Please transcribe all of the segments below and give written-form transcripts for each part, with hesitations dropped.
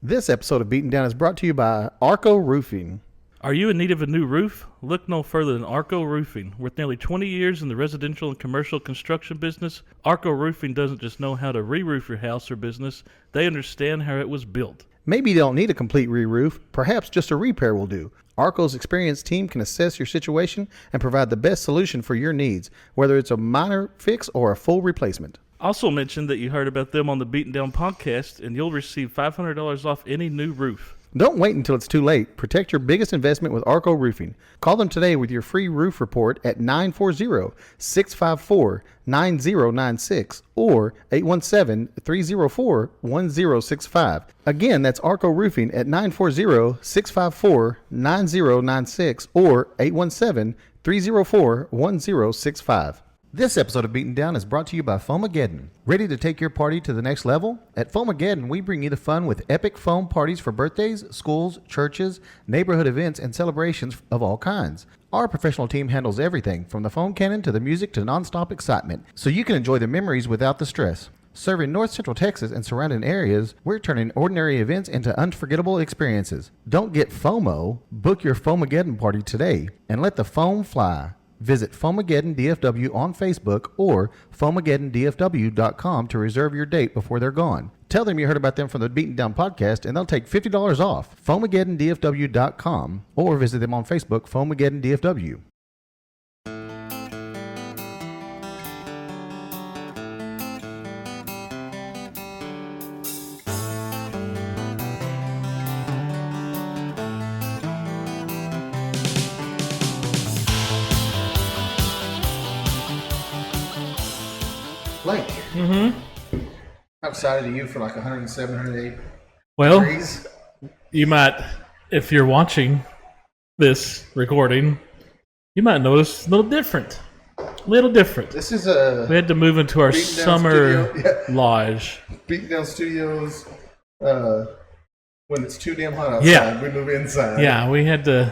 This episode of Beaten Down is brought to you by Arco Roofing. Are you in need of a new roof? Look no further than Arco Roofing. With nearly 20 years in the residential and commercial construction business, Arco Roofing doesn't just know how to re-roof your house or business, they understand how it was built. Maybe you don't need a complete re-roof, perhaps just a repair will do. Arco's experienced team can assess your situation and provide the best solution for your needs, whether it's a minor fix or a full replacement. Also mention that you heard about them on the Beaten Down podcast, and you'll receive $500 off any new roof. Don't wait until it's too late. Protect your biggest investment with Arco Roofing. Call them today with your free roof report at 940-654-9096 or 817-304-1065. Again, that's Arco Roofing at 940-654-9096 or 817-304-1065. This episode of Beaten Down is brought to you by Foamageddon. Ready to take your party to the next level? At Foamageddon, we bring you the fun with epic foam parties for birthdays, schools, churches, neighborhood events, and celebrations of all kinds. Our professional team handles everything from the foam cannon to the music to nonstop excitement, so you can enjoy the memories without the stress. Serving North Central Texas and surrounding areas, we're turning ordinary events into unforgettable experiences. Don't get FOMO. Book your Foamageddon party today and let the foam fly. Visit Foamageddon DFW on Facebook or FoamageddonDFW.com to reserve your date before they're gone. Tell them you heard about them from the Beaten Down podcast and they'll take $50 off. FoamageddonDFW.com or visit them on Facebook, Foamageddon DFW. Blake, how excited are you for like 107, 108 Well, degrees? you might, if you're watching this recording, you might notice a little different. This is a We had to move into our Beaten Down summer studio. Yeah. lodge. Beaten Down Studios. When it's too damn hot outside, Yeah. we move inside. Yeah, we had to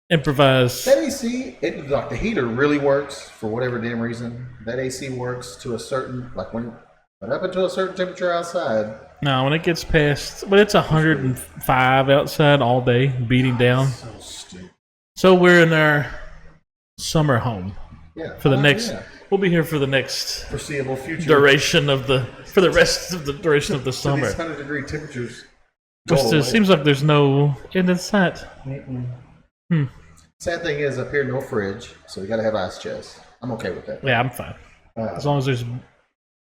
improvise. That AC, like the heater really works for whatever damn reason. That AC works to a certain, like but up until a certain temperature outside. No, when it gets past, but it's 105 outside all day, beating down. So stupid. So we're in our summer home Yeah. for the next. Yeah. We'll be here for the next Foreseeable future. duration of the rest of the duration of the So summer. these 100-degree temperatures. Which go there away. seems like there's no end in sight. Sad thing is, up here, no fridge, so we got to have ice chest. I'm okay with that. Yeah, I'm fine Uh, as long as there's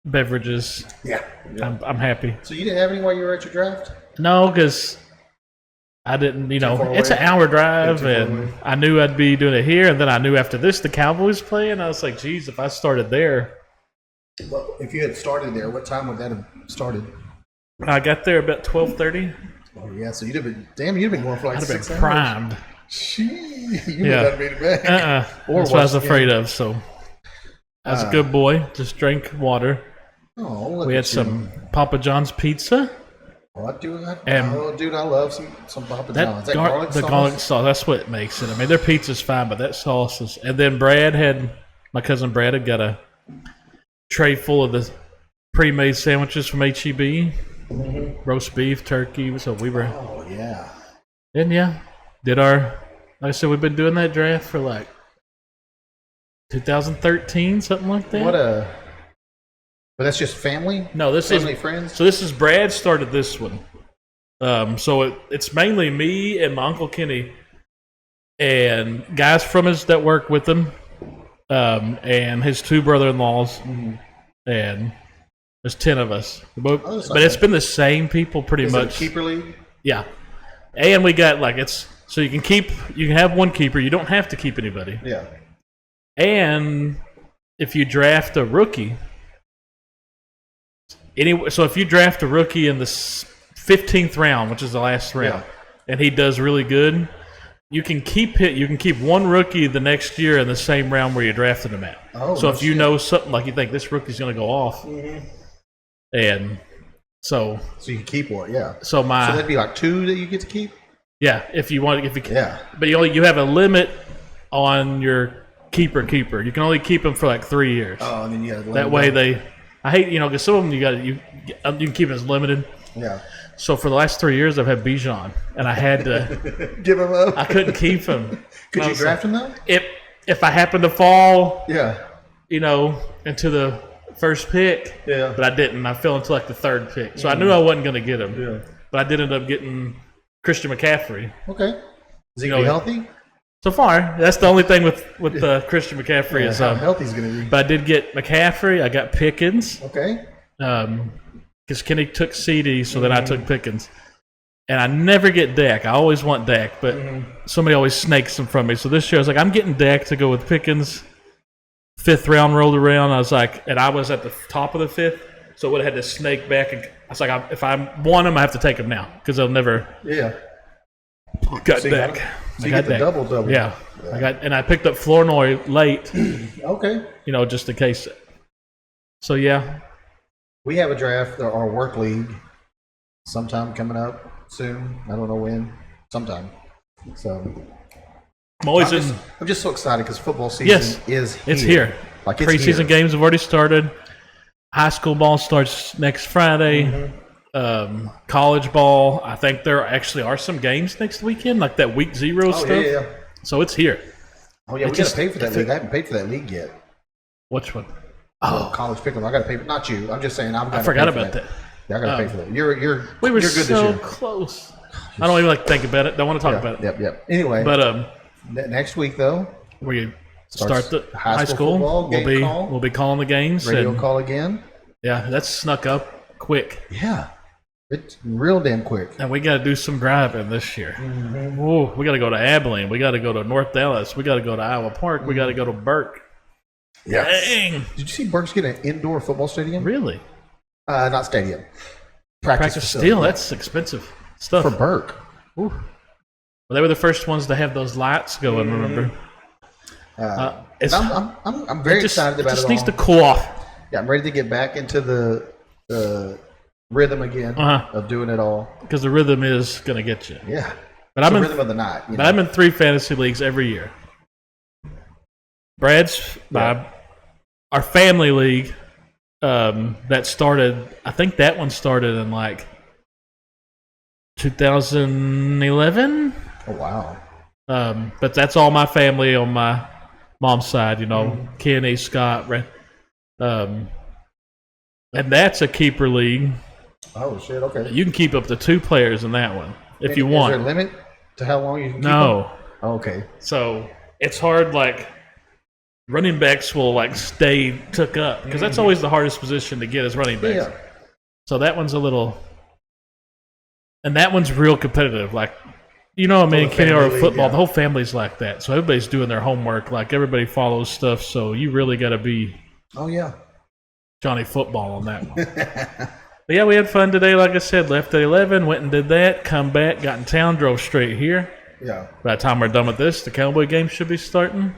beverages. yeah. I'm happy. So you didn't have any while you were at your draft? No, because I didn't. far It's an away? hour drive, Too far and away. I knew I'd be doing it here. And then I knew after this the Cowboys play, and I was like, geez, if I started there. Well, if you had started there, what time would that have started? I got there about 12:30. Oh yeah, so you'd have been you'd have been going for like I'd have been 6 hours. primed. Gee, you Yeah. would have made it back. Or That's what I was watch the afraid of. So I was a good boy. Just drank water. Oh, look We at had you. some Papa John's pizza. Oh, I do. And dude, I love some Papa John's. That That garlic the sauce? garlic sauce, that's what makes it. I mean, their pizza's fine, but that sauce is. And then my cousin Brad had got a tray full of the pre-made sandwiches from HEB, roast beef, turkey. So we were, Oh yeah. and yeah, like I said, we've been doing that draft for like 2013, something like that. But that's just family. No, this is Family, friends. So this is Brad started this one. So it's mainly me and my Uncle Kenny and guys from us that work with him, and his two brother-in-laws, and there's 10 of us. Oh, that's not But it's bad. been the same people pretty Is it a much. keeper league? Yeah, and we got so you can have one keeper. You don't have to keep anybody. Yeah. And if you draft a rookie, so if you draft a rookie in the 15th round, which is the last round, and he does really good, you can keep one rookie the next year in the same round where you drafted him at. Oh, so no if you shit. know something like you think this rookie's going to go off, and so you can keep one. Yeah. so So my that'd be like 2 that you get to keep. yeah, if you Yeah. but you have a limit on your keeper. You can only keep them for like 3 years. Oh, and then you got That way I hate, because some of them you can keep it as limited. Yeah. So for the last 3 years, I've had Bijan, and I had to. Give him up. I couldn't keep him. Could you draft him though? If I happened to fall, Yeah. into the first pick, Yeah. but I didn't. I fell into like the third pick, so I knew I wasn't going to get him. Yeah. But I did end up getting Christian McCaffrey. Okay. Is he You know, gonna be healthy? So far, that's the only thing with Christian McCaffrey is. How healthy he's gonna be? But I did get McCaffrey. I got Pickens. Okay. Because Kenny took CD, so then I took Pickens. And I never get Dak. I always want Dak, but somebody always snakes him from me. So this year I was like, I'm getting Dak to go with Pickens. 5th round rolled around. I was like, and I was at the top of the 5th, so I would have had to snake back. And I was like, if I want him, I have to take him now because they'll never. Yeah. Got So you Dak. So you get the double. Yeah. I picked up Flournoy late, Okay. just in case. So yeah. We have a draft, our work league, sometime coming up soon. I don't know when. Sometime. So I'm always in. I'm just so excited because football season Yes, is here. it's here. Like it's Preseason here. games have already started. High school ball starts next Friday. Mm-hmm. College ball. I think there actually are some games next weekend, like that week 0 Oh, stuff. yeah. So it's here. Oh, yeah. It We got just- to pay for that league. I haven't paid for that league yet. Which one? College pick'em. I got to pay for. Not you. I'm just saying. I forgot about that. Yeah, I got to pay for that. You're We were you're good so this year. close. I don't even like to think about it. Don't want to talk about it. Yep. Anyway, But next week though, we Starts start the high high school school. football, game call. We'll be calling the games. radio And, call again. yeah, that's snuck up quick. Yeah, it's real damn quick. And we got to do some driving this year. Mm-hmm. Ooh, we got to go to Abilene. We got to go to North Dallas. We got to go to Iowa Park. We got to go to Burke. Yeah. Dang. Did you see Burke's get an indoor football stadium? Really? Not stadium. Practice facility. Still, that's expensive stuff. for Burke. Ooh. Well, they were the first ones to have those lights going, remember? It's, I'm very excited it about just it. needs all. to cool off. Yeah, I'm ready to get back into the rhythm again of doing it all. Because the rhythm is going to get you. Yeah, But it's I'm the in, rhythm of the night. but I'm in 3 fantasy leagues every year. Brad's our family league that started. I think that one started in like 2011. Oh wow. But that's all my family on my mom's side. Kenny, Scott, and that's a keeper league. Oh shit. Okay. You can keep up to 2 players in that one if you want. Is there a limit to how long you can keep No. them? Oh, okay. So it's hard, like, running backs will, like, stay took up. Because that's always the hardest position to get is running backs. Yeah. So that one's a little... And that one's real competitive. Like, me and Kenny are family football. league, The whole family's like that. So everybody's doing their homework. Like, everybody follows stuff. So you really got to be Oh yeah. Johnny Football on that one. But yeah, we had fun today. Like I said, left at 11, went and did that, come back, got in town, drove straight here. Yeah. By the time we're done with this, the Cowboy game should be starting.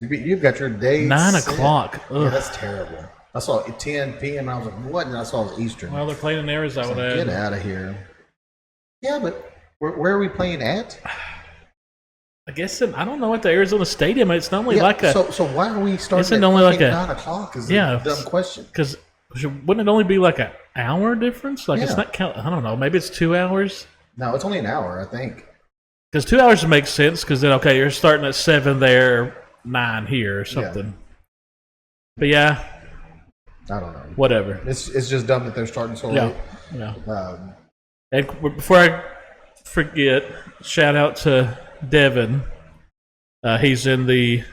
You've got your day. 9 o'clock. Yeah, Ugh. that's terrible. I saw it at 10 p.m. and I was like, what? And I saw it was Eastern. Well, they're playing in Arizona. Get out of here. Yeah, but where are we playing at? I guess I don't know what the Arizona Stadium. It's normally like a So why are we starting Isn't at only like fucking a- 9 o'clock is Yeah. a dumb question. because wouldn't it only be like an hour difference? Like it's Yeah. not count. I don't know. Maybe it's 2 hours. No, it's only an hour, I think. Because 2 hours makes sense. Because then you're starting at 7 there, 9 here, or something. But yeah, I don't know. whatever. It's just dumb that they're starting so Yeah, late. yeah. And before I forget, shout out to Devin. He's in the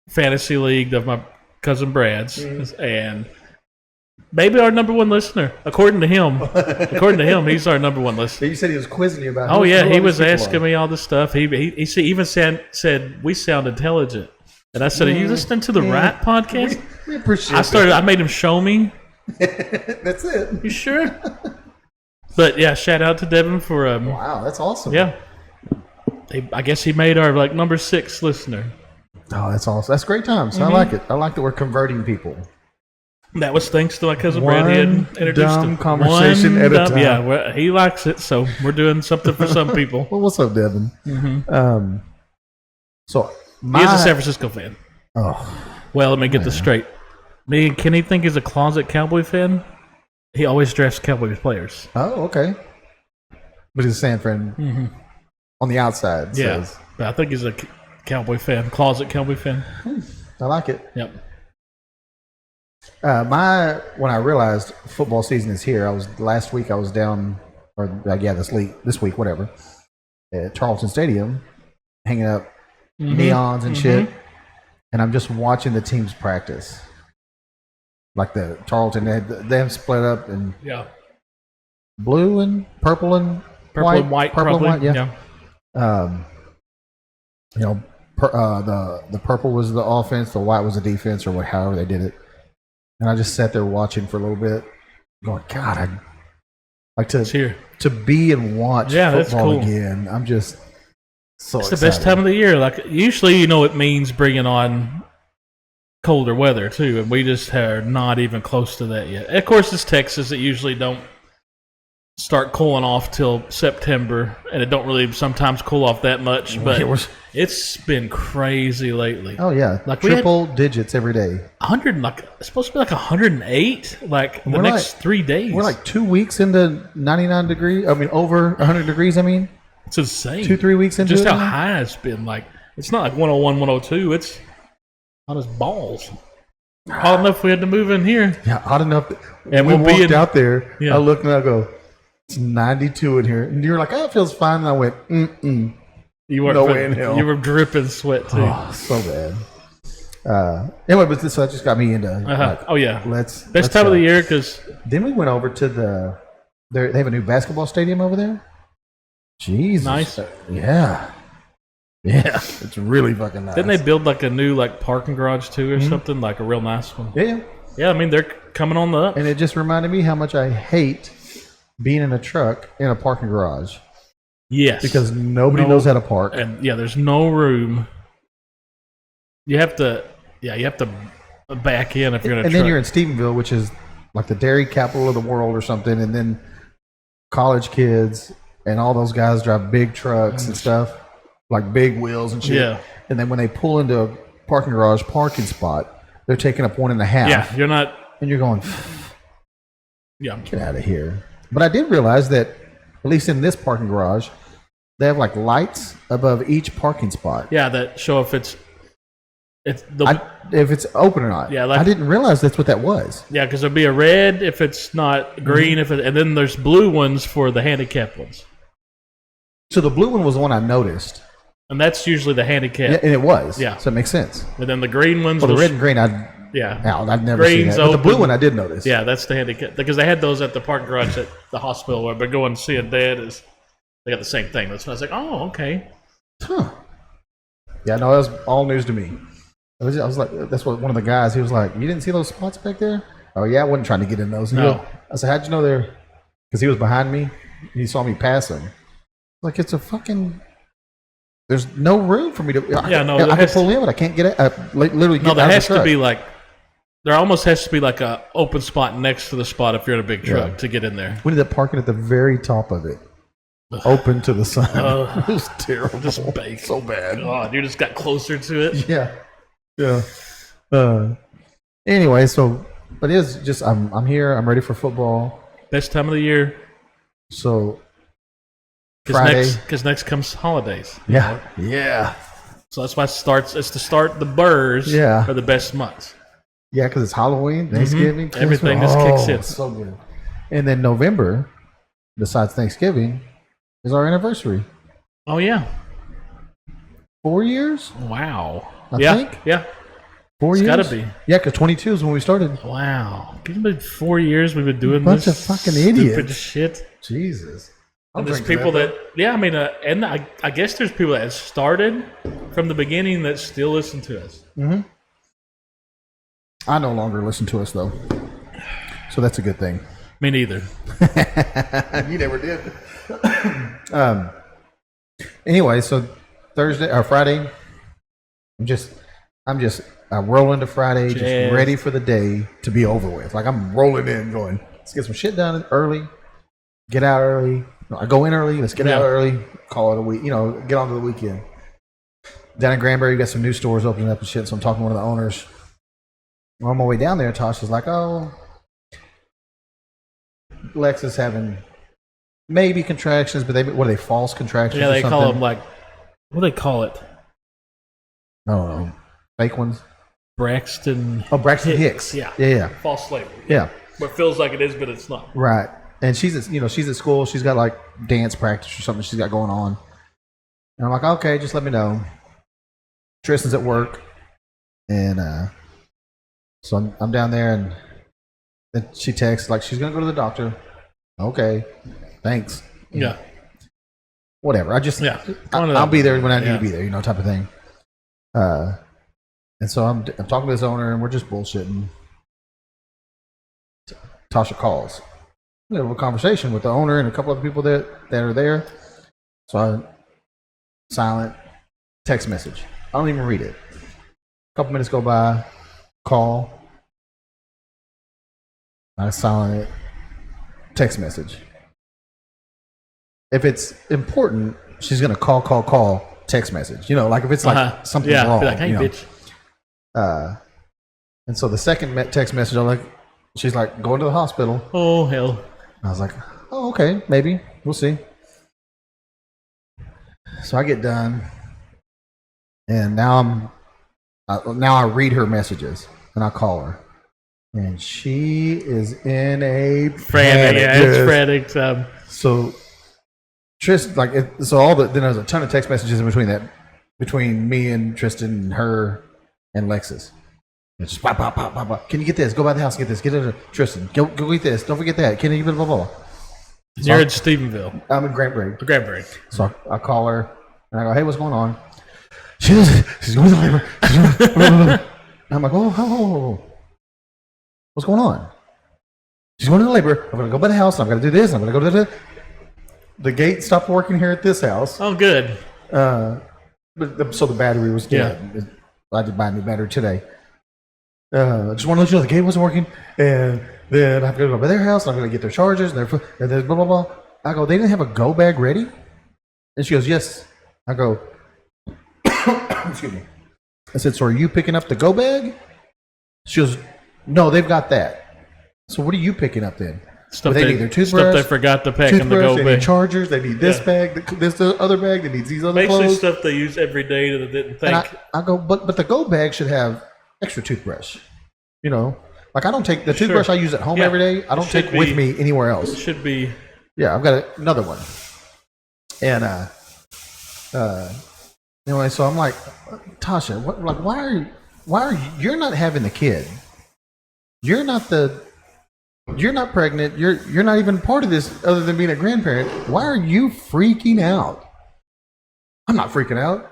fantasy league of my cousin Brad's, and maybe our number 1 listener, according to him. According to him, he's our number 1 listener. You said he was quizzing you about. Oh who yeah, all he these was people asking are. me all this stuff. He even said we sound intelligent, and I said, "Are you listening to the right podcast?" We appreciate I made him show me. that. That's it. You sure? But yeah, shout out to Devin for Wow, that's awesome. yeah. I guess he made our number 6 listener. Oh, that's awesome. That's great times. Mm-hmm. I like it. I like that we're converting people. That was thanks to my cousin Brad. He had One introduced dumb him. conversation at a time. Yeah, he likes it, so we're doing something for some people. Well, what's up, Devin? Mm-hmm. So He is a San Francisco fan. Oh, Well, let me get this straight. Me and Kenny think he's a closet Cowboy fan. He always drafts Cowboys players. Oh, okay. But he's a San Fran on the outside. Yeah, Says. but I think he's a Cowboy fan, closet Cowboy fan. I like it. Yep. When I realized football season is here, last week I was down, or this week, whatever, at Charleston Stadium, hanging up neons and shit, and I'm just watching the teams practice. Like the Charlton, they have split up in blue and purple and white, purple probably. and white, yeah. The purple was the offense, the white was the defense, or however they did it. And I just sat there watching for a little bit, going, God, I'd like to be and watch football that's cool. again. I'm just so It's excited. the best time of the year. Like usually, it means bringing on colder weather too, and we just are not even close to that yet. Of course, it's Texas. It usually don't start cooling off till September, and it don't really sometimes cool off that much. But it's been crazy lately. Oh yeah, Like triple digits every day. 100, like it's supposed to be like 108, like the next 3 days. We're like 2 weeks into 99 degrees. I mean, over 100 degrees. I mean, it's insane. 2-3 weeks into just it how now? high it's been. Like it's not like 101, 102. It's hot as balls. Hot enough we had to move in here. Yeah, hot enough. And we we'll be walked out there. Yeah. I looked and I go, it's 92 in here. And you're like, oh, it feels fine. And I went, You weren't. No way in hell. You were dripping sweat too. Oh, so bad. Anyway, but this just got me into. Like, oh yeah, let's best time of the year because Then we went over to they have a new basketball stadium over there. Jesus, Nice. Yeah, it's really fucking nice. didn't they build like a new like parking garage too or something, like a real nice one? Yeah. Yeah, I mean they're coming on the up. And it just reminded me how much I hate being in a truck in a parking garage Yes, because nobody knows how to park. and there's no room. You have to back in if you're in a And truck. then you're in Stephenville, which is like the dairy capital of the world or something. And then college kids and all those guys drive big trucks and stuff, like big wheels and shit. Yeah. And then when they pull into a parking garage parking spot, they're taking up 1.5. Yeah, you're not. And you're going, Yeah, get out of here. But I did realize that, at least in this parking garage, they have like lights above each parking spot. yeah. That show if it's the If it's open or not. Yeah, like- I didn't realize that's what that was. yeah, because there'll be a red if it's not green and then there's blue ones for the handicapped ones, So the blue one was the one I noticed. and that's usually the handicap. Yeah, and it was. Yeah. So it makes sense. And then the green ones. Well, the will red and green, I'd never seen Green's that. But the blue open. one, I did notice. Yeah, that's the handicap because they had those at the parking garage at the hospital where they're going to see a dad is. They got the same thing. That's why I was like, oh, okay. Huh. Yeah, no, that was all news to me. I was like, that's what one of the guys, he was like, you didn't see those spots back there? Oh, yeah, I wasn't trying to get in those. No. I said, how'd you know they're, because he was behind me. He saw me pass him. Like, it's a fucking, there's no room for me to, I can pull in, but I can't get it. I literally get No, there out of has the to truck. be like, there almost has to be like a open spot next to the spot if you're in a big truck to get in there. We ended up parking at the very top of it. Open to the sun. It was terrible. Just bake. So bad. God, you just got closer to it. Yeah. Anyway, so but it is just I'm here. I'm ready for football. Best time of the year. So Friday. Because next comes holidays. Yeah. So that's why it's to start the Burrs are the best months. Yeah, because it's Halloween, Thanksgiving, Christmas. Everything just kicks in. So good. And then November, besides Thanksgiving, is our anniversary. Oh yeah. 4 years? Wow. I think. Yeah. 4 It's years? gotta be. Yeah, because 22 is when we started. Wow. It's been 4 years we've been doing Bunch this of fucking stupid idiots. shit. Jesus. And there's people that and I guess there's people that have started from the beginning that still listen to us. Mm-hmm. I no longer listen to us, though. So that's a good thing. Me neither. You never did. Anyway, so Thursday or Friday, I'm just rolling to Friday, just ready for the day to be over with. Like I'm rolling in, going, let's get some shit done early, get out early. No, I go in early, let's get out early, call it a week. Get on to the weekend. Down in Granbury, we got some new stores opening up and shit. So I'm talking to one of the owners. On my way down there, Tasha's like, "Oh, Lex is having maybe contractions, but what are they, false contractions? Yeah, or they something? call them like, what do they call it? I don't know, fake ones. Braxton. Oh, Braxton Hicks. Yeah. Yeah. False labor. Yeah. What feels like it is, but it's not. Right. And she's at school. She's got like dance practice or something she's got going on. And I'm like, okay, just let me know. Tristan's at work, and so I'm down there, and then she texts like she's gonna go to the doctor. Okay, thanks. Yeah. Whatever. I'll be there when I need to be there, type of thing. And so I'm talking to this owner, and we're just bullshitting. Tasha calls. We have a conversation with the owner and a couple other people that are there. So I silent text message. I don't even read it. A couple minutes go by, call. I silent it. Text message. If it's important, she's gonna call, text message. Like if it's like something wrong. Be like, hey, bitch. And so the second text message, she's like, going to the hospital. Oh, hell. I was like, oh, okay, maybe. We'll see. So I get done. And now I read her messages and I call her. And she is in a frantic. Yeah, it's frantic. So Tristan, then there's a ton of text messages in between me and Tristan and her and Lexus. It's just pop, pop, pop, pop, pop. Can you get this? Go by the house and get this. Get it, Tristan. Go get this. Don't forget that. Can you blah, blah, blah. You're in Stephenville. I'm in Grant Granbury. So I call her and I go, hey, what's going on? She's going to labor. And I'm like, oh, what's going on? She's going to labor. I'm going to go by the house. I'm going to do this. I'm going to go to the gate stopped working here at this house. Oh, good. So the battery was dead. Yeah. I had to buy a new battery today. Just want to let you know the gate wasn't working, and then I'm going to go by their house, and I'm going to get their chargers, and then blah, blah, blah. I go, they didn't have a go bag ready? And she goes, yes. I go, excuse me. I said, so are you picking up the go bag? She goes, no, they've got that. So what are you picking up then? They need their toothbrush. Stuff they forgot to pack in the go bag. They need chargers. They need this bag. This other bag. They need these other basically clothes. Stuff they use every day that they didn't think. And I go, but the go bag should have extra toothbrush. Like I don't take the toothbrush I use at home every day. I don't take with me anywhere else. It should be. Yeah, I've got another one. And anyway, so I'm like, Tasha, why are you're not having the kid? You're not pregnant. You're not even part of this other than being a grandparent. Why are you freaking out? I'm not freaking out.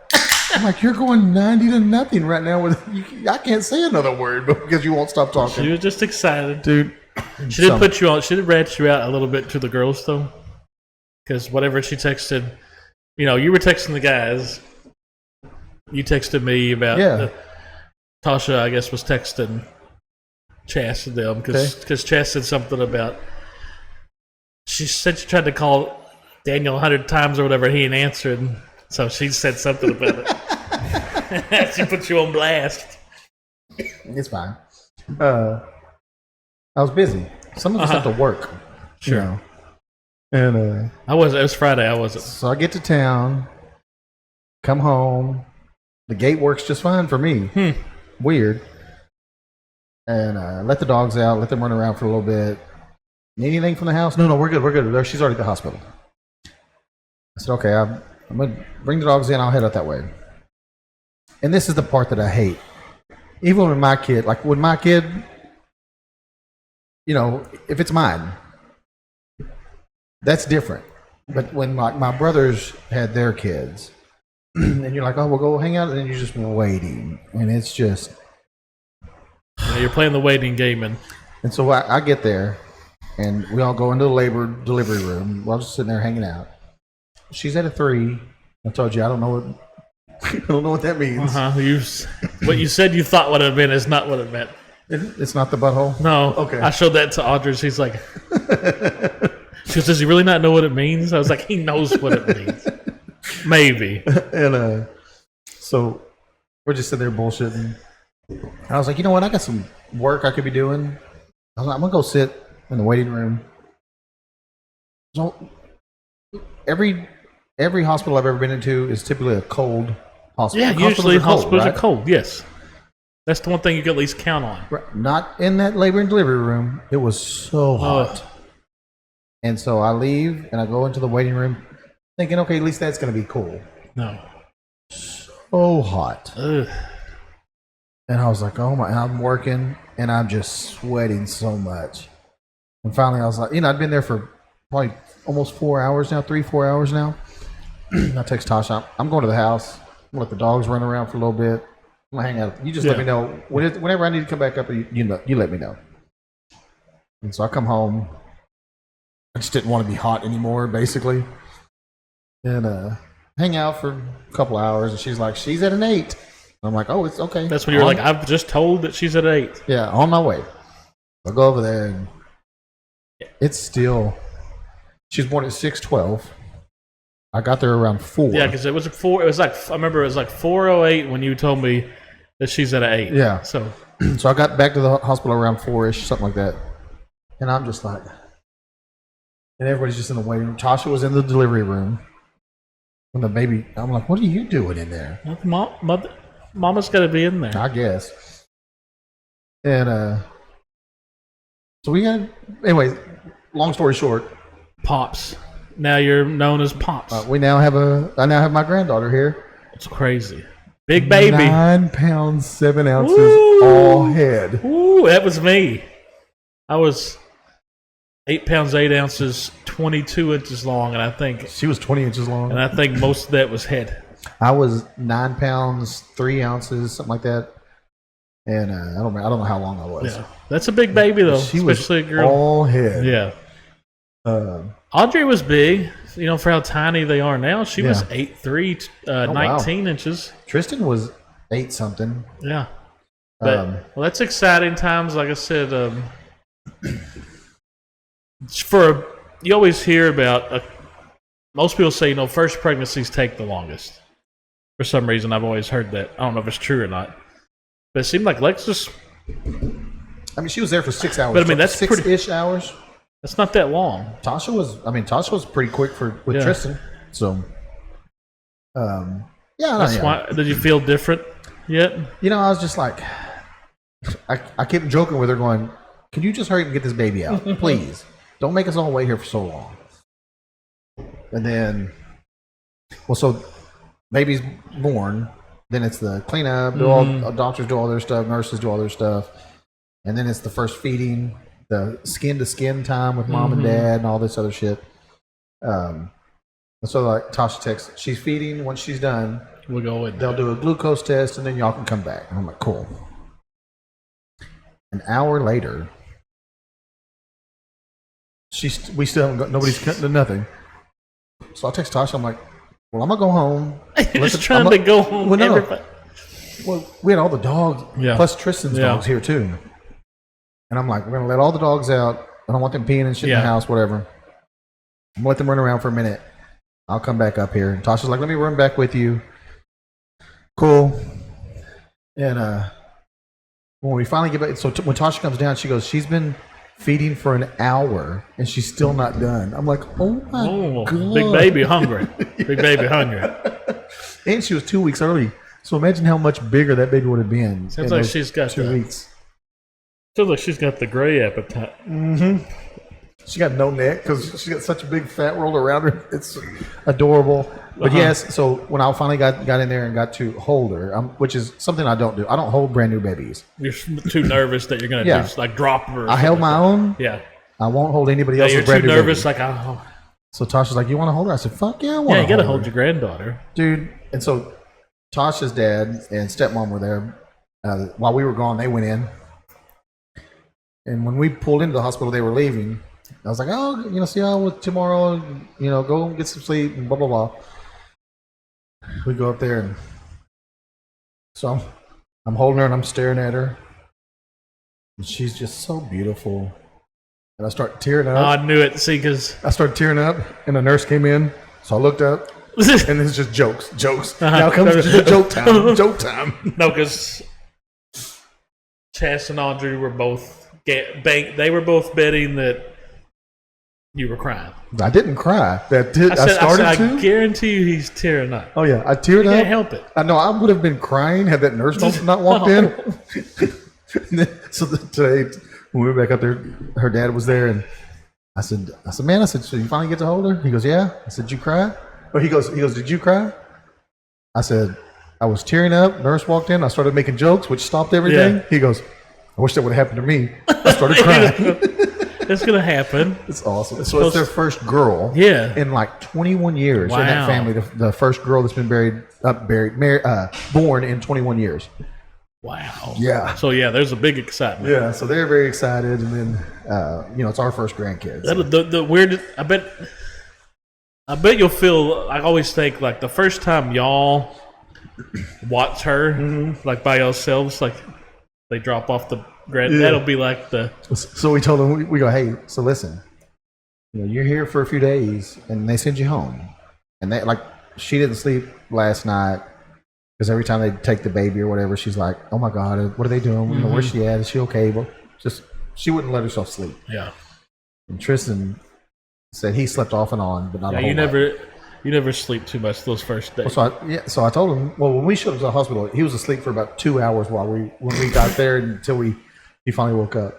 I'm like, you're going 90-0 right now. I can't say another word because you won't stop talking. She was just excited, dude. She did put you on. She did rat you out a little bit to the girls though, because whatever she texted, you were texting the guys. You texted me about Tasha. I guess was texting Chas and them because Chas said something about. She said she tried to call Daniel 100 times or whatever. He ain't answered. So she said something about it. She put you on blast. It's fine. I was busy. Some of us have to work. Sure. And it was Friday. I wasn't. So I get to town, come home. The gate works just fine for me. Weird. And let the dogs out, let them run around for a little bit. Need anything from the house? No, we're good. We're good. She's already at the hospital. I said, okay, I'm going to bring the dogs in. I'll head out that way. And this is the part that I hate. Even with my kid, if it's mine, that's different. But when my brothers had their kids, and you're like, oh, we'll go hang out, and then you're just waiting. And it's just... you're playing the waiting game. And so I get there, and we all go into the labor delivery room. We're all just sitting there hanging out. She's at a 3. I told you I don't know what that means. What you said you thought what it meant is not what it meant. It's not the butthole? No. Okay. I showed that to Audrey. She's like, she goes, does he really not know what it means? I was like, he knows what it means. Maybe. And so we're just sitting there bullshitting. And I was like, you know what? I got some work I could be doing. I was like, I'm going to go sit in the waiting room. So every hospital I've ever been into is typically a cold hospital. Yeah, Hospitals usually are cold, hospitals right? are cold. Yes, that's the one thing you can at least count on. Right. Not in that labor and delivery room. It was so hot. And so I leave and I go into the waiting room thinking, okay, at least that's going to be cool. No. So hot. Ugh. And I was like, oh my, and I'm working and I'm just sweating so much. And finally I was like, I'd been there for probably almost 4 hours now, 3-4 hours now. I text Tasha, I'm going to the house. I'm going to let the dogs run around for a little bit. I'm going to hang out. You just let me know. Whenever I need to come back up, you let me know. And so I come home. I just didn't want to be hot anymore, basically. And hang out for a couple hours. And she's like, she's at an 8. I'm like, oh, it's okay. That's when you're like, I've just told that she's at 8. Yeah, on my way. I'll go over there and it's still. She's born at 6:12. I got there around 4. Yeah, because it was 4. It was like I remember it was like 4:08 when you told me that she's at an 8. Yeah. So I got back to the hospital around 4ish, something like that. And I'm just like, and everybody's just in the waiting room. Tasha was in the delivery room. When the baby, I'm like, what are you doing in there? Mama's got to be in there. I guess. And so we got. Anyway, long story short, Pops. Now you're known as Pops. I now have my granddaughter here. It's crazy. Big baby. 9 pounds 7 ounces, Woo! all head. Ooh, that was me. I was 8 pounds 8 ounces, 22 inches long, and I think She was 20 inches long. most of that was head. I was 9 pounds 3 ounces, something like that. And I don't know how long I was. Yeah, that's a big baby though, She was especially a girl. all head. Yeah. Um, Audrey was big, for how tiny they are now. She was Yeah. 8'3", wow. 19 inches. Tristan was 8 something. Yeah. But, Um, well, that's exciting times. Like I said, you always hear about, most people say, first pregnancies take the longest. For some reason, I've always heard that. I don't know if it's true or not. But it seemed like Lexus, I mean, she was there for 6 hours. But, I mean, that's 6-ish hours. that's not that long. Tasha was pretty quick with Yeah. Tristan. So, yeah. That's why. Did you feel different yet? I was just like, I kept joking with her, going, "Can you just hurry and get this baby out, please? Don't make us all wait here for so long." And then, so baby's born. Then it's the cleanup. Doctors do all their stuff. Nurses do all their stuff. And then it's the first feeding, the skin to skin time with mom and dad, and all this other shit. And so like Tasha texts, she's feeding. Once she's done, We'll go with they'll do a glucose test, and then y'all can come back. And I'm like, cool. An hour later, we still haven't got, nobody's done nothing. So I text Tasha. I'm like, well, I'm gonna go home. Just trying to go home. Well, no. Everybody. Well, we had all the dogs, Yeah. plus Tristan's Yeah. dogs here too. And I'm like, we're gonna let all the dogs out. I don't want them peeing and shit in Yeah. the house, whatever. I'm gonna let them run around for a minute. I'll come back up here. And Tasha's like, let me run back with you. Cool. And when we finally get back, so when Tasha comes down, she goes, she's been feeding for an hour and she's still not done. I'm like, oh my god, Big baby hungry. Big baby hungry. And she was 2 weeks early. So imagine how much bigger that baby would have been. Sounds in like those she's got 2 weeks. Sounds like she's got the gray appetite. She got no neck because she's got such a big fat roll around her. It's adorable. But yes, so when I finally got in there and got to hold her, which is something I don't do. I don't hold brand new babies. You're too nervous that you're gonna Yeah. just like drop her. or I held something my like own. that. Yeah. I won't hold anybody Yeah, else's you're brand too new nervous. baby. Like, So Tasha's like, you want to hold her? I said, fuck yeah, I want yeah, to you gotta hold hold her. your granddaughter. Dude. And so Tasha's dad and stepmom were there. While we were gone, they went in. And when we pulled into the hospital, they were leaving. I was like, oh, see y'all tomorrow. Go get some sleep and blah, blah, blah. We go up there and so I'm holding her and I'm staring at her. And she's just so beautiful. And I start tearing Oh, up. I knew it. See, because I started tearing up and the nurse came in. So I looked up and it's just jokes. Now comes the joke time. Joke time. no, because Chas and Audrey were both they were both betting that You were crying. I didn't cry. I I started I to. guarantee you he's tearing up. Oh yeah, I teared You up. can't help it. I know I would have been crying had that nurse not walked in. And then, so today when we were back up there, her dad was there, and I said, man, so you finally get to hold her? He goes, yeah. I said, did you cry? Or he goes, did you cry? I said, I was tearing up. Nurse walked in. I started making jokes, which stopped everything. Yeah. He goes, I wish that would have happened to me. I started crying. It's gonna happen. It's awesome. So it's their first girl. Yeah. In like 21 years in that Wow. family. The first girl that's been born in 21 years. Wow. Yeah. So yeah, there's a big excitement. Yeah. So they're very excited, and then it's our first grandkids. The weird. I bet you'll feel. I always think like the first time y'all watch her, like by yourselves, like they drop off the grand. Yeah. That'll be like the. So we told them, we go, hey, so listen, you're here for a few days, and they send you home, and they like she didn't sleep last night. Because every time they take the baby or whatever, she's like, "Oh my God, what are they doing? Where's she at? Is she okay?" But just she wouldn't let herself sleep. Yeah. And Tristan said he slept off and on, but not. Yeah, a whole you never sleep too much those first days. lot. So I told him. Well, when we showed up to the hospital, he was asleep for about 2 hours when we got there until he finally woke up.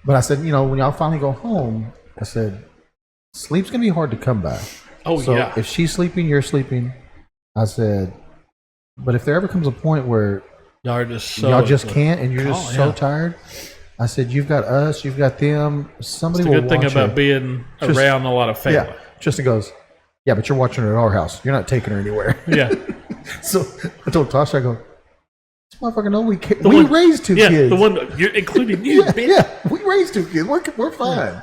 But I said, when y'all finally go home, I said, sleep's gonna be hard to come by. Oh So yeah. if she's sleeping, you're sleeping. I said, but if there ever comes a point where Y'all just y'all just can't and you're just call, so yeah. tired, I said, you've got us, you've got them. Somebody It's a will good thing watch about her. being Just- around a lot of family. Yeah. Tristan goes, yeah, but you're watching her at our house. You're not taking her anywhere. Yeah. So I told Tasha, I go, this motherfucker know we one- raised two Yeah. kids. The one you're including you, yeah, bitch. yeah, we raised two kids. We're fine.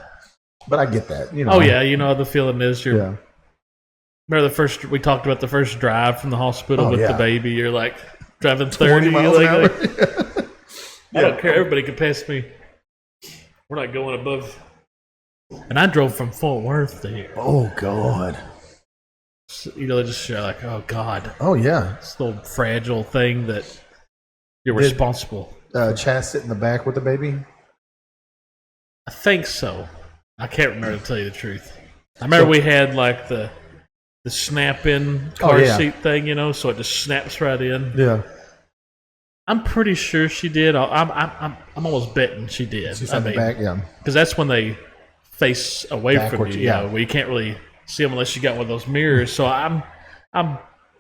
But I get that. Oh yeah, you know how the feeling is. You're Yeah. remember we talked about the first drive from the hospital Oh, with yeah. the baby. You're like driving 30 miles an like, hour. I don't care. Everybody can pass me. We're not going above. And I drove from Fort Worth to here. Oh God. So, they're just like, oh God, Oh yeah. this little fragile thing that you're Did- responsible. Chaz sit in the back with the baby. I think so. I can't remember to tell you the truth. I remember we had like the snap-in car yeah. seat thing, so it just snaps right in. Yeah. I'm pretty sure she did. I'm almost betting she did. She sat in the back. Yeah. because that's when they face away Backwards, from you. yeah. Where you can't really see them unless you got one of those mirrors. So I'm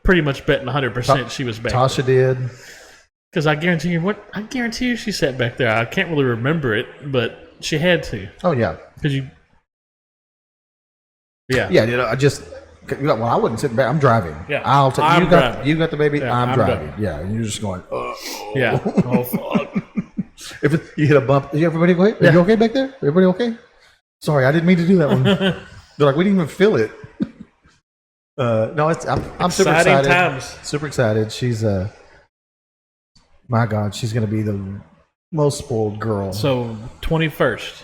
pretty much betting 100% she was back Tasha did. because I guarantee you she sat back there. I can't really remember it, but she had to Oh yeah. because you. Yeah. Yeah. Well, I wouldn't sit back. I'm driving. Yeah. I'll take I'm you. driving. You got the baby. Yeah, I'm I'm driving. driving. Yeah. And you're just going. Yeah. Oh fuck. If you hit a bump, is everybody okay? Are Yeah. you okay back there? Everybody okay? Sorry, I didn't mean to do that one. They're like, we didn't even feel it. No, I'm super Exciting excited. times. Super excited. She's my God, she's gonna be the most spoiled girl. So 21st,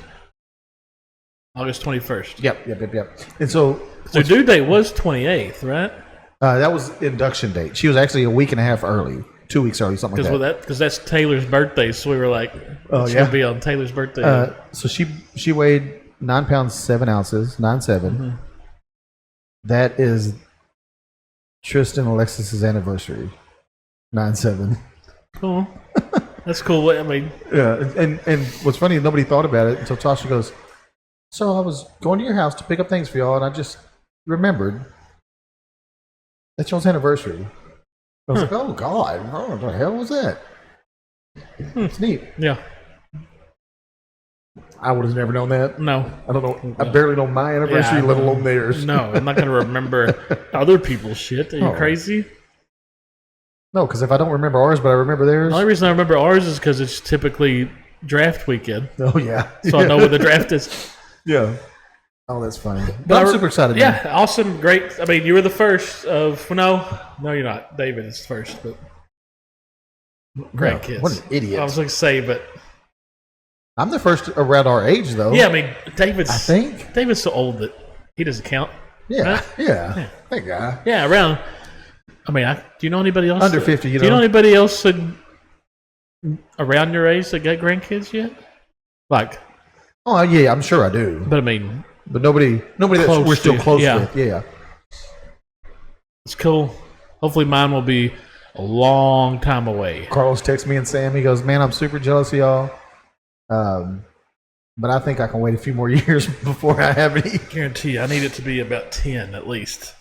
August 21st. Yep. And so So due date was 28th, right? that was induction date. She was actually a week and a half early, 2 weeks early, something like that. Because that's Taylor's birthday, so we were like, Oh, it's yeah? gonna be on Taylor's birthday. So she weighed 9 pounds 7 ounces, 9'7". That is Tristan Alexis's anniversary, 9'7". Cool. That's cool. I mean, Yeah, and what's funny, nobody thought about it until Tasha goes, so I was going to your house to pick up things for y'all, and I just remembered that's y'all's anniversary. I was like, oh God, what the hell was that? It's neat. yeah. I would have never known that. No. I don't know. I barely know my anniversary, Yeah, I let know. alone theirs. No, I'm not gonna remember other people's shit. Are you Oh. crazy? No, because if I don't remember ours, but I remember theirs. The only reason I remember ours is because it's typically draft weekend, Oh yeah. so I know where the draft is. Yeah. Oh, that's funny. But I'm super excited. man. Yeah, awesome, great. I mean, you were the first of. Well, no, you're not. David is first, but grandkids. What an idiot. I was going to say, but I'm the first around our age, though. yeah, I mean, David's. I think. David's so old that he doesn't count. Yeah. Right? Yeah. That guy. Yeah, around. I mean, do you know anybody else Under 50, you Do you know know. anybody else around your age that got grandkids yet? Like Oh yeah, I'm sure I do. But I mean, But nobody that Close we're still to, close yeah. with. Yeah. it's cool. Hopefully, mine will be a long time away. Carlos texts me and Sam. He goes, "Man, I'm super jealous of y'all. But I think I can wait a few more years before I have any." Guarantee you, I need it to be about 10 at least.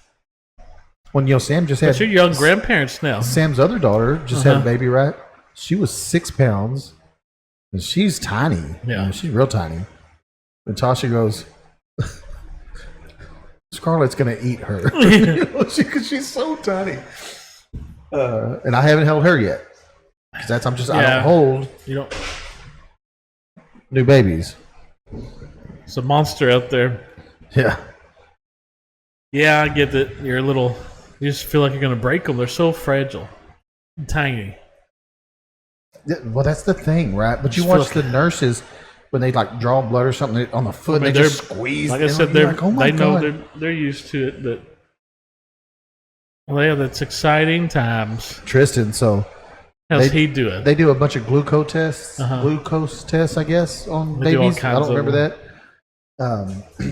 When Sam just But had you're young grandparents now. Sam's other daughter just had a baby, right? She was 6 pounds, and she's tiny. Yeah. She's real tiny. And Tasha goes, "Scarlett's gonna eat her because she's so tiny." And I haven't held her yet because I don't hold You don't. new babies. It's a monster out there. Yeah. Yeah, I get that. You're a little. You just feel like you're gonna break them. They're so fragile, and tiny. Well, that's the thing, right? But you Just watch feel the nurses when they like draw blood or something on the foot, I mean, they just squeeze. Like I and said, you're they're like, oh my they know God. they're used to it. But well, yeah, that's exciting times. Tristan, so How's They- he doing? they do a bunch of glucose tests, I guess, on They do all babies. I kinds don't of remember that.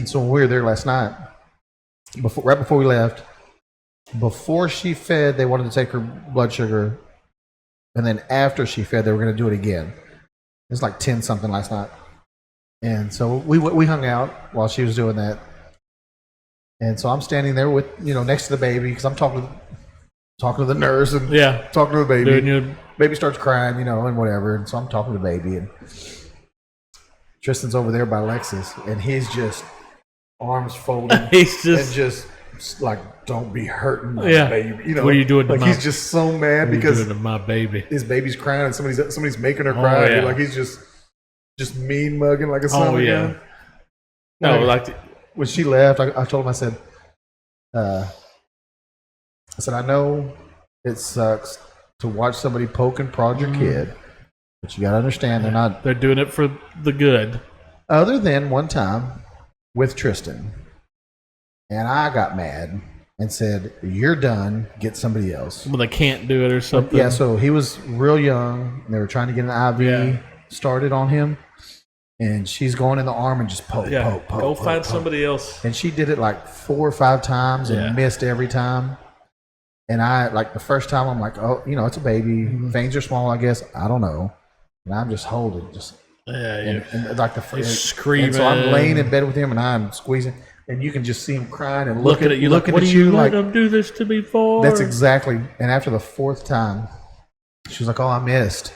So when we were there last night, right before we left, before she fed, they wanted to take her blood sugar, and then after she fed, they were going to do it again. It was like 10 something last night, and so we hung out while she was doing that, and so I'm standing there with next to the baby because I'm talking to the nurse and yeah, talking to the baby. doing your Baby starts crying, and whatever. And so I'm talking to the baby, and Tristan's over there by Lexus, and he's just arms folded he's and just just like, "Don't be hurting my Yeah. baby." What are you doing to Like my- he's just so mad because doing to my baby. his baby's crying and somebody's making her cry. Oh, yeah. Like he's just mean mugging like a son. Oh yeah. No, like When she left, I told him, I said, I know it sucks to watch somebody poke and prod your kid, but you got to understand they're not. they're doing it for the good. Other than one time with Tristan, and I got mad and said, "You're done. Get somebody else." When they can't do it or something. Yeah, so he was real young. And they were trying to get an IV Yeah. started on him, and she's going in the arm and just poke. Go poke, find poke. somebody else. And she did it like 4 or 5 times and Yeah. missed every time. And I, like, the first time, I'm like, "Oh, it's a baby. Mm-hmm. Veins are small, I guess. I don't know." And I'm just holding, Yeah, and like the He's screaming. And so I'm laying in bed with him, and I'm squeezing, and you can just see him crying and looking at you, looking like, what at do you like, let them do this to me for? that's exactly. And after the 4th time, she was like, "Oh, I missed."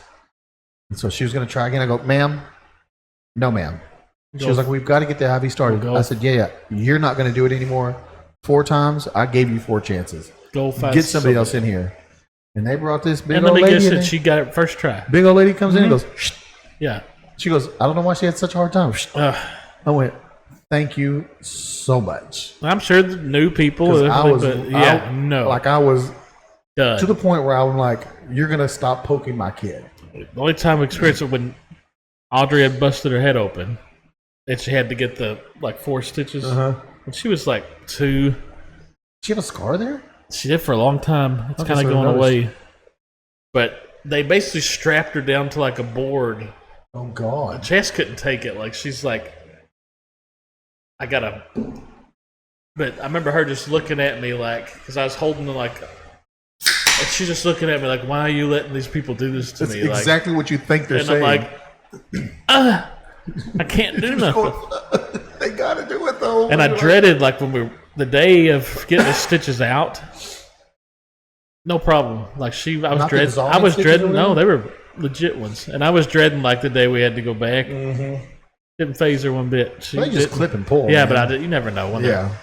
And so she was going to try again. I go, "Ma'am, no, ma'am." She was like, "We've got to get the IV started." Go. I said, "Yeah, you're not going to do it anymore. 4 times. I gave you 4 chances. Go find Get somebody else in here." And they brought this big And let old me lady guess in that there. she got it first try. Big old lady comes in and goes, "Shh." Yeah. She goes, "I don't know why she had such a hard time." Shh. I went, "Thank you so much." I'm sure the new people, 'Cause I was, but yeah, no, like I was done. to the point where I'm like, "You're gonna stop poking my kid." The only time I experienced it when Audrey had busted her head open, and she had to get the 4 stitches. And she was like 2. She have a scar there? She did for a long time. It's Okay, kind of so I going noticed. away. But they basically strapped her down to like a board. Oh God! Jess couldn't take it. Like she's like, I gotta. But I remember her just looking at me like, because I was holding her like, and she's just looking at me like, why are you letting these people do this to That's me? exactly what you think they're And saying. I'm like, I can't do nothing. They gotta do it though. And I You're like, dreaded like when the day of getting the stitches out. No problem. Like I was Not the dreading. dissolving I was stitches or dreading. No, whatever? they were legit ones, and I was dreading like the day we had to go back. Didn't phase her one bit. She They just didn't. clip and pull. Yeah, man. but I did. You never know. When they're- Yeah.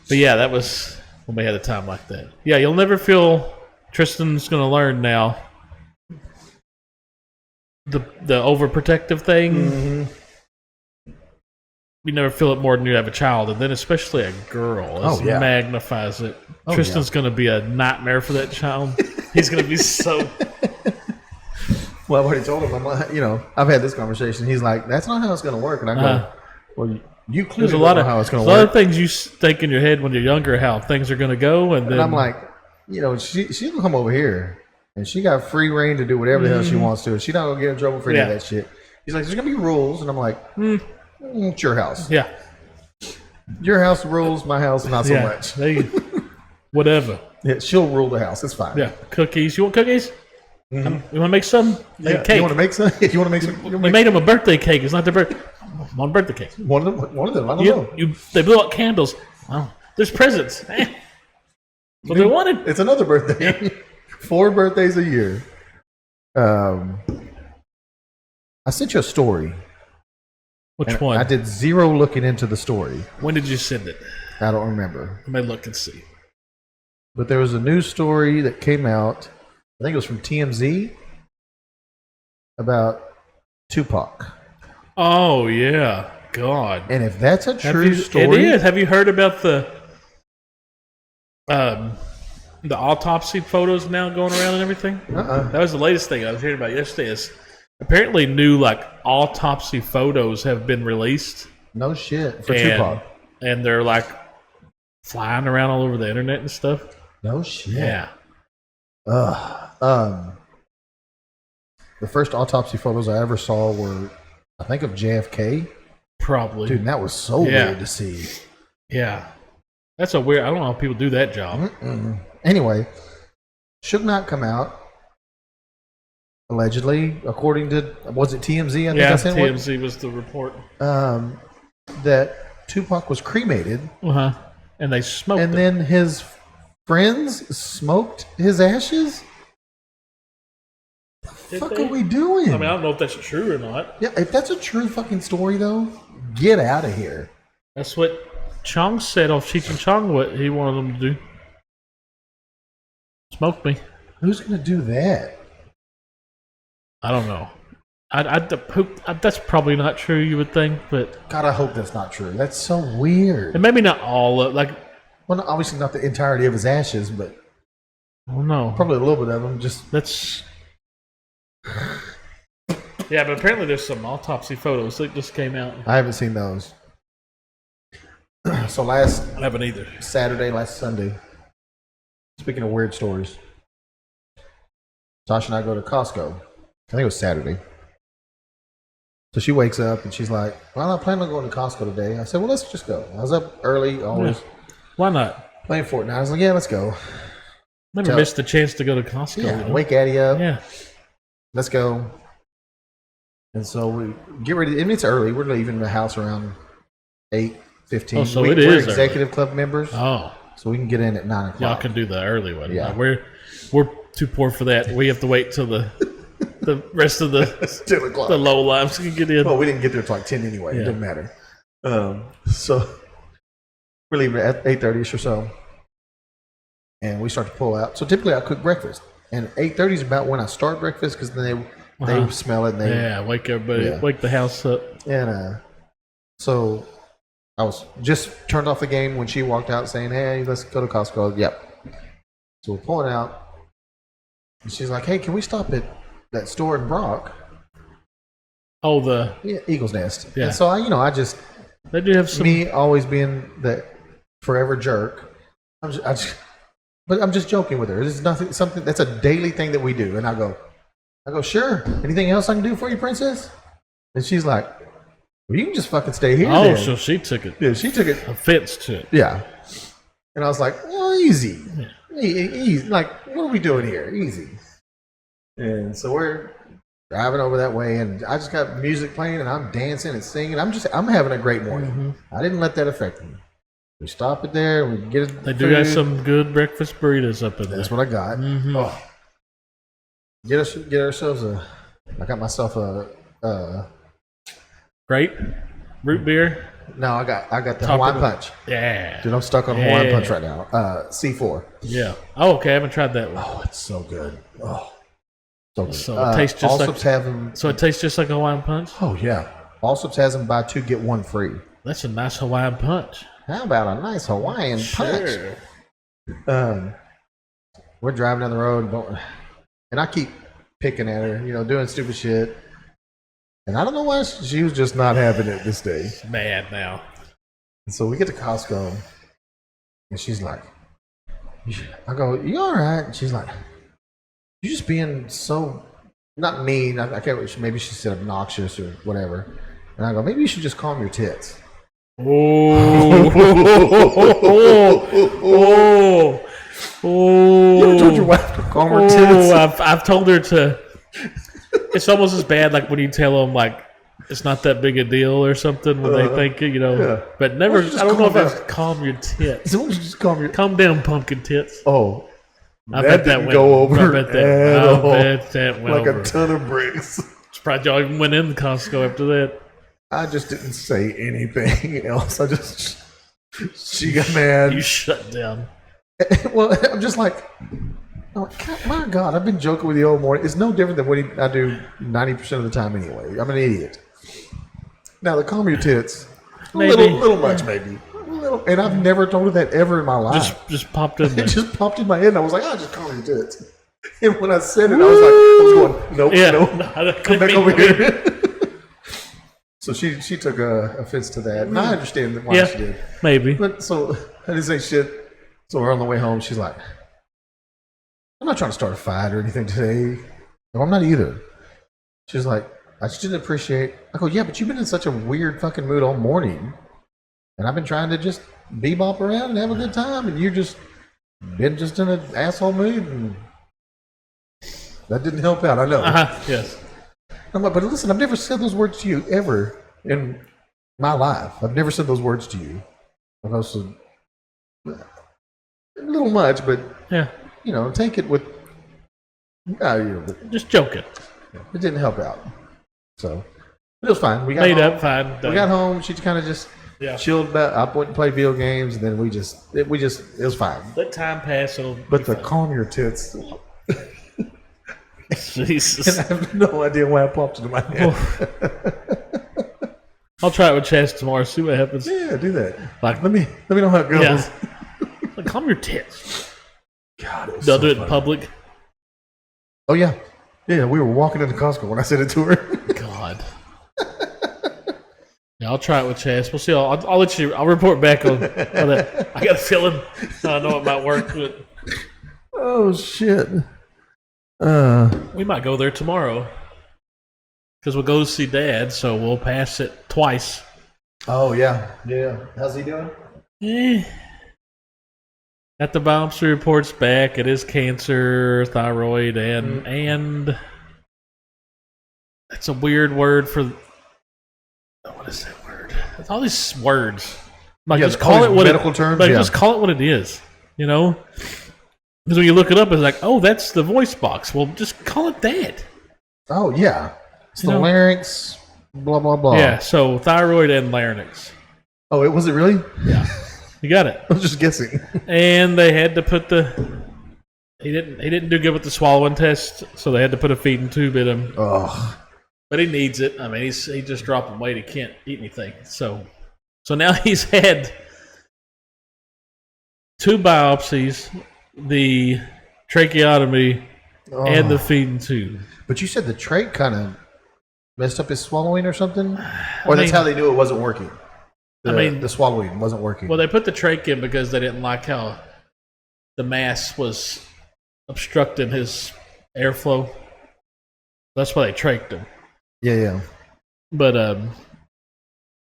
But yeah, that was when we had a time like that. Yeah, you'll never feel. Tristan's gonna learn now. The overprotective thing. Mm-hmm. You never feel it more than you have a child, and then especially a girl. Oh, yeah. Magnifies it. Oh, Tristan's gonna be a nightmare for that child. He's gonna be so. Well, I've already told him. I'm like, I've had this conversation. He's like, "That's not how it's going to work." And I go, Uh-huh. "Well, you clearly There's a don't lot know of how it's going to there's a lot work." of things you think in your head when you're younger how things are gonna go, and then And I'm like, she's gonna come over here, and she got free reign to do whatever the hell she wants to. And she's not gonna get in trouble for any of Yeah. that shit. He's like, "There's gonna be rules," and I'm like, It's your house. Yeah. Your house rules, my house not so Yeah. much. Whatever. Yeah, she'll rule the house. It's fine. Yeah. Cookies. You want cookies? You want to make some? Make a cake. You want to make some? You want to make some? We made them a birthday cake. It's not their birthday. One birthday cake. One of them. I don't know. They blew out candles. Oh, there's presents. What they wanted. It's another birthday. 4 birthdays a year. I sent you a story. Which one? I did zero looking into the story. When did you send it? I don't remember. Let me look and see. But there was a news story that came out. I think it was from TMZ about Tupac. Oh yeah, God. And if that's a true story, it is. Have you heard about the autopsy photos now going around and everything? That was the latest thing I was hearing about yesterday. Is apparently new autopsy photos have been released. No shit for Tupac. And they're flying around all over the internet and stuff. No shit. Yeah. The first autopsy photos I ever saw were, I think, of JFK. Probably. Dude, that was so weird to see. Yeah. That's a weird. I don't know how people do that job. Anyway, Suge Knight come out allegedly, according to was it TMZ? I think I sent TMZ was the report. That Tupac was cremated. And they smoked. And then his friends smoked his ashes. The fuck are we doing? I mean, I don't know if that's true or not. Yeah, if that's a true fucking story, though, get out of here. That's what Chong said off Cheech and Chong. What he wanted them to do. Smoke me. Who's gonna do that? I don't know. That's probably not true. You would think, but God, I hope that's not true. That's so weird. And maybe not all of well, obviously not the entirety of his ashes, but I don't know. Probably a little bit of them. That's. Yeah, but apparently there's some autopsy photos that just came out. I haven't seen those. So I haven't either. Last Sunday. Speaking of weird stories, Tasha and I go to Costco. I think it was Saturday. So she wakes up and she's like, "Well, I'm planning on going to Costco today." I said, "Well, let's just go." I was up early, always. Yeah. Why not? Playing Fortnite. I was like, "Yeah, let's go." Never missed the chance to go to Costco. Yeah, wake Addie up. Yeah. Let's go. And so we get ready. I mean, it's early. We're leaving the house around 8:15. Oh, so we're is executive early. club members. Oh. So we can get in at 9 o'clock. Y'all can do the early one. Yeah. We're too poor for that. We have to wait till the rest of the 10 o'clock. The low lives can get in. Well, we didn't get there till like 10 anyway. Yeah. It didn't matter. So we're leaving at 8:30ish or so. And we start to pull out. So typically I cook breakfast. And 8:30 is about when I start breakfast because then they smell it. And wake everybody, wake the house up. And so I was just turned off the game when she walked out saying, "Hey, let's go to Costco." Yep. So we're pulling out. And she's like, "Hey, can we stop at that store in Brock?" Oh, Eagle's Nest. Yeah. And so I just they do have some. Me always being the forever jerk. But I'm just joking with her. It's nothing. Something that's a daily thing that we do. And I go, "Sure. Anything else I can do for you, princess?" And she's like, "Well, you can just fucking stay here." Oh, then. so she took it. Yeah, she took it. Offense to it. Yeah. And I was like, "Well, easy. Easy. Like, what are we doing here? Easy." And so we're driving over that way, and I just got music playing, and I'm dancing and singing. I'm having a great morning. Mm-hmm. I didn't let that affect me. We stop it there. We get it. They do have some good breakfast burritos up in there. That's what I got. Mm-hmm. Oh. Get ourselves I got myself a. Great root beer. No, I got the Hawaiian Punch. Yeah. Dude, I'm stuck on Hawaiian Punch right now. C4. Yeah. Oh, okay. I haven't tried that one. Oh, it's so good. Oh, so good. So it tastes just Allsup's have them. So it tastes just like a Hawaiian Punch. Oh yeah. Allsup's has them buy 2 get 1 free. That's a nice Hawaiian Punch. How about a nice Hawaiian Punch? We're driving down the road, and I keep picking at her, doing stupid shit. And I don't know why she was just not having it this day. She's mad now. And so we get to Costco, and she's like, I go, "You all right?" And she's like, "You're just being so, not mean. I can't, maybe she said obnoxious or whatever." And I go, maybe you should just calm your tits. Oh. You ever told your wife to calm her tits? I've told her to. It's almost as bad like when you tell them like it's not that big a deal or something when they think Yeah. But never. Why don't you I don't know if calm that's calm your tits. So just Calm down, pumpkin tits. Oh, I bet that didn't went go over. I bet that went like over. a ton of bricks. Surprised y'all even went in Costco after that. I just didn't say anything else. She got mad. You shut down. Well, I'm just like, oh, my God, I've been joking with you all morning. It's no different than what I do 90% of the time anyway. I'm an idiot. Now, the calm your tits, Maybe. little much maybe. And I've never told her that ever in my life. Just popped in there. It just popped in my head, and I was like, just calm your tits. And when I said it, I was going, nope, Yeah. nope. Come back over here. So she took offense to that, and I understand why she did. Maybe. But so I didn't say shit. So we're on the way home. She's like, I'm not trying to start a fight or anything today. No, I'm not either. She's like, I just didn't appreciate. I go, yeah, but you've been in such a weird fucking mood all morning. And I've been trying to just bebop around and have a good time. And you just been just in an asshole mood. And that didn't help out. I know. Yes. I'm like, but listen, I've never said those words to you ever in my life. I've never said those words to you. I've also a little much, but Yeah. Take it with. Just joking. It didn't help out, so it was fine. We got Made home. up, fine. We got home. She kind of just chilled out. I went and played video games, and then it was fine. Let time pass. But the calm your tits. Jesus. And I have no idea why it popped into my head. I'll try it with Chaz tomorrow. See what happens. Yeah, do that. Like, let me know how it goes. Yeah. Like, calm your tits. God, it was They'll so do it funny. in public. Oh yeah, yeah. We were walking into Costco when I said it to her. God. Yeah, I'll try it with Chaz. We'll see. I'll let you. I'll report back on that. I got a feeling. I know it might work, but Oh shit. we might go there tomorrow because we'll go to see Dad. So we'll pass it twice. Oh yeah. How's he doing? Got the biopsy reports back. It is cancer, thyroid, and it's a weird word for. What is that word? It's all these words. Like Yeah, just call it what medical terms. Like Yeah. just call it what it is. Because when you look it up, it's like, oh, that's the voice box. Well, just call it that. Oh yeah. It's the You know? larynx. Blah blah blah. Yeah. So thyroid and larynx. Oh, it was it really? Yeah. You got it. I was just guessing. And they had to put he didn't do good with the swallowing test, so they had to put a feeding tube in him. Oh. But he needs it. I mean, he's just dropping weight. He can't eat anything. So now he's had 2 biopsies, the tracheotomy, and the feeding tube. But you said the trach kind of messed up his swallowing or something? Or that's how they knew it wasn't working. The swallowing wasn't working. Well, they put the trach in because they didn't like how the mass was obstructing his airflow. That's why they trached him. Yeah. But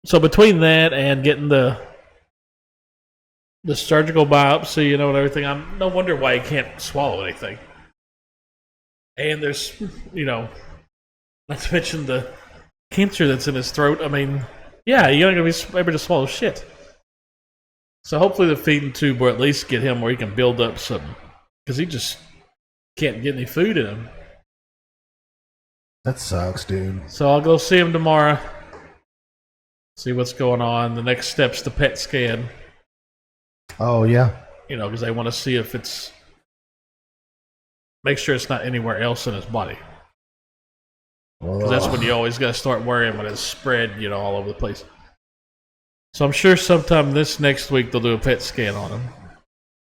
so between that and getting the surgical biopsy, and everything, I'm no wonder why he can't swallow anything. And there's, not to mention the cancer that's in his throat. I mean, yeah, you're not going to be able to swallow shit. So hopefully the feeding tube will at least get him where he can build up some, because he just can't get any food in him. That sucks, dude. So I'll go see him tomorrow. See what's going on. The next step's the PET scan. Oh yeah. Because they want to see if make sure it's not anywhere else in his body. Because that's when you always got to start worrying when it's spread, all over the place. So I'm sure sometime this next week they'll do a PET scan on him.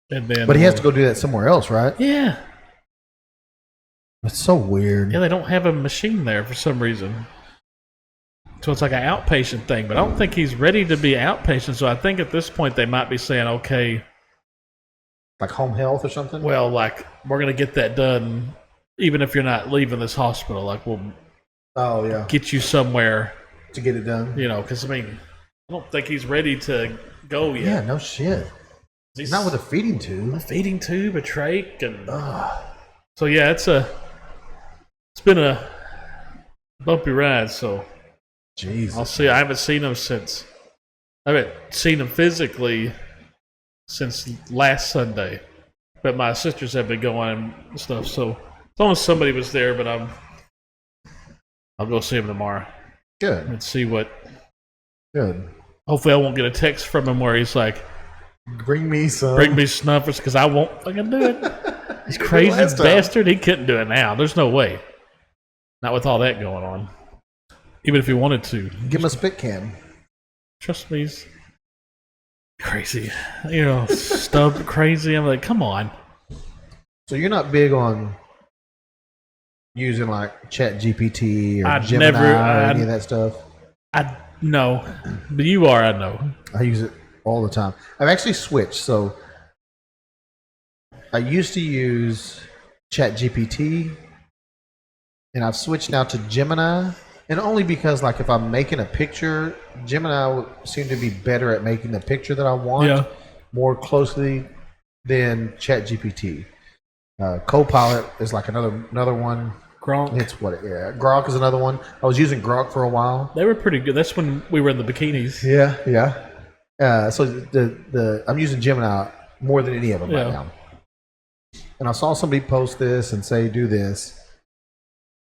And then But he has to go do that somewhere else, right? Yeah. That's so weird. Yeah, they don't have a machine there for some reason. So it's like an outpatient thing. But I don't think he's ready to be outpatient. So I think at this point they might be saying, okay, Like home health or something? well, like, we're going to get that done even if you're not leaving this hospital. Like, we'll Oh yeah. get you somewhere to get it done. You know, because I mean, I don't think he's ready to go yet. Yeah, no shit. He's Not with a feeding tube. a feeding tube, a trach, and so yeah, it's been a bumpy ride. So Jesus. I'll see. I haven't seen him since. I haven't seen him physically since last Sunday, but my sisters have been going and stuff. So as long as somebody was there, but I'll go see him tomorrow Good. and see what. Good. Hopefully, I won't get a text from him where he's like, Bring me some. "Bring me snuffers," because I won't fucking do it. He's did it crazy last time. bastard. He couldn't do it now. There's no way. Not with all that going on. Even if he wanted to. Give him a spit can. Trust me, he's crazy. You know, stubbed crazy. I'm like, come on. So you're not big on using like Chat GPT or I'd Gemini never- or any of that stuff? I no, but you are. I know. I use it all the time. I've actually switched. So I used to use Chat GPT, and I've switched now to Gemini. And only because, like, if I'm making a picture, Gemini would seem to be better at making the picture that I want Yeah. more closely than Chat GPT. Copilot is like another one. Gronk. It's Grok is another one. I was using Grok for a while. They were pretty good. That's when we were in the bikinis. Yeah. So the I'm using Gemini more than any of them right Yeah. now. And I saw somebody post this and say do this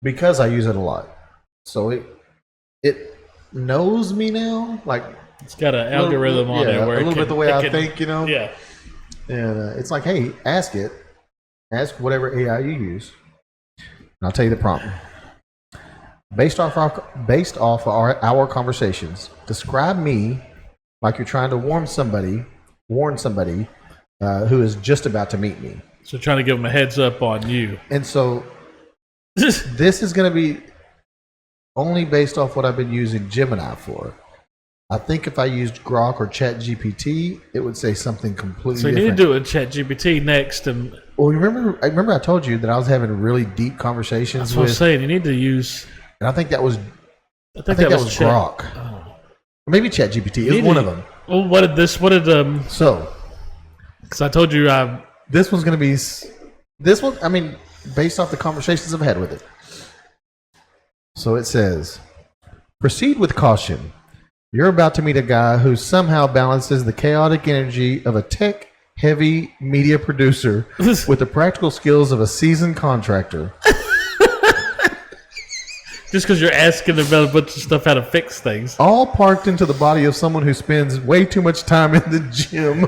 because I use it a lot. So it knows me now, like It's got an algorithm on it where a it little can, bit the way I can- think, you know. Yeah. And it's like, hey, ask whatever AI you use, and I'll tell you the prompt. Based off our conversations, describe me like you're trying to warn somebody who is just about to meet me. So trying to give them a heads up on you. And so this is going to be only based off what I've been using Gemini for. I think if I used Grok or Chat GPT, it would say something completely So you different. need to do it in ChatGPT next, and Well, I remember I told you that I was having really deep conversations that's what I'm with, saying. You need to use. and I think that was I I think, think that was Chat- Grok, Oh. maybe Chat GPT. It need was one to- of them. Well, what did So because I told you this one's going to be this one. I mean, based off the conversations I've had with it. So it says, proceed with caution. You're about to meet a guy who somehow balances the chaotic energy of a tech-heavy media producer with the practical skills of a seasoned contractor. just because you're asking about a bunch of stuff how to fix things. All parked into the body of someone who spends way too much time in the gym.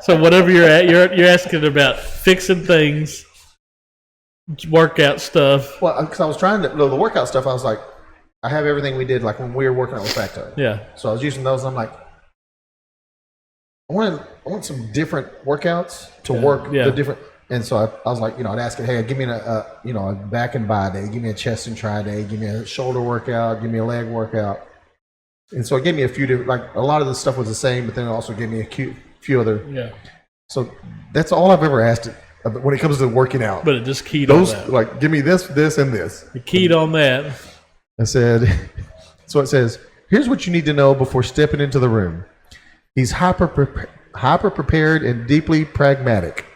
So whatever you're at, you're asking about fixing things, workout stuff. Well, because I was trying to, the workout stuff, I was like, I have everything we did like when we were working out with Facto. Yeah. So I was using those, and I'm like, I want some different workouts to work Yeah. the different. And so I was like, I'd ask it, hey, give me a back and bi day, give me a chest and try day, give me a shoulder workout, give me a leg workout. And so it gave me a few different, like a lot of the stuff was the same, but then it also gave me a few other. Yeah. So that's all I've ever asked it when it comes to working out. But it just keyed Those on that. like, give me this, and this. It keyed on that. I said, so it says, here's what you need to know before stepping into the room. He's hyper prepared and deeply pragmatic.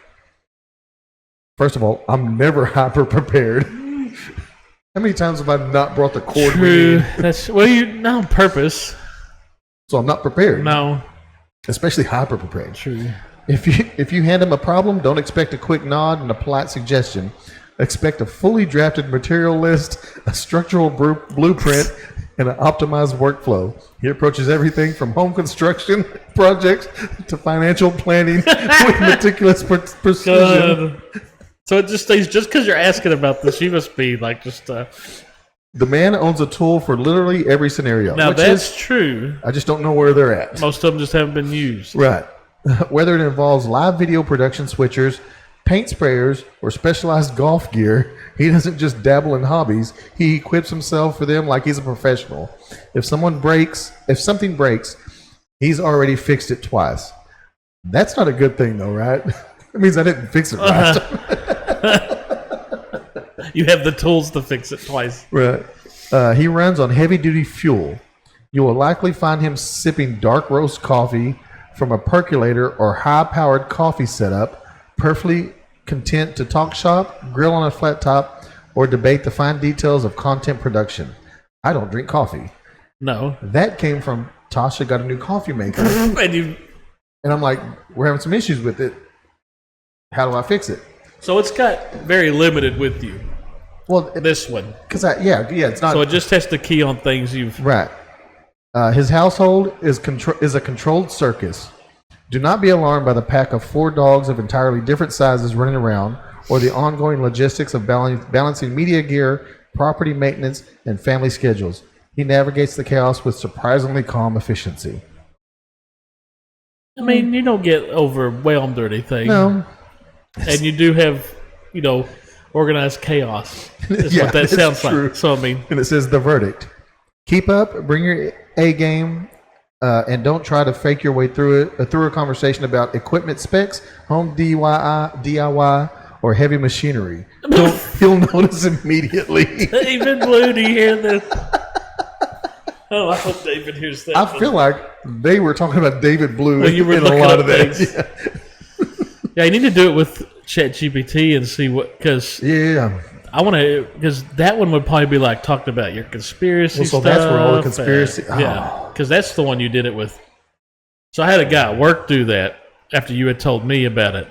First of all, I'm never hyper prepared. How many times have I not brought the cord we True. need? That's not on purpose. So I'm not prepared. No. Especially hyper prepared. True. If you hand him a problem, don't expect a quick nod and a polite suggestion. Expect a fully drafted material list, a structural blueprint, and an optimized workflow. He approaches everything from home construction projects to financial planning with meticulous precision. Good. So it just stays, just because you're asking about this, you must be like just. The man owns a tool for literally every scenario. Now which that's is, true. I just don't know where they're at. Most of them just haven't been used. Right. Whether it involves live video production switchers, paint sprayers, or specialized golf gear, he doesn't just dabble in hobbies. He equips himself for them like he's a professional. If something breaks, he's already fixed it twice. That's not a good thing, though, right? That means I didn't fix it right. You have the tools to fix it twice. Right. He runs on heavy-duty fuel. You will likely find him sipping dark roast coffee from a percolator or high-powered coffee setup, perfectly content to talk shop, grill on a flat top, or debate the fine details of content production. I don't drink coffee. No. That came from Tasha got a new coffee maker. And I'm like, we're having some issues with it. How do I fix it? so it's got very limited with you. Well, This one. because it's not So it just has to key on things you've. right. His household is a controlled circus. Do not be alarmed by the pack of 4 dogs of entirely different sizes running around, or the ongoing logistics of balancing media gear, property maintenance, and family schedules. He navigates the chaos with surprisingly calm efficiency. I mean, you don't get overwhelmed or anything. No, And you do have, organized chaos. Is Yeah, what that it's sounds true. like. So, I mean, and it says the verdict: keep up, bring your A game, and don't try to fake your way through a conversation about equipment specs, home DIY, or heavy machinery. He'll notice immediately. David Blue, do you hear this? Oh, I hope David hears that. I feel like they were talking about David Blue Well, you were in a looking lot up of that. things. Yeah. Yeah, you need to do it with ChatGPT and see what, because Yeah. I want to, because that one would probably be like talking about your conspiracy Well, so stuff. that's where all the and- conspiracy- yeah, because that's the one you did it with. So I had a guy at work do that after you had told me about it,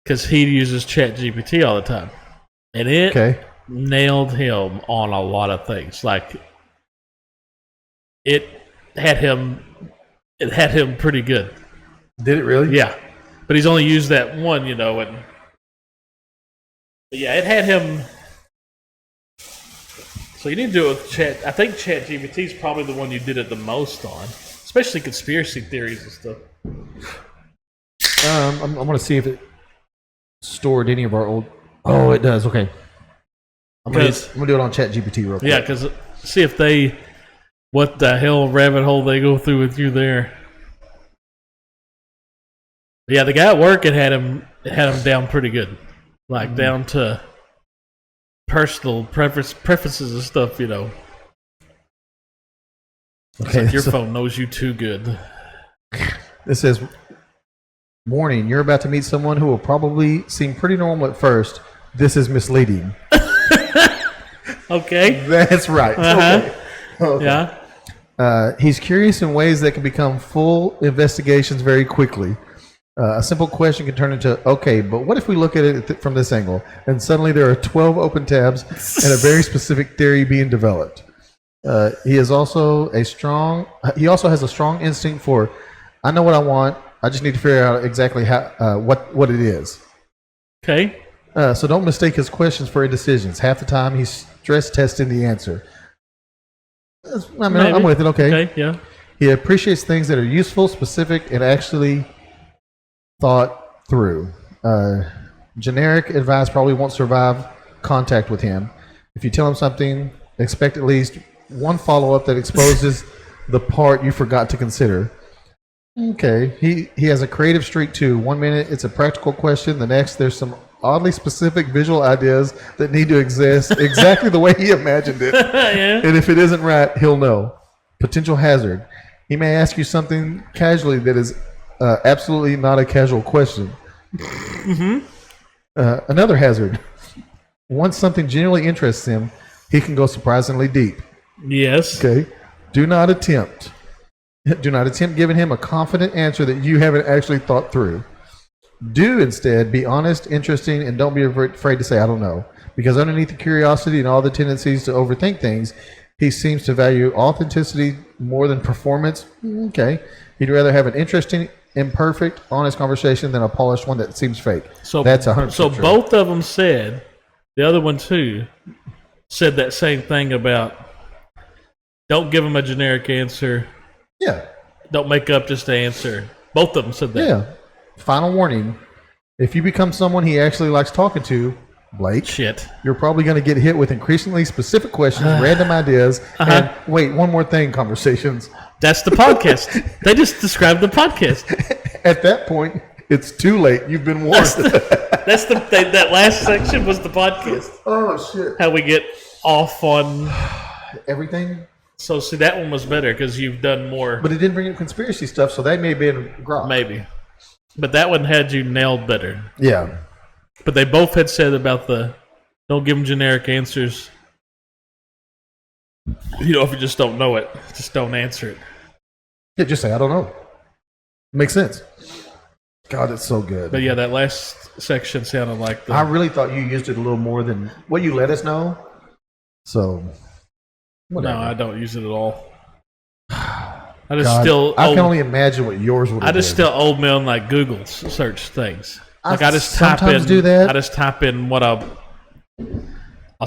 because he uses ChatGPT all the time, and it Okay. nailed him on a lot of things. Like it had him pretty good. Did it really? Yeah, but he's only used that one, and but yeah, it had him. So you need to do it with Chat. I think ChatGPT is probably the one you did it the most on, especially conspiracy theories and stuff. I'm going to see if it stored any of our old. Oh, it does. Okay. I'm going to do it on ChatGPT real quick. Yeah, because see if what the hell rabbit hole they go through with you there. Yeah, the guy at work had him down pretty good, like down to personal preferences and stuff. It's Okay. like your so phone knows you too good. it says, warning, you're about to meet someone who will probably seem pretty normal at first. This is misleading. Okay. That's right. Uh-huh. Okay. Yeah. He's curious in ways that can become full investigations very quickly. A simple question can turn into, okay, but what if we look at it from this angle? And suddenly there are 12 open tabs and a very specific theory being developed. He also has a strong instinct for, I know what I want. I just need to figure out exactly how what it is. Okay. So don't mistake his questions for indecisions. Half the time he's stress testing the answer. I mean, I'm Maybe. with it. Okay. Okay. Yeah. He appreciates things that are useful, specific, and actually thought through. Generic advice probably won't survive contact with him. If you tell him something, expect at least one follow-up that exposes the part you forgot to consider. Okay. He has a creative streak too. 1 minute it's a practical question. The next there's some oddly specific visual ideas that need to exist exactly the way he imagined it. Yeah. And if it isn't right, he'll know. Potential hazard. He may ask you something casually that is absolutely not a casual question. Another hazard. Once something genuinely interests him, he can go surprisingly deep. Yes. Okay? Do not attempt giving him a confident answer that you haven't actually thought through. Do instead be honest, interesting, and don't be afraid to say, I don't know. Because underneath the curiosity and all the tendencies to overthink things, he seems to value authenticity more than performance. Okay. He'd rather have an interesting, imperfect, honest conversation than a polished one that seems fake. So that's 100% So true. both of them said, the other one too, said that same thing about don't give him a generic answer. Yeah. Don't make up just the answer. Both of them said that. Yeah. Final warning. If you become someone he actually likes talking to, Blake, Shit. you're probably going to get hit with increasingly specific questions, random ideas, and wait, one more thing conversations. That's the podcast. They just described the podcast. At that point, it's too late. You've been warned. That last section was the podcast. Oh, shit. How we get off on everything. So see, that one was better because you've done more. But it didn't bring up conspiracy stuff, so that may have been Grok. Maybe. But that one had you nailed better. Yeah. But they both had said about the don't give them generic answers. You know, if you just don't know it, just don't answer it. Yeah, just say, I don't know. Makes sense. God, it's so good. But yeah, that last section sounded like I really thought you used it a little more than what you let us know. So, whatever. No, I don't use it at all. I just God, still. I can only imagine what yours would. I just still old man like Google search things. Like I I just type sometimes in. do that. I just type in what I'll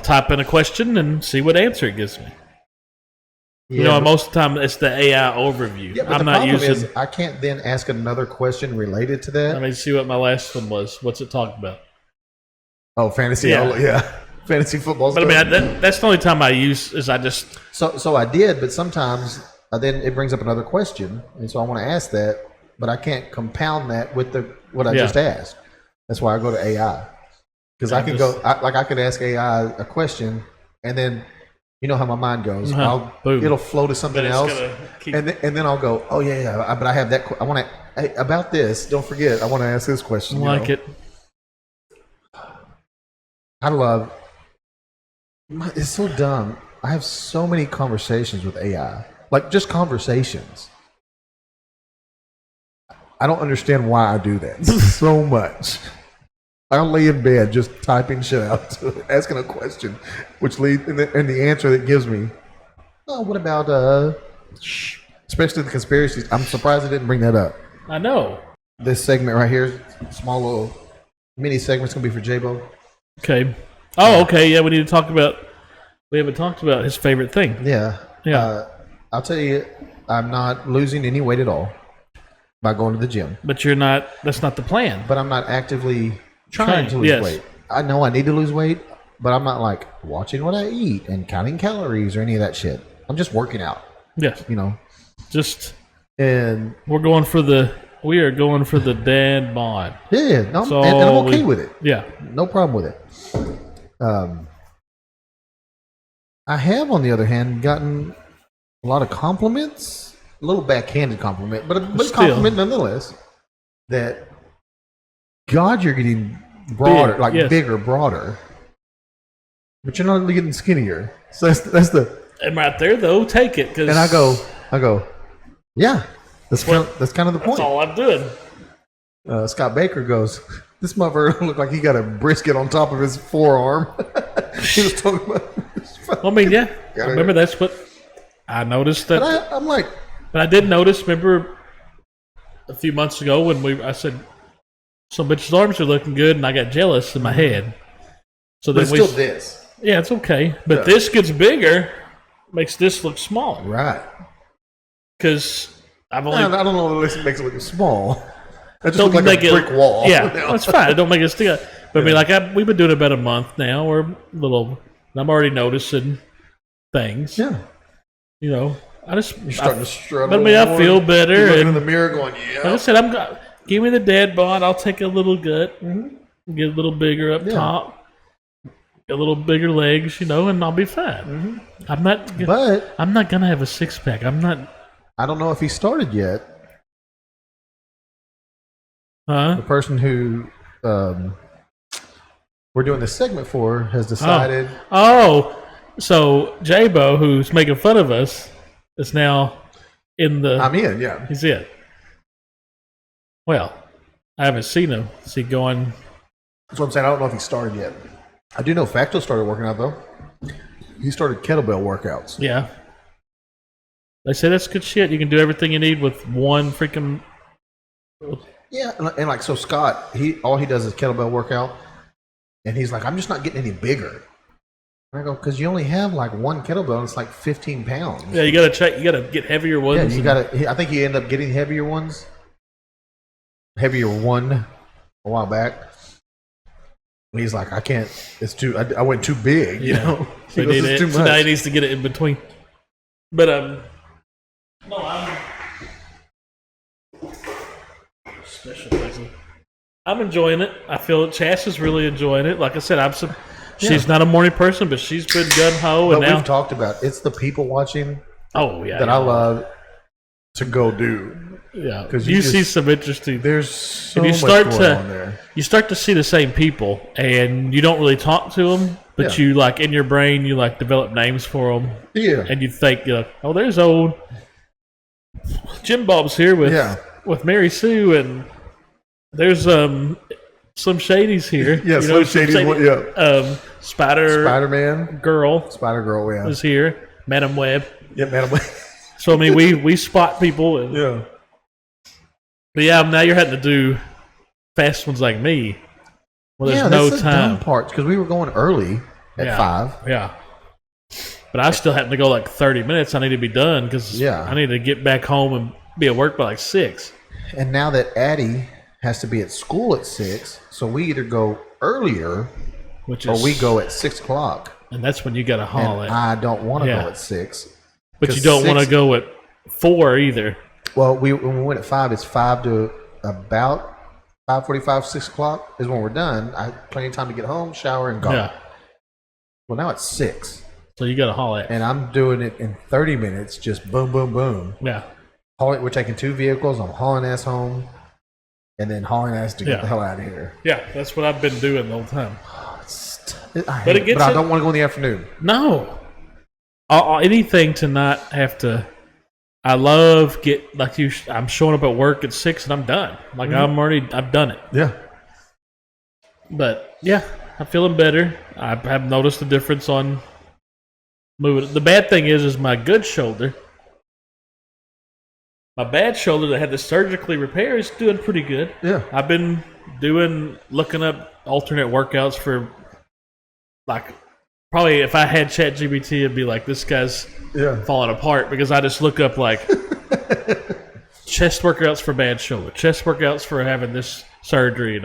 type in a question and see what answer it gives me. Yeah, You know, but- most of the time it's the AI overview. Yeah, but I'm the not problem using. is I can't then ask another question related to that. Let me see what my last one was. What's it talking about? Oh, fantasy, Yeah. fantasy football. But Stuff. I mean, that's the only time I use is I just. So I did, but sometimes then it brings up another question, and so I want to ask that, but I can't compound that with what I Yeah. just asked. That's why I go to AI because I can I could ask AI a question, and then you know how my mind goes. Boom. It'll flow to something But it's else, gonna keep- and then I'll go, oh yeah, but I have that. I want to hey, about this. Don't forget, I want to ask this question. you like know? it. I love. It's so dumb. I have so many conversations with AI, like just conversations. I don't understand why I do that so much. I'll lay in bed just typing shit out to it, asking a question, which leads and the answer that gives me. Oh, what about especially the conspiracies? I'm surprised I didn't bring that up. I know. This segment right here, small little mini segment's gonna be for J-Bo. Okay. Oh, okay. Yeah, we need to talk about. We haven't talked about his favorite thing. Yeah. Yeah. I'll tell you, I'm not losing any weight at all by going to the gym, But you're not. That's not the plan. but I'm not actively trying to lose yes. weight. I know I need to lose weight, but I'm not like watching what I eat and counting calories or any of that shit. I'm just working out, Yes. you know. Just And we're going for the. We are going for the dad bod. yeah, no, So and I'm okay we- with it. Yeah. No problem with it. I have, on the other hand, gotten a lot of compliments, a little backhanded compliment, but a Still. compliment nonetheless. That God, you're getting broader, Big, like yes. bigger, broader, but you're not really getting skinnier. So that's the. And right there, though, take it. Cause And I go, yeah, that's kind of the That's point. all I'm doing. Scott Baker goes, this motherfucker looked like he got a brisket on top of his forearm. He was talking about. Well, I mean, yeah. I Gotta- remember that's what I noticed that. But I'm like, But I did notice. Remember a few months ago when I said some bitch's arms are looking good, and I got jealous in my head. So but then it's still this. yeah, it's okay. But Yeah. this gets bigger, makes this look smaller Right. because I've only I don't know if it makes it look small. That just don't look like make a brick wall. Yeah, now. that's fine. It don't make it stick out. But I mean, like we've been doing it about a month now, or a little. I'm already noticing things. Yeah. You know, You're starting to struggle. But I mean, I more. feel better. You're looking in And the mirror going, like I yeah. said, give me the dad bod. I'll take a little gut, get a little bigger up Yeah. top, a little bigger legs, you know, and I'll be fine. I'm not. But I'm not gonna have a six pack. I'm not. I don't know if he started yet. Huh? The person who we're doing this segment for has decided. Oh, so J-Bo, who's making fun of us, is now in the. I'm in, yeah. He's it. Well, I haven't seen him. Is he going? That's what I'm saying. I don't know if he started yet. I do know Facto started working out, though. He started kettlebell workouts. Yeah. They say that's good shit. You can do everything you need with one freaking. Yeah, and like, so Scott, all he does is kettlebell workout. And he's like, I'm just not getting any bigger. And I go, because you only have like one kettlebell and it's like 15 pounds. Yeah, you gotta check. You gotta get heavier ones. Yeah, you gotta. I think he ended up getting heavier ones. Heavier one a while back. And he's like, I can't. It's too. I went too big. You know. So, He goes, "It's too so now he much." needs to get it in between. But no, I'm special. I'm enjoying it. I feel Chas is really enjoying it. Like I said, She's not a morning person, but she's been gun ho, But and now we've talked about it's the people watching oh yeah, that I love to go do. yeah. 'Cause You you see just- some interesting. There's so you much start going to- on there. You start to see the same people, and you don't really talk to them, but Yeah. you like in your brain, you like develop names for them, Yeah. and you think, you're like, oh, there's old Jim Bob's here with Mary Sue, and there's Slim Shady's here. Yeah, Slim Shady's one, yeah. Spider-Man Spider-Man. Girl Spider-Girl, yeah. is here. Madam Web. Yeah, man. So I mean, we spot people. And, Yeah. But yeah, now you're having to do fast ones like me. Well, there's Yeah, no that's the time. dumb part because we were going early at Yeah. 5. Yeah. But I still have to go like 30 minutes. I need to be done because Yeah. I need to get back home and be at work by like 6. And now that Addie has to be at school at 6, so we either go earlier Which or is, we go at 6 o'clock. and that's when you got to haul And it. I don't want to Yeah. go at 6. But you 'cause don't want to 6 go at 4 either. Well, when we went at 5, it's 5 to about 5:45, 6 o'clock is when we're done. I have plenty of time to get home, shower, and go. Yeah. Well, now it's 6, So you got to haul it. and I'm doing it in 30 minutes, just boom, boom, boom. Yeah. We're taking 2 vehicles. I'm hauling ass home, and then hauling ass to get Yeah. the hell out of here. Yeah. That's what I've been doing the whole time. But it gets I it- don't want to go in the afternoon. No. Anything to not have to. I love I'm showing up at work at 6 and I'm done. Like I've done it. Yeah. But yeah, I'm feeling better. I have noticed a difference on moving. The bad thing is my good shoulder. My bad shoulder that had the surgically repaired is doing pretty good. Yeah. I've been looking up alternate workouts for like probably if I had ChatGPT, it'd be like this guy's Yeah. falling apart because I just look up like chest workouts for bad shoulder, chest workouts for having this surgery,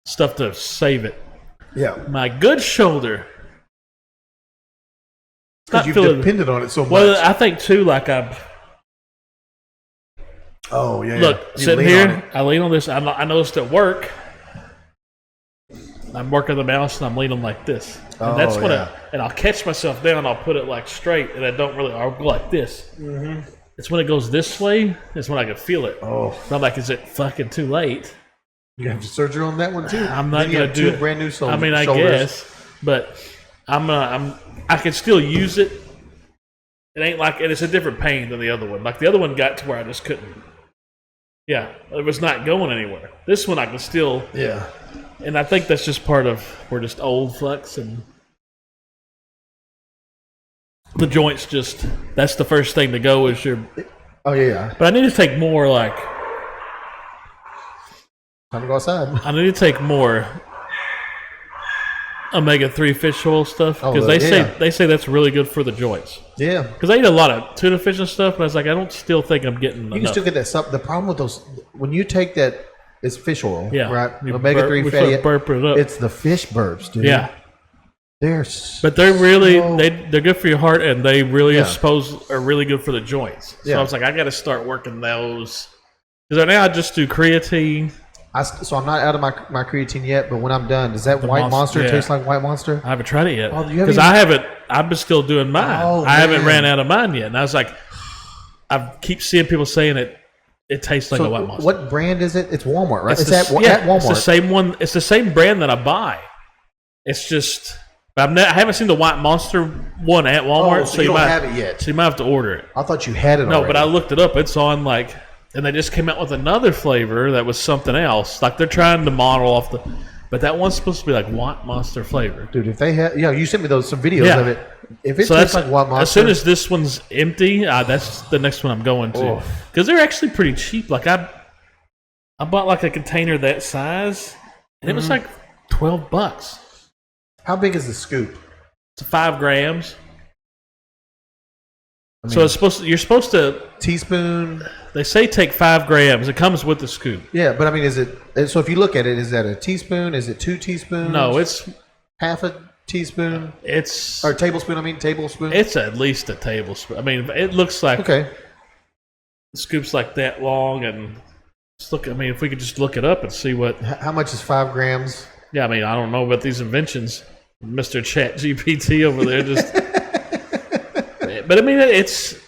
stuff to save it. Yeah. My good shoulder. Because you've depended on it so much. Well, I think too. Like Oh, yeah. look You sitting lean on here. it. I lean on this. I noticed at work. I'm working the mouse and I'm leaning like this, and that's when I'll catch myself down. I'll put it like straight, and I don't really. I'll go like this. Mm-hmm. It's when it goes this way. It's when I can feel it. Oh. So I'm like, is it fucking too late? You have surgery on that one, too. I'm not Then you gonna have do 2 it. brand new shoulders. I mean, I guess, but I can still use it. It ain't like, and it's a different pain than the other one. Like the other one got to where I just couldn't. Yeah, it was not going anywhere. This one I can still, Yeah. and I think that's just part of we're just old fucks and the joints. Just that's the first thing to go is your. Oh, yeah. But I need to take more like Time to go outside. I need to take more omega-3 fish oil stuff because yeah. they say that's really good for the joints. Yeah. Because I eat a lot of tuna fish and stuff, but I was like, I don't still think I'm getting You can enough. still get that stuff. The problem with those, when you take that, it's fish oil, Yeah. right? You Omega-3 we fatty. burp it up. It's the fish burps, dude. Yeah. They're But they're really so- they're good for your heart, and they really Yeah. are really good for the joints. So Yeah. I was like, I got to start working those because right now I just do creatine. So I'm not out of my creatine yet, but when I'm done, does that White Monster yeah. taste like White Monster? I haven't tried it yet Oh, you haven't because even- I haven't. I've been still doing mine. Oh, I haven't man. ran out of mine yet, and I was like, I keep seeing people saying it tastes like So a White Monster. what brand is it? It's Walmart, right? It's the- at Walmart. It's the same one. It's the same brand that I buy. It's just I haven't seen the White Monster one at Walmart, Oh, so you don't might have it yet. So you might have to order it. I thought you had it No, already. but I looked it up. It's on like, and they just came out with another flavor that was something else. Like they're trying to model off the, but that one's supposed to be like White Monster flavor. Dude, if they have, you sent me some videos Yeah. of it. If it So tastes that's like White Monster, as soon as this one's empty, that's the next one I'm going to Oh. because they're actually pretty cheap. Like I bought like a container that size, and it was like $12. how big is the scoop? It's 5 grams. I So mean, it's you're supposed to. teaspoon. They say take 5 grams. It comes with the scoop. Yeah, but I mean, is it? So if you look at it, is that a teaspoon? Is it 2 teaspoons? No, it's half a teaspoon or tablespoon. I mean, tablespoon. it's at least a tablespoon. I mean, it looks like Okay. the scoop's like that long, and just look. I mean, if we could just look it up and see what. How much is 5 grams? Yeah, I mean, I don't know about these inventions. Mr. Chat GPT over there. Just, but I mean, it's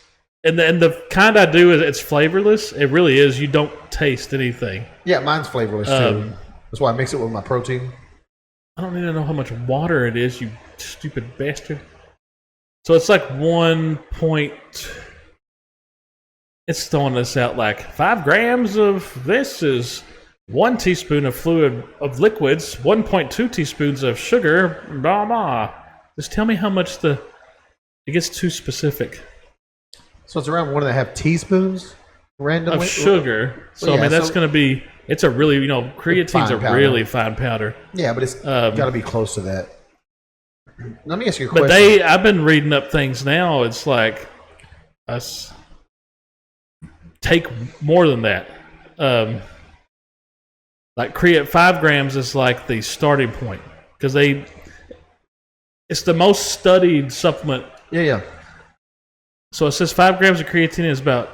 and the kind I do is it's flavorless. It really is. You don't taste anything. Yeah, mine's flavorless too. That's why I mix it with my protein. I don't even know how much water it is, you stupid bastard. So it's like 1 point. It's throwing this out like 5 grams of this is 1 teaspoon of of liquids, 1.2 teaspoons of sugar, blah blah. Just tell me how much it gets too specific. So it's around 1.5 teaspoons randomly of sugar. So well, yeah, I mean that's going to be. It's a really creatine's a really fine powder. Yeah, but it's got to be close to that. Let me ask you a question. But I've been reading up things now. It's like us take more than that. Like create 5 grams is like the starting point because it's the most studied supplement. Yeah. So it says 5 grams of creatine is about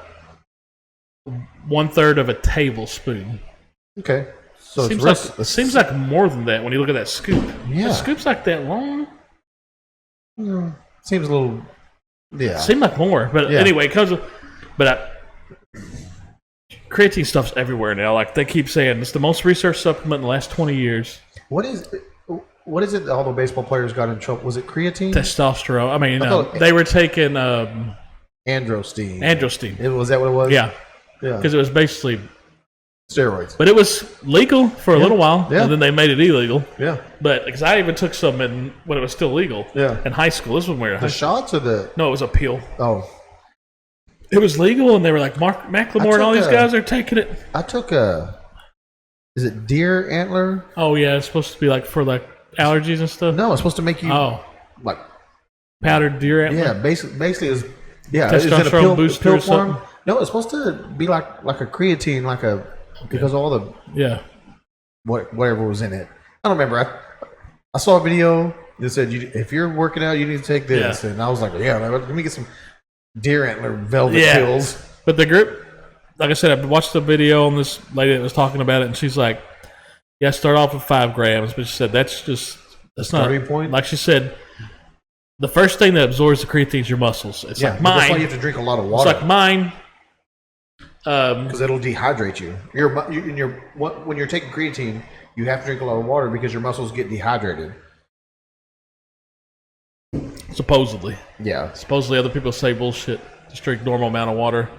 1/3 of a tablespoon. Okay. So seems like more than that when you look at that scoop. Yeah. The scoop's like that long. Seems a little. Yeah. Seemed like more, but anyway, it comes with. Creatine stuff's everywhere now. Like they keep saying, it's the most researched supplement in the last 20 years. What is it that all the baseball players got in trouble? Was it creatine? Testosterone. I mean, they were taking androstenedione. Androstenedione. Was that what it was? Yeah. Because it was basically steroids. But it was legal for a little while, and then they made it illegal. Yeah. But because I even took some when it was still legal. Yeah. In high school, this was where the shots or the no, it was a pill. Oh. It was legal, and they were like Mark McLemore and all these guys are taking it. I took is it deer antler? Oh yeah, it's supposed to be like for like allergies and stuff. No, it's supposed to make you like powdered deer antler. Yeah, basically is testosterone is it a booster pill or something? form? No, it's supposed to be like a creatine, because all the whatever was in it. I don't remember. I saw a video that said if you're working out, you need to take this, and I was like, let me get some deer antler velvet pills. But the group, like I said, I watched the video on this lady that was talking about it, and she's like, start off with 5 grams, but she said that's not starting point. Like she said, the first thing that absorbs the creatine is your muscles. It's like mine. That's why you have to drink a lot of water. It's like mine. Because it'll dehydrate you. When you're taking creatine, you have to drink a lot of water because your muscles get dehydrated. Supposedly. Yeah. Supposedly other people say bullshit. Just drink normal amount of water.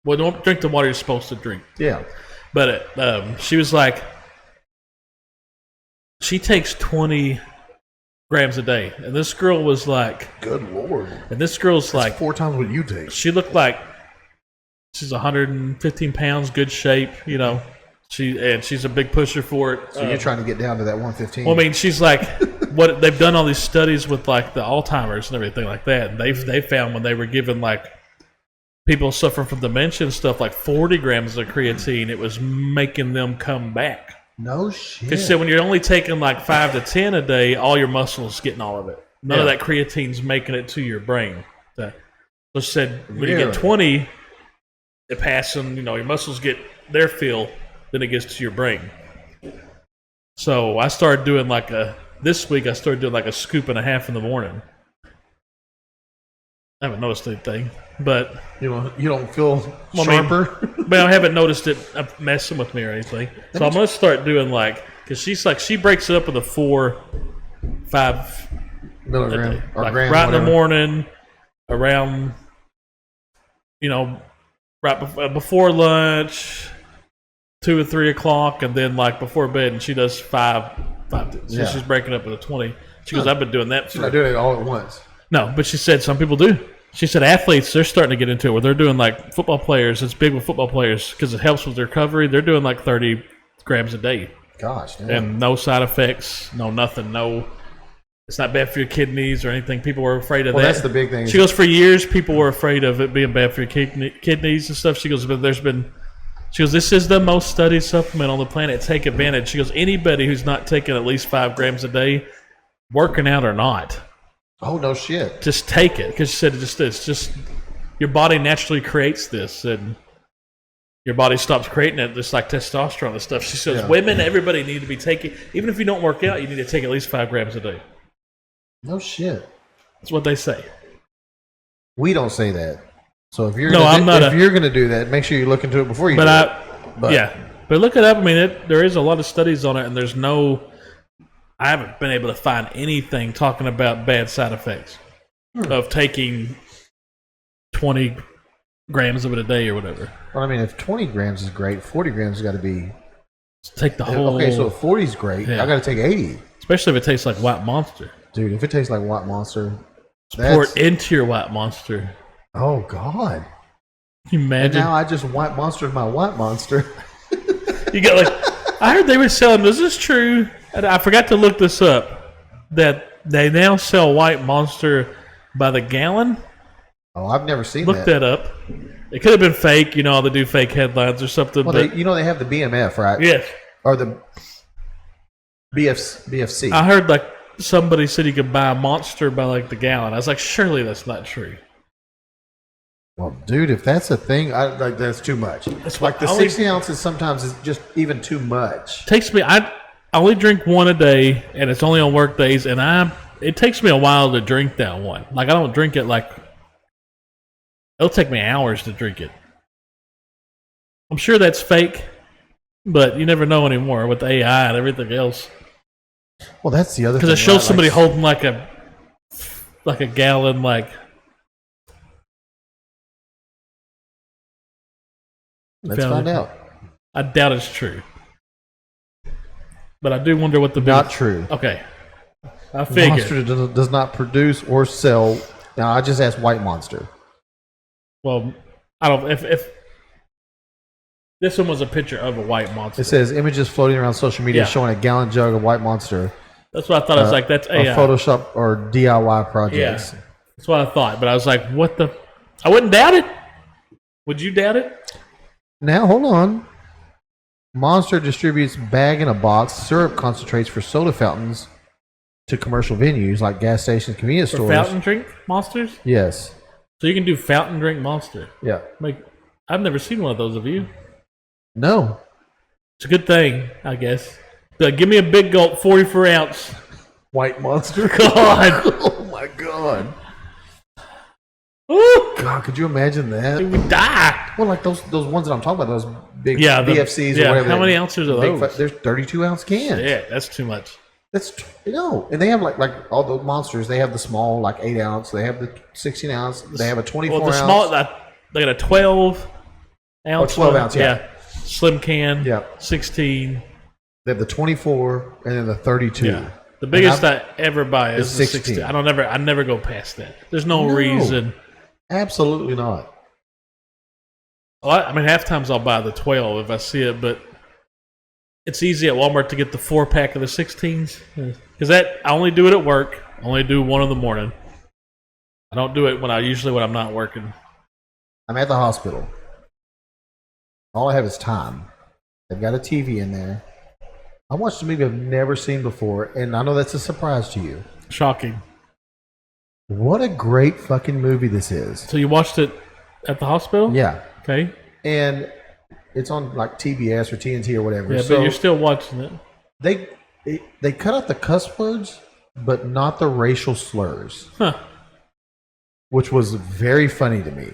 Well, don't drink the water you're supposed to drink. Yeah. But she was like, she takes 20 grams a day. And this girl was like... Good Lord. And this girl's That's like... 4 times what you take. She looked like... She's 115 pounds, good shape, she's a big pusher for it. So you're trying to get down to that 115. Well, I mean, she's like, what they've done all these studies with like the Alzheimer's and everything like that. And they found when they were given like people suffering from dementia and stuff like 40 grams of creatine, it was making them come back. No shit. Because she said when you're only taking like 5 to 10 a day, all your muscles getting all of it. None of that creatine's making it to your brain. So she said when you get 20, it passes, your muscles get their fill, then it gets to your brain. So I started doing this week I started doing like a scoop and a half in the morning. I haven't noticed anything, but you don't feel sharper. But I haven't noticed it messing with me or anything. So I'm gonna start doing because she's like she breaks it up with a 4-5 milligram or like gram, right whatever. in the morning, around right before lunch, 2 or 3 o'clock, and then like before bed, and she does 5. So she's breaking up with a 20. She goes, I've been doing that. She's not doing it all at once. No, but she said some people do. She said athletes, they're starting to get into it where they're doing like football players. It's big with football players because it helps with their recovery. They're doing like 30 grams a day. Gosh, damn. And no side effects, no nothing, no. It's not bad for your kidneys or anything. People were afraid of that. Well, that's the big thing. She goes, for years, people were afraid of it being bad for your kidneys and stuff. She goes, but she goes, this is the most studied supplement on the planet. Take advantage. She goes, anybody who's not taking at least 5 grams a day, working out or not. Oh, no shit. Just take it. Because she said it's just your body naturally creates this. And your body stops creating it, just like testosterone and stuff. She says, women, everybody need to be taking, even if you don't work out, you need to take at least 5 grams a day. No shit. That's what they say. We don't say that. So if you're you're gonna do that, make sure you look into it before you. But look it up. I mean, there is a lot of studies on it, and there's no. I haven't been able to find anything talking about bad side effects of taking 20 grams of it a day or whatever. Well, I mean, if 20 grams is great, 40 grams has got to be. Take the whole. Okay, so if 40 is great, I got to take 80. Especially if it tastes like White Monster. Dude, if it tastes like White Monster, pour it into your White Monster. Oh God! Can you imagine? And now I just White Monstered my White Monster. You got like, I heard they were selling. Is this true? And I forgot to look this up. That they now sell White Monster by the gallon. Oh, I've never seen Look that up. It could have been fake. You know, they do fake headlines or something. Well, but they have the BMF, right? Yes. Or the BFC. I heard like somebody said you could buy a Monster by like the gallon. I was like, surely that's not true. Well, dude, if that's a thing, that's too much. It's like the 60 ounces sometimes is just even too much. Takes me. I only drink one a day, and it's only on work days. And it takes me a while to drink that one. Like I don't drink it like. It'll take me hours to drink it. I'm sure that's fake, but you never know anymore with AI and everything else. Well, that's the other thing. Because it shows somebody holding like a gallon, like. Let's find out. I doubt it's true, but I do wonder what the not true. Okay, I figured. Monster does not produce or sell. Now I just asked White Monster. Well, I don't. If this one was a picture of a White Monster, it says images floating around social media showing a gallon jug of White Monster. That's what I thought. I was like, that's AI. Photoshop or DIY projects. Yeah, that's what I thought. But I was like, what the? I wouldn't doubt it. Would you doubt it? Now, hold on. Monster distributes bag-in-a-box syrup concentrates for soda fountains to commercial venues like gas stations, convenience stores. Fountain drink monsters? Yes. So you can do fountain drink monster? Yeah. Like, I've never seen one of those. Have you? No. It's a good thing, I guess. Like, give me a big gulp, 44 ounce. White Monster? God. Oh, my God. Ooh. God, could you imagine that? It would die. Well, like those ones that I'm talking about, those big BFCs or whatever. How many ounces are those? There's 32-ounce cans. Yeah, that's too much. That's and they have like all the monsters. They have the small 8 ounce. They have the 16 ounce. They have a 24 well, the ounce. Small, they got a 12 ounce. Oh, 12 ounce, yeah. Slim can. Yeah. 16. They have the 24 and then the 32. Yeah. The biggest I ever buy is the 16. I never go past that. There's no reason. Absolutely not. Well, I mean, half times I'll buy the 12 if I see it, but it's easy at Walmart to get the 4-pack of the 16s. Because I only do it at work. I only do one in the morning. I don't do it when I'm not working. I'm at the hospital. All I have is time. They've got a TV in there. I watched a movie I've never seen before, and I know that's a surprise to you. Shocking. What a great fucking movie this is. So you watched it at the hospital? Yeah. Okay. And it's on like TBS or TNT or whatever. Yeah, so but you're still watching it. They cut out the cuss words, but not the racial slurs. Huh. Which was very funny to me.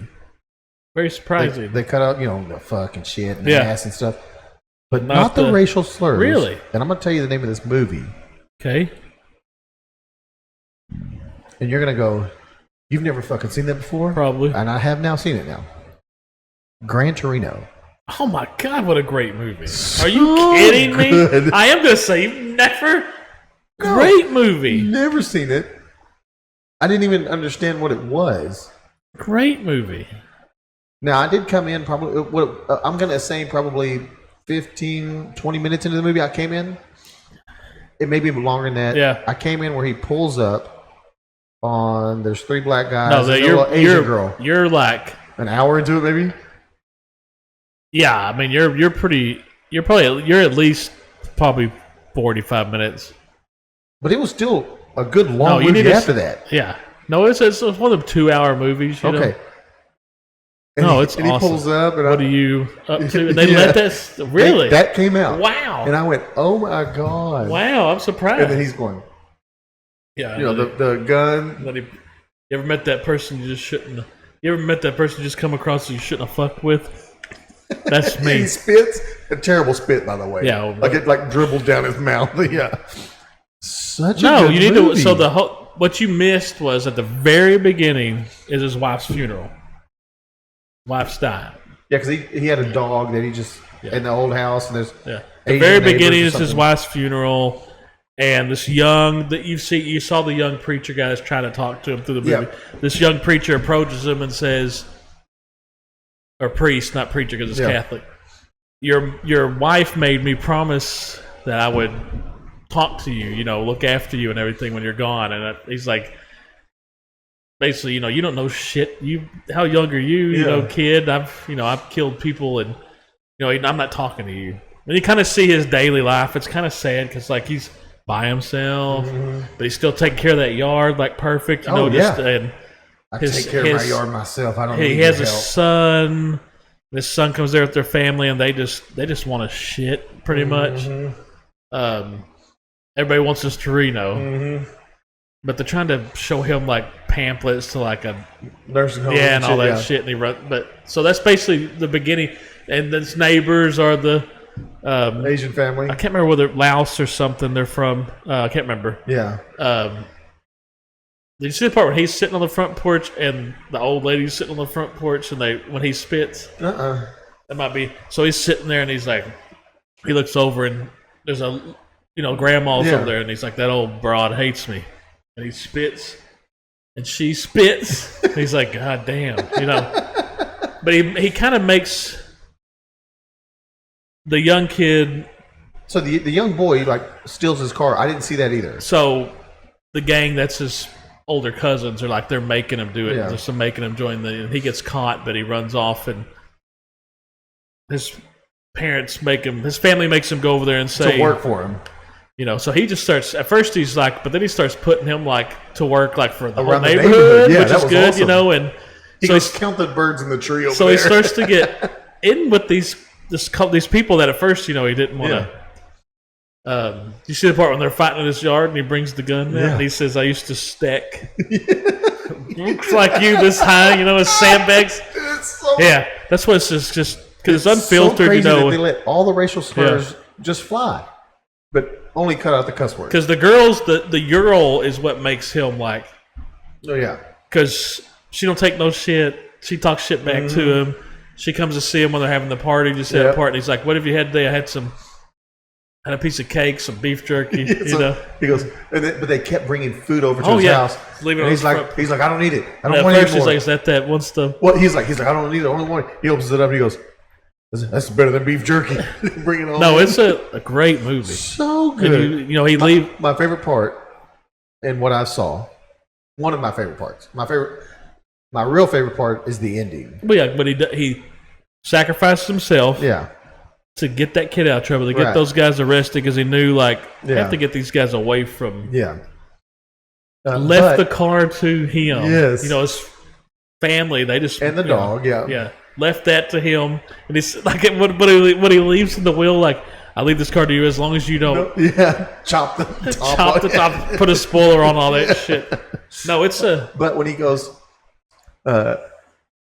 Very surprising. They cut out, the fuck and shit and ass and stuff. But not the racial slurs. Really? And I'm going to tell you the name of this movie. Okay. And you're going to go, you've never fucking seen that before? Probably. And I have now seen it now. Gran Torino. Oh my God, what a great movie. Are you kidding me? I am going to say you've never. No, great movie. Never seen it. I didn't even understand what it was. Great movie. Now, I did come in probably, I'm going to say probably 15, 20 minutes into the movie I came in. It may be longer than that. Yeah. I came in where he pulls up on, there's 3 black guys. No, and a Asian girl. You're like. An hour into it, maybe? Yeah, I mean, you're at least probably 45 minutes. But it was still a good long movie after that. Yeah. No, it's one of them 2-hour movies. You know? And it's and awesome. He pulls up. And what are you up to? They let this really? That came out. Wow. And I went, oh my God. Wow, I'm surprised. And then he's going. Yeah, You know, the gun. you ever met that person you just shouldn't? You ever met that person you just come across that you shouldn't have fucked with? That's me. He spits a terrible spit, by the way. Yeah, like it dribbled down his mouth. Yeah, such a No, good you need movie. to. So what you missed was at the very beginning is his wife's funeral. Wife's died. Yeah, because he had a dog that he just in the old house, and there's Yeah. The Asian very neighbors beginning or is his something. wife's funeral, and this you saw the young preacher guys trying to talk to him through the movie. Yeah. This young preacher approaches him and says, or priest, not preacher because it's Yeah. Catholic. Your wife made me promise that I would talk to you, look after you and everything when you're gone. And he's like, basically, you don't know shit. How young are you, kid? I've killed people, and I'm not talking to you. And you kind of see his daily life. It's kind of sad because he's by himself, but he's still taking care of that yard perfect. Oh, yeah. And I take care of my yard myself. I don't need he your has a help. son. This son comes there with their family, and they just want to shit pretty much. Everybody wants us to Reno, but they're trying to show him pamphlets to a nursing home, and all that yeah. shit. And he run, but so that's basically the beginning. And his neighbors are the Asian family. I can't remember whether Laos or something they're from. I can't remember. Yeah, did you see the part where he's sitting on the front porch and the old lady's sitting on the front porch and when he spits? That might be. So he's sitting there and he's like, he looks over and there's a, grandma's over there and he's like, that old broad hates me. And he spits and she spits. And he's like, God damn, But he kind of makes the young kid. So the young boy steals his car. I didn't see that either. So the gang that's his older cousins are they're making him do it. Yeah. They're just making him join and he gets caught, but he runs off and his family makes him go over there and say To work for him. So he just starts at first he's but then he starts putting him to work for the whole Around the neighborhood, neighborhood. Yeah, which that is was good, awesome. and He so goes count the birds in the tree over so there. he starts to get in with these people that at first he didn't want to. You see the part when they're fighting in his yard and he brings the gun there and he says, I used to stack looks like you this high, as sandbags. Yeah, that's what it's just because it's unfiltered, so crazy that they let all the racial slurs just fly, but only cut out the cuss word. Because the girls, the girl is what makes him Oh yeah, because she don't take no shit. She talks shit back to him. She comes to see him when they're having the party. Just had a party. He's like, "What have you had today?" I had a piece of cake, some beef jerky. He goes, but they kept bringing food over to Oh, his yeah. house. Leave it And on he's the front. like, I don't need it. I And don't at want it first, he's anymore. like, "Is that one stuff?" Well, he's like, I don't need it. I only want it. He opens it up and he goes, that's better than beef jerky. Bring it on. No, it's a great movie. so And good. he leave. My favorite part, and what I saw, one of my favorite parts. My real favorite part is the ending. But he sacrificed himself Yeah. to get that kid out of trouble, to get Right. those guys arrested because he knew I have to get these guys away from. Yeah. Left the car to him. Yes. His family. They just And the dog, yeah. Yeah, left that to him, and he's when he leaves in the will, I leave this car to you as long as you don't Yeah. Chop the top. chop the top, put a spoiler on all that shit. No, it's a But when he goes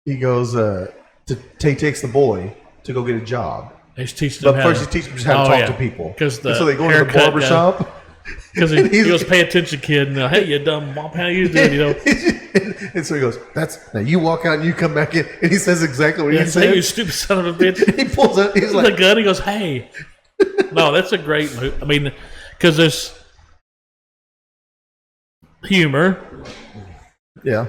he takes the boy to go get a job. he's teaching them But how first to, he teaches him how to talk yeah. to people. 'Cause the And so they go into the haircut barber guy- shop. because and he he's- goes, "Pay attention, kid." And hey, you dumb mom, how you doing? And so he goes, now you walk out and you come back in. And he says exactly what Yeah, he say, you said. stupid son of a bitch. He pulls out, he's The like, gun. He goes, "Hey." No, that's a great movie. I mean, because there's humor. yeah.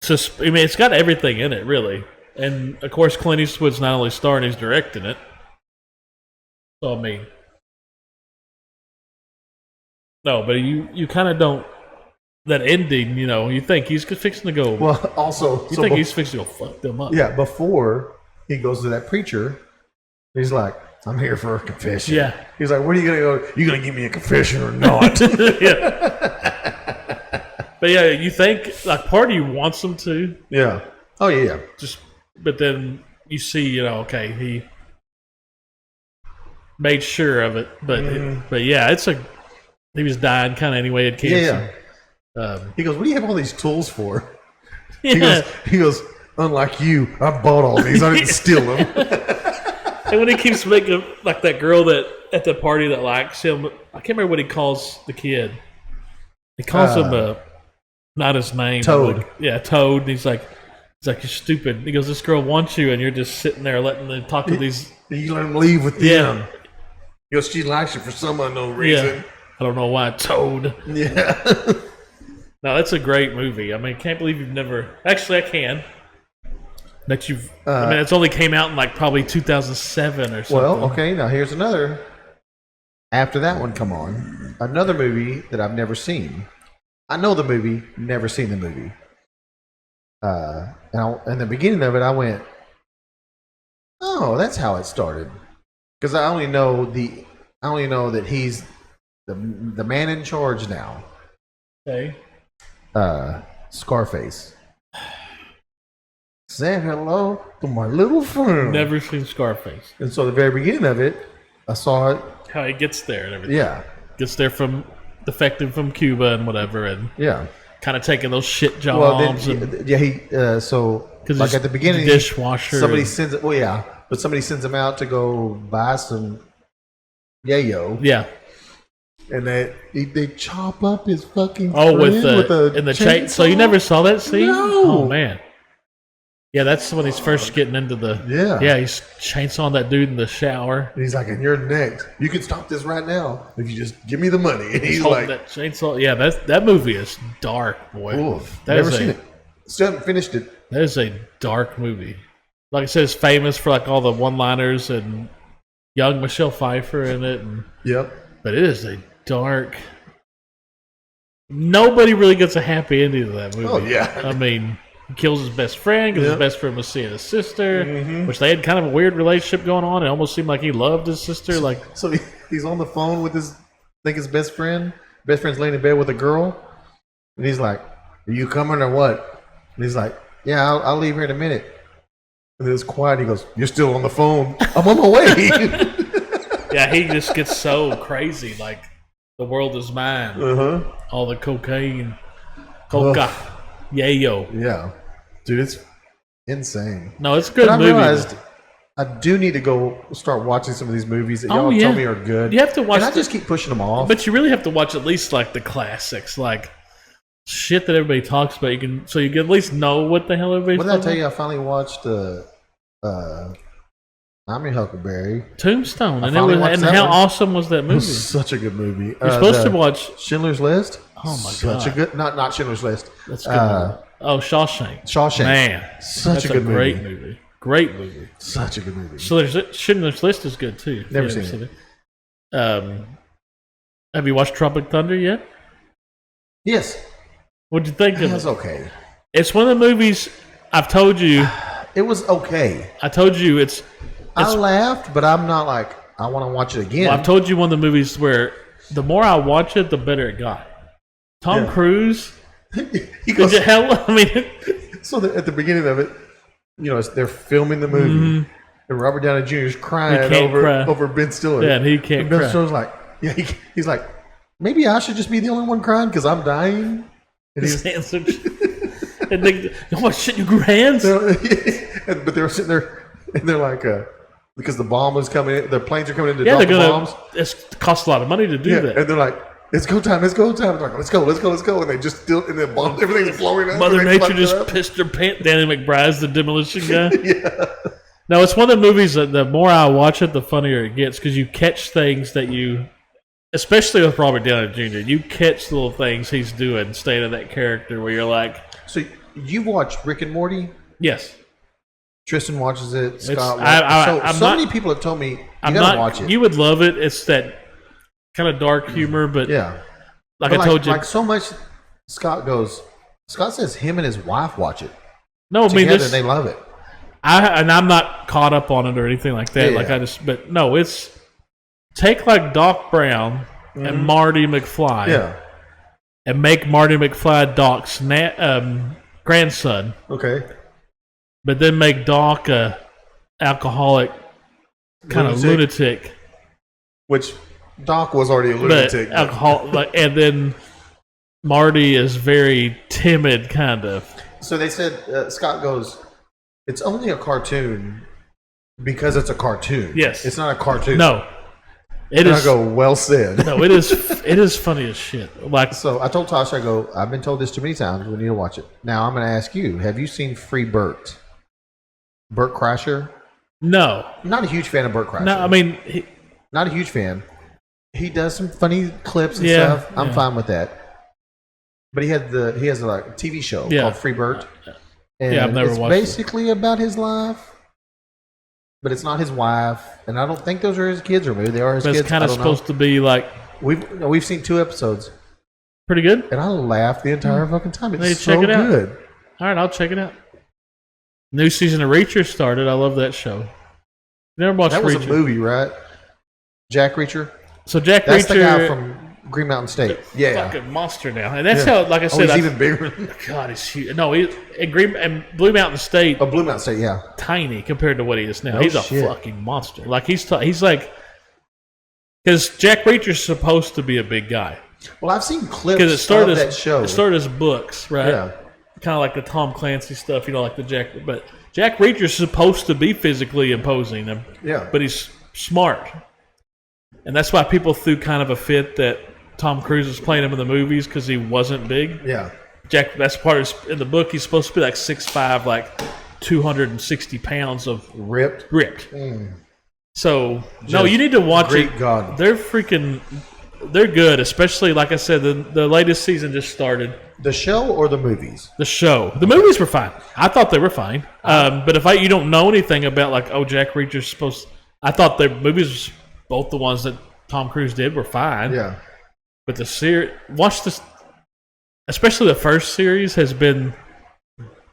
It's got everything in it, really. And of course, Clint Eastwood's not only starring, he's directing it. So I mean, no, but you kind of don't. That ending, you think he's fixing to go. Well, also, you think he's fixing to go fuck them up. yeah, before he goes to that preacher, he's like, I'm here for a confession. Yeah. He's like, where are you going to go? You going to give me a confession or not? Yeah. But yeah, you think part of you wants them to, Yeah. Oh, yeah. but then you see, okay, he made sure of it. But yeah, he was dying kind of anyway. Had cancer. Yeah. He goes, "What do you have all these tools for?" Yeah. He goes, "Unlike you, I bought all these. I didn't steal them." And when he keeps making like that girl that at the party that likes him, I can't remember what he calls the kid. He calls him not his name. Toad. Like, yeah, Toad. And he's like, you're stupid. He goes, this girl wants you, and you're just sitting there letting them talk to these. You let him leave with Yeah. them. He goes, "She likes you for some unknown reason." Yeah, I don't know why. Toad. Yeah. No, that's a great movie. I mean, can't believe you've never. Actually, I can. That you've. I mean, it's only came out in like probably 2007 or something. Well, okay. Now here's another. After that one, come on. Another movie that I've never seen. I know the movie, never seen the movie. And the beginning of it, I went, "Oh, that's how it started." Because I only know that he's the man in charge now. Okay. Scarface. Say hello to my little friend. Never seen Scarface. And so the very beginning of it, I saw it. How he gets there and everything. Yeah, Gets there from defecting from Cuba and whatever, and yeah. kind of taking those shit jobs. Well, and then, yeah, he. So like he's at the beginning, the dishwasher. somebody sends it. Well, yeah, but somebody sends him out to go buy some yayo, Yeah. and they chop up his fucking Oh, with friend the in the chain. So you never saw that scene? No. Oh man. Yeah, that's when he's first getting into the. Yeah. Yeah, he's chainsawing that dude in the shower. And he's like, "And you're next. You can stop this right now if you just give me the money." And he's Holding like, that chainsaw. Yeah, that movie is dark, boy. "Oof, That never is seen a- it. Still haven't finished it." That is a dark movie. Like I said, it's famous for like all the one-liners and young Michelle Pfeiffer in it, Yep. but it is a dark. Nobody really gets a happy ending to that movie. Oh, yeah. I mean, he kills his best friend because Yep. his best friend was seeing his sister, Mhm. which they had kind of a weird relationship going on. It almost seemed like he loved his sister. Like, So he's on the phone with his best friend. Best friend's laying in bed with a girl, and he's like, "Are you coming or what?" And he's like, "Yeah, I'll leave here in a minute." And then it's quiet. He goes, "You're still on the phone. I'm on my way." yeah, he just gets so crazy. Like, the world is mine. Uh-huh. All the cocaine, coca, yayo. Yeah, dude, it's insane. No, it's a good But I movie. realized I do need to go start watching some of these movies that y'all Oh, yeah. told me are good. You have to watch and I the- just keep pushing them off. But you really have to watch at least like the classics, like shit that everybody talks about. You can at least know what the hell everybody's what did I talking tell you? I finally watched I'm Your Huckleberry. about. Tombstone, and finally watched that how one. awesome was that It movie? was such a good movie. You're supposed to watch. Schindler's List. Oh my such a God. good not Schindler's List. That's a good. movie. Oh, Shawshank. Shawshank. Man, Such that's a good great movie. movie. Great movie. Such a good movie. Schindler's List is good too. if Never you haven't seen it. Have you watched Tropic Thunder yet? Yes, What'd you think it of was it? okay. It's one of the movies I've told you. It was okay. I told you it's. I laughed, but I'm not like I want to watch it again. Well, I've told you one of the movies where the more I watch it, the better it got. Tom Yeah. Cruise. He goes, Did you hell? I mean, so at the beginning of it, they're filming the movie, and Robert Downey Jr. is crying Mm-hmm. He can't cry. over Ben Stiller. yeah, and he can't And Ben cry. Stiller's like, yeah, he's like, maybe I should just be the only one crying because I'm dying. And His he's, hands are. And they, you want shit in your hands? but they're sitting there, and they're like, because the bomb is coming in, the planes are coming in to Yeah, drop they're the gonna. bombs. It costs a lot of money to do Yeah, that. and they're like, it's go time. They're like, let's go. And they just still, and then bomb, everything's blowing up. Mother and they Nature fucked just up. pissed her pants. Danny McBride's the demolition guy. Yeah. No, it's one of the movies that the more I watch it, the funnier it gets because you catch things that you, especially with Robert Downey Jr., you catch little things he's doing, staying in that character where you're like, So you watched Rick and Morty? yes, Tristan watches it. Scott. I'm so not- many people have told me you I'm gotta not. watch it. You would love it. It's that kind of dark humor, but yeah, like But I told you, like so much. Scott says him and his wife watch it no, I mean together. this. And they love it. I'm not caught up on it or anything like that. Yeah, like yeah. but no, it's take like Doc Brown and Marty McFly, Yeah. and make Marty McFly Doc's grandson, Okay. but then make Doc a alcoholic kind of lunatic, Which Doc was already a but lunatic. alcohol, like, and then Marty is very timid, kind of. So they said, Scott goes, it's only a cartoon because it's a cartoon. Yes. It's not a cartoon. No, it And is. I go, well said. No, it is. It is funny as shit. Like, So I told Tasha, I go, I've been told this too many times. We need to watch it. Now I'm going to ask you, have you seen Free Burt? Burt Kreischer? no, I'm not a huge fan of Burt Kreischer. no. I mean, Not a huge fan. He does some funny clips and Yeah, stuff. I'm yeah. fine with that. But he has a like, TV show Yeah. called Free Burt. And Yeah, I've never it's watched it. basically about his life. But it's not his wife. And I don't think those are his kids, or maybe they are his but kids. it's kind I of don't know. supposed to be like We've seen 2 episodes. pretty good. And I laughed the entire fucking time. Hey, It's check so it out. good. All right, I'll check it out. New season of Reacher started. I love that show. Never watched That was Reacher. a movie, right? Jack Reacher? So Jack That's Reacher, the guy from Green Mountain State. Yeah. fucking monster now, and that's Yeah. how. Like I Oh, said, he's I, even bigger. God, he's huge. No, he and Blue Mountain State Oh, Blue Mountain State, yeah. tiny compared to what he is now. No He's a shit. fucking monster. Like he's like because Jack Reacher's supposed to be a big guy Well, I've seen clips because it started of as that show. it started as books, right? Yeah. Kind of like the Tom Clancy stuff, like the Jack. But Jack Reacher's supposed to be physically imposing, Yeah. but he's smart, and that's why people threw kind of a fit that Tom Cruise was playing him in the movies because he wasn't big. Yeah. Jack, that's part of in the book. He's supposed to be like 6'5", like 260 pounds of Ripped. ripped. So no, Just you need to watch great it. God. They're good, especially like I said, the latest season just started. The show or the movies? The show, the movies were fine. I thought they were fine. But if you don't know anything about like, Jack Reacher's supposed, I thought the movies, both the ones that Tom Cruise did, were fine. Yeah. But the series, watch this, especially the first series has been.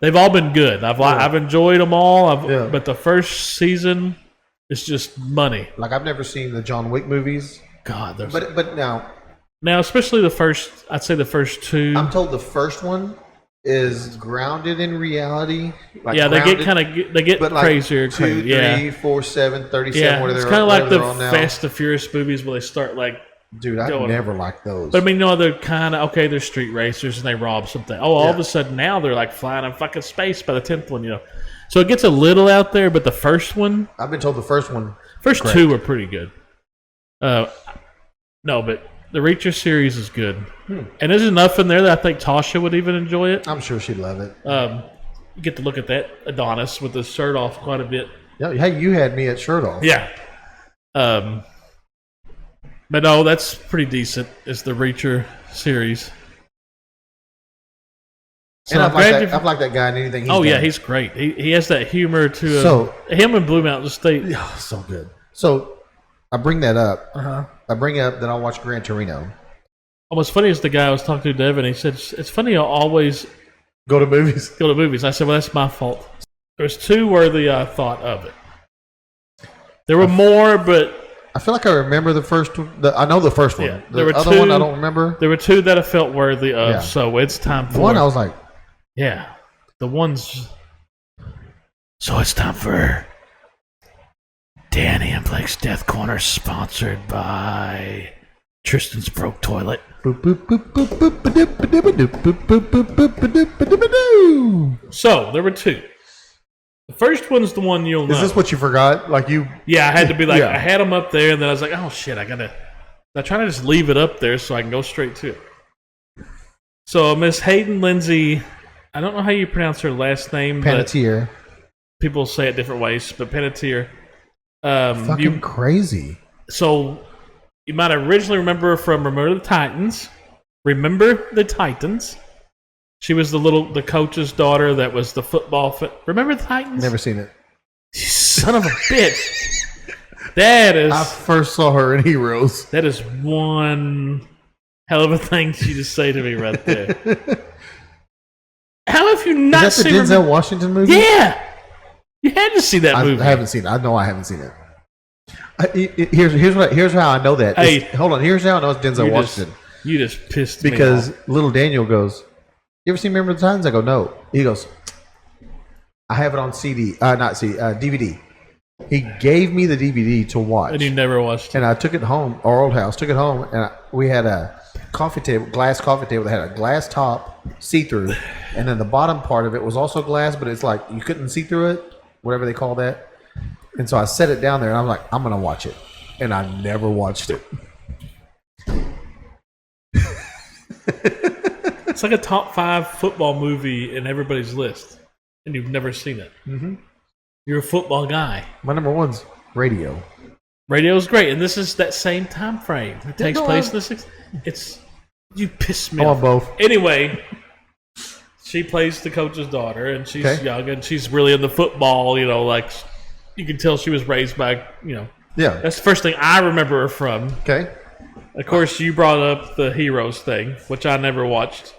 They've all been good. I've enjoyed them all. Yeah. But the first season is just money. Like, I've never seen the John Wick movies. God, they're But now, especially the first. I'd say the first 2. I'm told the first one is grounded in reality. Like Yeah, they get grounded, they get but like crazier. 2, yeah, 3, 4, 7, 37, yeah. whatever It's they're kind of like the on now. Fast and Furious movies where they start like. Dude, I going. never liked those. But I mean, no, they're kind of okay. They're street racers and they rob something. All of Yeah. a sudden now they're like flying in fucking space by the 10th one. So it gets a little out there, but the first one, I've been told the first one. first Correct. 2 were pretty good. No, but the Reacher series is good, and there's enough in there that I think Tasha would even enjoy it. I'm sure she'd love it. You get to look at that Adonis with his shirt off quite a bit. Yeah, hey, you had me at shirt off. Yeah. But no, that's pretty decent. It's the Reacher series. So And I'm glad you've- I've liked that guy in anything he's Oh yeah, done. he's great. He has that humor to him. So- Him and Blue Mountain State. Yeah, so good. So I bring that up. Uh-huh. I bring up that I'll watch Gran Torino. What's funny is the guy I was talking to, Devin. He said it's funny. I always Go to movies. go to movies. I said, well, that's my fault. There's 2 worthy I thought of it. There were more, but I feel like I remember the first one. I know the first one. Yeah, the there were other one 2 I don't remember. there were 2 that I felt worthy of. Yeah. So it's time for One I was like, yeah, the ones. So it's time for Danny and Blake's Death Corner, sponsored by Tristan's Broke Toilet. boop, boop, boop, boop, boop, ba-doop, ba-doop, ba-doop, boop, boop, boop, boop, ba-doop, ba-doop, ba-doo. So there were 2. The first one's the one you'll know. Is this what you forgot? Like you? Yeah, I had to be like, Yeah. I had them up there, and then I was like, oh shit, I try to just leave it up there so I can go straight to it. So Miss Hayden Lindsay, I don't know how you pronounce her last name, but Panettiere. people say it different ways, but Panettiere. Fucking crazy. So you might originally remember her from Remember the Titans. Remember the Titans? She was the coach's daughter that was the football. Remember the Titans? Never seen it. You son of a bitch. That is I first saw her in Heroes. that is one hell of a thing to just say to me right there. How have you not Is that the seen? Denzel Washington movie? Yeah, you had to see that movie. I haven't seen it. I know I haven't seen it. Here's how I know that. Hey. Hold on. Here's how I know it's Denzel Washington. You just pissed me Because off. little Daniel goes, "You ever seen Remember the Titans?" I go, "No." He goes, "I have it on CD, not CD, DVD." He gave me the DVD to watch, And you never watched it. and I took it home. Our old house took it home, and we had glass coffee table that had a glass top, see-through, and then the bottom part of it was also glass, but it's like you couldn't see through it, whatever they call that. And so I set it down there, and I'm like, I'm gonna watch it, and I never watched it. It's like a top 5 football movie in everybody's list, and you've never seen it. Mm-hmm. You're a football guy. My number one's Radio. Radio is great, and this is that same time frame. It takes place in the 60s. It's you piss me I want off. both. Anyway, she plays the coach's daughter, and she's young, and she's really into football. You know, like you can tell she was raised by Yeah. That's the first thing I remember her from. Okay. Of course, you brought up the Heroes thing, which I never watched.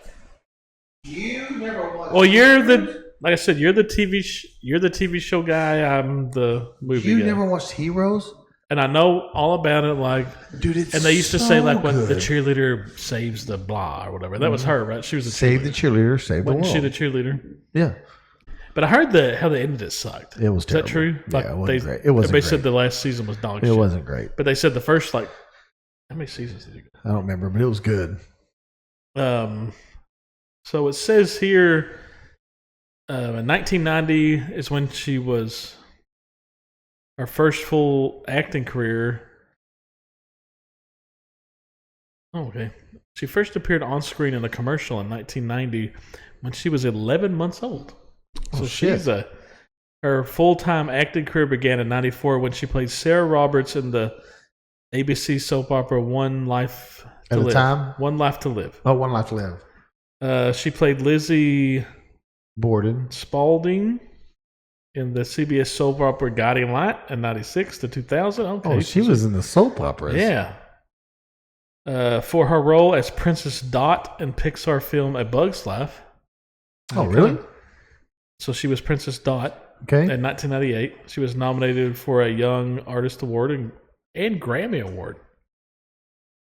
You never watched. Well, like I said, you're the TV show guy. I'm the movie guy. You never watched Heroes? And I know all about it. Like, dude, it's and they used to say like when good. the cheerleader saves the blah or whatever. That was her, right? She was the Save the cheerleader, save the Wasn't world. she the cheerleader? Yeah. But I heard how the end of it sucked. It was terrible. Is that true? Like, yeah, it wasn't great. It wasn't Everybody great. said the last season was dog shit. It wasn't great. But they said the first, like, how many seasons did you I don't remember, but it was good. go? So it says here, in 1990 is when she was her first full acting career. Oh, okay. She first appeared on screen in a commercial in 1990 when she was 11 months old. So her full-time acting career began in 94 when she played Sarah Roberts in the ABC soap opera One Life to Live. One Life to Live. Oh, One Life to Live. She played Lizzie Borden. Spalding in the CBS soap opera Guiding Light in 96 to 2000. Okay. Oh, she was in the soap operas. Yeah. For her role as Princess Dot in Pixar film A Bug's Life. Oh, really? So she was Princess Dot Okay. in 1998. She was nominated for a Young Artist Award and Grammy Award,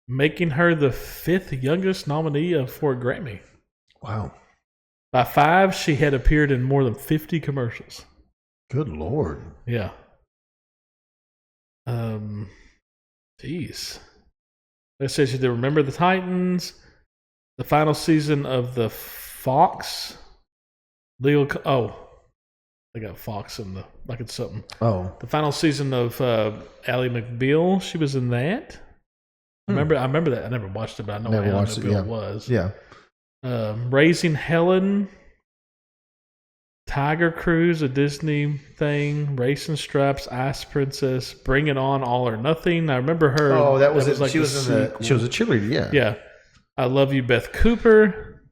making her the 5th youngest nominee for a Grammy. Wow. By 5, she had appeared in more than 50 commercials. Good Lord. Yeah. Jeez. It says she did Remember the Titans, the final season of the Fox. They got Fox in the like it's something. Oh. The final season of Ally McBeal. She was in that. I remember that. I never watched it, but I know what Ally McBeal was. Yeah. Raising Helen, Tiger Cruise, a Disney thing, Racing Straps, Ice Princess, Bring It On, All or Nothing. I remember her. Oh, that was it. Like She was a cheerleader, yeah. Yeah. I Love You, Beth Cooper.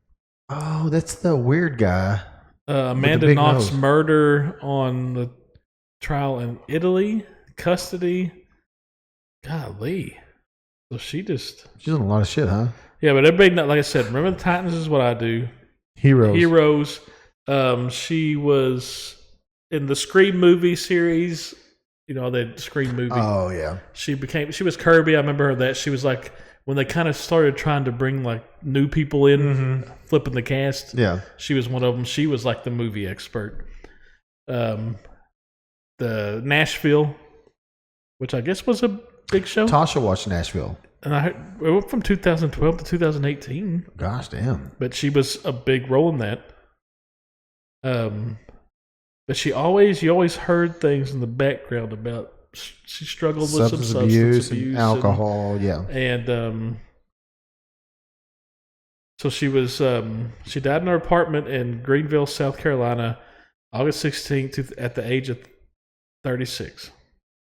Oh, that's the weird guy. Amanda Knox murder on the trial in Italy, custody. Golly. So she's in a lot of shit, huh? Yeah, but everybody, like I said, Remember the Titans is what I do. Heroes. She was in the Scream movie series. You know, the Scream movie. Oh, yeah. She was Kirby. I remember her that. She was like, when they kind of started trying to bring like new people in, flipping the cast. Yeah. She was one of them. She was like the movie expert. The Nashville, which I guess was a big show. Tasha watched Nashville. And it went from 2012 to 2018. Gosh damn. But she was a big role in that. But you always heard things in the background about she struggled with some substance abuse and alcohol, and so she was she died in her apartment in Greenville, South Carolina, August 16th at the age of 36.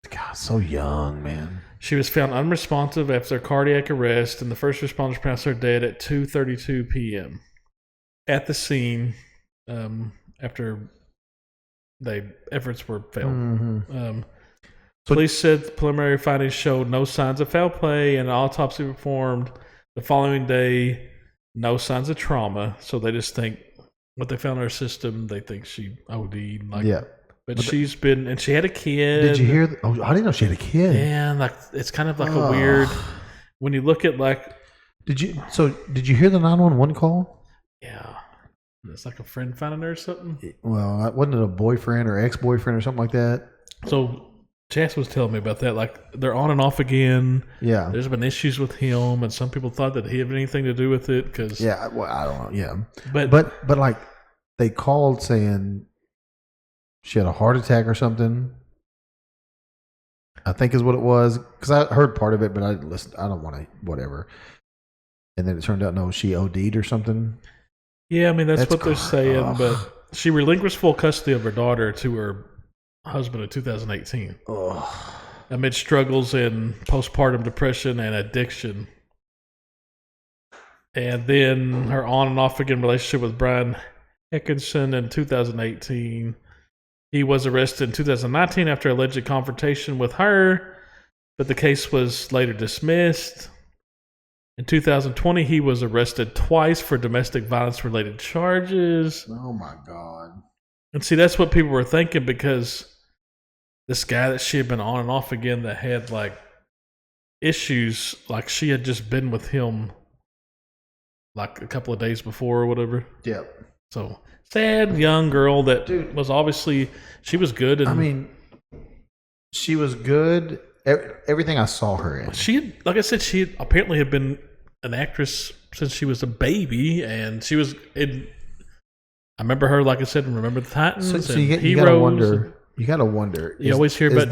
God, so young, man. She was found unresponsive after cardiac arrest, and the first responders pronounced her dead at 2:32 p.m. At the scene, after efforts were failed. Police said the preliminary findings showed no signs of foul play, and an autopsy performed the following day. No signs of trauma, so they just think what they found in her system. They think she OD'd. But she's been, and she had a kid. Did you hear? I didn't know she had a kid. Yeah, like it's kind of like a weird. When you look at like, did you hear the 911 call? Yeah, it's like a friend finding her or something. Well, wasn't it a boyfriend or ex-boyfriend or something like that? So Chas was telling me about that. Like, they're on and off again. Yeah. There's been issues with him, and some people thought that he had anything to do with it. Cause, Yeah, well, I don't know. Yeah. But like, they called saying she had a heart attack or something. I think is what it was. Because I heard part of it, but I didn't listen. I don't want to, whatever. And then it turned out, no, she OD'd or something. yeah, I mean, that's what they're saying. Ugh. But she relinquished full custody of her daughter to her husband in 2018 amid struggles in postpartum depression and addiction. And then her on and off again relationship with Brian Hickinson in 2018. He was arrested in 2019 after alleged confrontation with her, but the case was later dismissed. In 2020, he was arrested twice for domestic violence related charges. Oh my God. And see, that's what people were thinking, because this guy that she had been on and off again that had like issues, like she had just been with him like a couple of days before or whatever. Yep. So sad young girl that Dude. was obviously, she was good. And I mean, she was good. Everything I saw her in. she had, like I said, she had apparently had been an actress since she was a baby, and she was in. I remember her, like I said, in Remember the Titans. So and you gotta wonder. You gotta wonder. You always hear about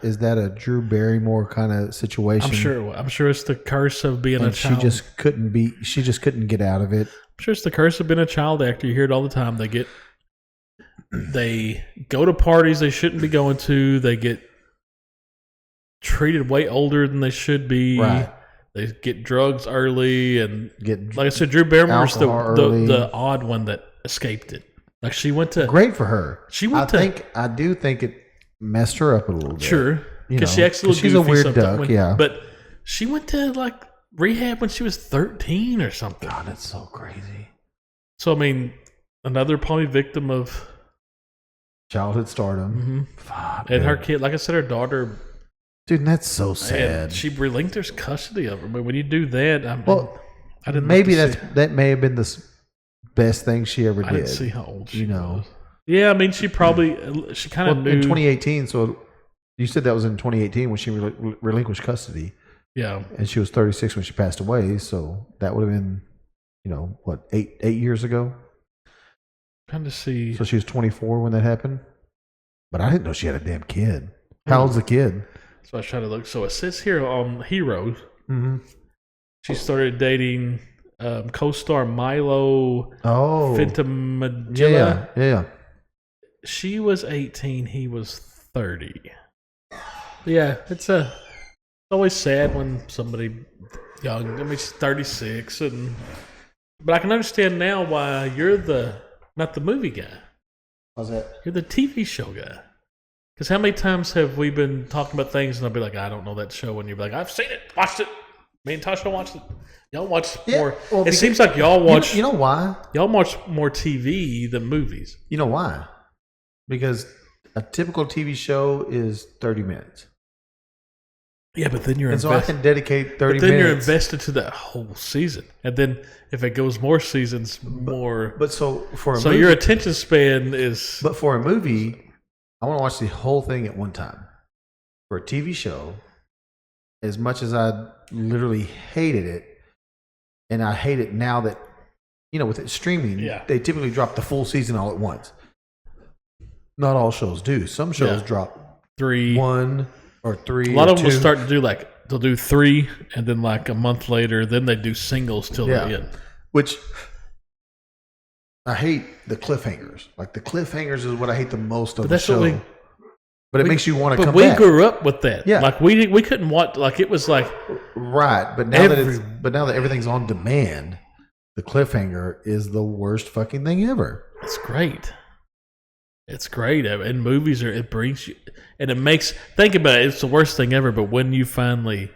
is that a Drew Barrymore kind of situation? I'm sure it's the curse of being a And child. she just couldn't get out of it. I'm sure it's the curse of being a child actor. You hear it all the time. They go to parties they shouldn't be going to. They get treated way older than they should be. Right. They get drugs early, and Get like I said, Drew Barrymore's alcohol early. the odd one that escaped it. Like she went to great for her. She went I do think it messed her up a little bit. sure You because know, she actually 'cause she's a weird duck. Yeah, but she went to like rehab when she was 13 or something. God, that's so crazy. So I mean, another probably victim of Childhood stardom. Fuck, and her man. kid. Like I said, her daughter. Dude, that's so And sad. she relinquished custody of her. But when you do that, I mean, Well, I didn't. maybe look to that may have been the best thing she ever see, I did. didn't see how old she You know. was. Yeah, I mean, she probably she kind of Well, knew. in 2018. So you said that was in 2018 when she relinquished custody, Yeah, and she was 36 when she passed away. So that would have been, what, eight years ago. trying to see. So she was 24 when that happened. But I didn't know she had a damn kid. How old's the kid? So I was trying to look. So it says here on Heroes, Mm-hmm. she started dating co-star Milo Oh, Ventimiglia. yeah. She was 18. He was 30. Yeah, it's always sad when somebody young. I mean, she's 36, but I can understand now why you're not the movie guy. How's that? You're the TV show guy. Because how many times have we been talking about things and I'll be like, I don't know that show, and you're like, I've seen it, watched it. Me and Tasha watched it. Y'all watch more. well, It because- seems like y'all watch. You know why? Y'all watch more TV than movies. You know why? Because a typical TV show is 30 minutes. Yeah, but then you're And so I invested. can dedicate 30 But then you're minutes. invested to that whole season, and then if it goes more seasons, more. But so for a So movie, your attention span is. but for a movie, I want to watch the whole thing at one time. For a TV show, as much as I literally hated it, and I hate it now that, with it streaming, Yeah. they typically drop the full season all at once. Not all shows do. Some shows Yeah. drop 3. one or three. A lot or of them will two. start to do they'll do 3, and then like a month later, then they do singles till the end. Which I hate the cliffhangers. Like the cliffhangers is what I hate the most of But the that's show. what But it makes you want to But come we back. grew up with that. Yeah. Like we couldn't watch. Like it was like Right, but now that everything's on demand, the cliffhanger is the worst fucking thing ever. it's great. It's great. And movies it brings you, and it makes, think about it, it's the worst thing ever, but when you finally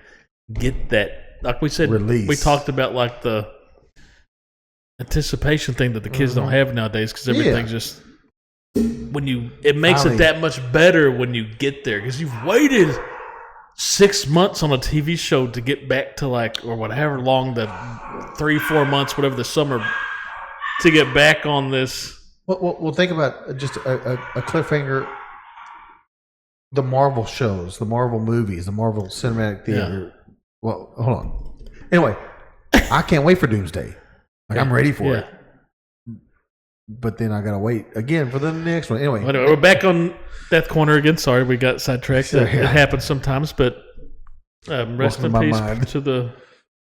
get that, like we said, Release. we talked about like the anticipation thing that the kids don't have nowadays because everything's just, it makes Finally. it that much better when you get there because you've waited 6 months on a TV show to get back to or whatever long, the 3-4 months, whatever the summer, to get back on this. Well, think about just a cliffhanger the Marvel shows, the Marvel movies, the Marvel Cinematic Theater. Well, hold on. Anyway, I can't wait for Doomsday. Like I'm ready for it. But then I gotta wait again for the next one. Anyway, we're back on Death Corner again. Sorry, we got sidetracked. It happens sometimes, but rest in peace to the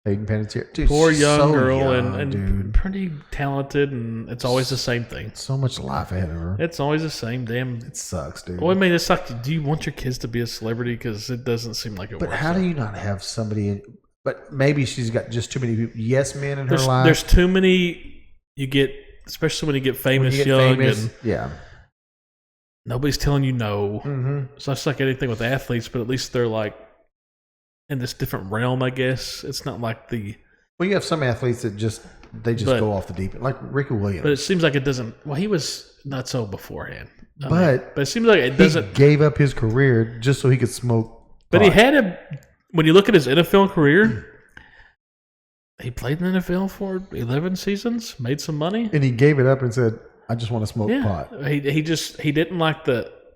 Hayden Panettiere. Poor young girl, and pretty talented, and it's always the same thing. So much life ahead of her. It's always the same damn. It sucks, dude. Well, I mean, it's like, do you want your kids to be a celebrity? Because it doesn't seem like it works. But how do you not have somebody? But maybe she's got just too many people. Yes, men in her life. There's too many. You get, especially when you get famous young, and nobody's telling you no. Mm-hmm. So it's like anything with athletes, but at least they're like in this different realm, I guess. It's not like the. Well, you have some athletes that just go off the deep end, like Ricky Williams. But it seems like it doesn't. Well, he was not so beforehand. But it seems like it doesn't. He gave up his career just so he could smoke. But he had when you look at his NFL career, he played in the NFL for 11 seasons, made some money, and he gave it up and said, "I just want to smoke pot." He didn't like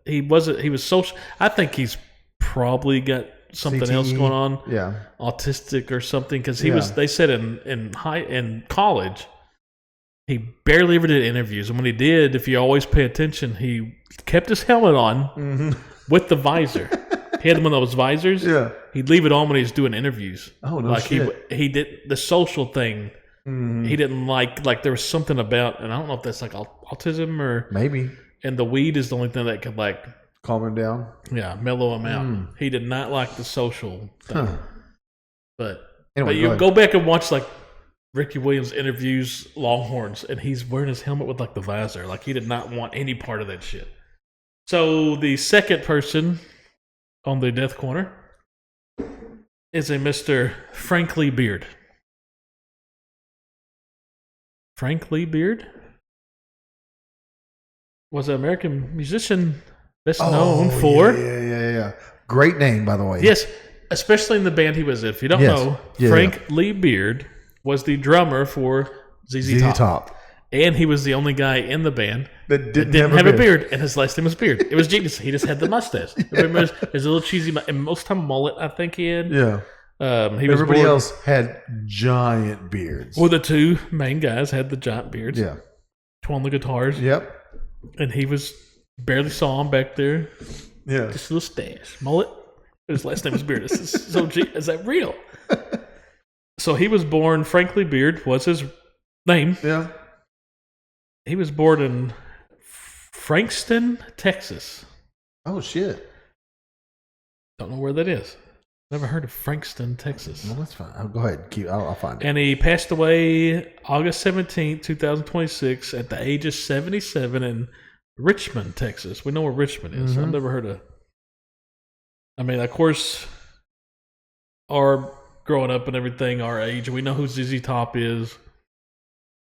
he was social. I think he's probably got something CTE, else going on, autistic or something. Because he was. They said in college, he barely ever did interviews, and when he did, if you always pay attention, he kept his helmet on with the visor. He had one of those visors. Yeah. He'd leave it on when he was doing interviews. Oh, no shit. He did the social thing. Mm-hmm. He didn't like there was something about, and I don't know if that's like autism or maybe. And the weed is the only thing that could like calm him down. Yeah, mellow him out. He did not like the social thing. Huh. But anyway, you go back and watch like Ricky Williams interviews Longhorns, and he's wearing his helmet with like the visor. Like he did not want any part of that shit. So the second person on the Death Corner is a Mr. Frank Lee Beard. Frank Lee Beard was an American musician best known for... Yeah. Great name, by the way. Yes, especially in the band he was in. If you don't know, Frank Lee Beard was the drummer for ZZ Top. And he was the only guy in the band that didn't have a beard, and his last name was Beard. It was genius. He just had the mustache. Remember, there's a little cheesy, and most time mullet, I think he had. Yeah. Everybody else had giant beards. Well, the two main guys had the giant beards. Yeah. Twirling the guitars. Yep. And he was barely saw him back there. Yeah. Just a little stash. Mullet. His last name was Beard. Is that real? So he was born, Frank Lee Beard was his name. Yeah. He was born in Frankston, Texas. Oh, shit. Don't know where that is. Never heard of Frankston, Texas. Well, that's fine. Go ahead. I'll find it. And he passed away August 17th, 2026 at the age of 77 in Richmond, Texas. We know where Richmond is. I've never heard of... I mean, of course, our growing up and everything, our age, we know who ZZ Top is.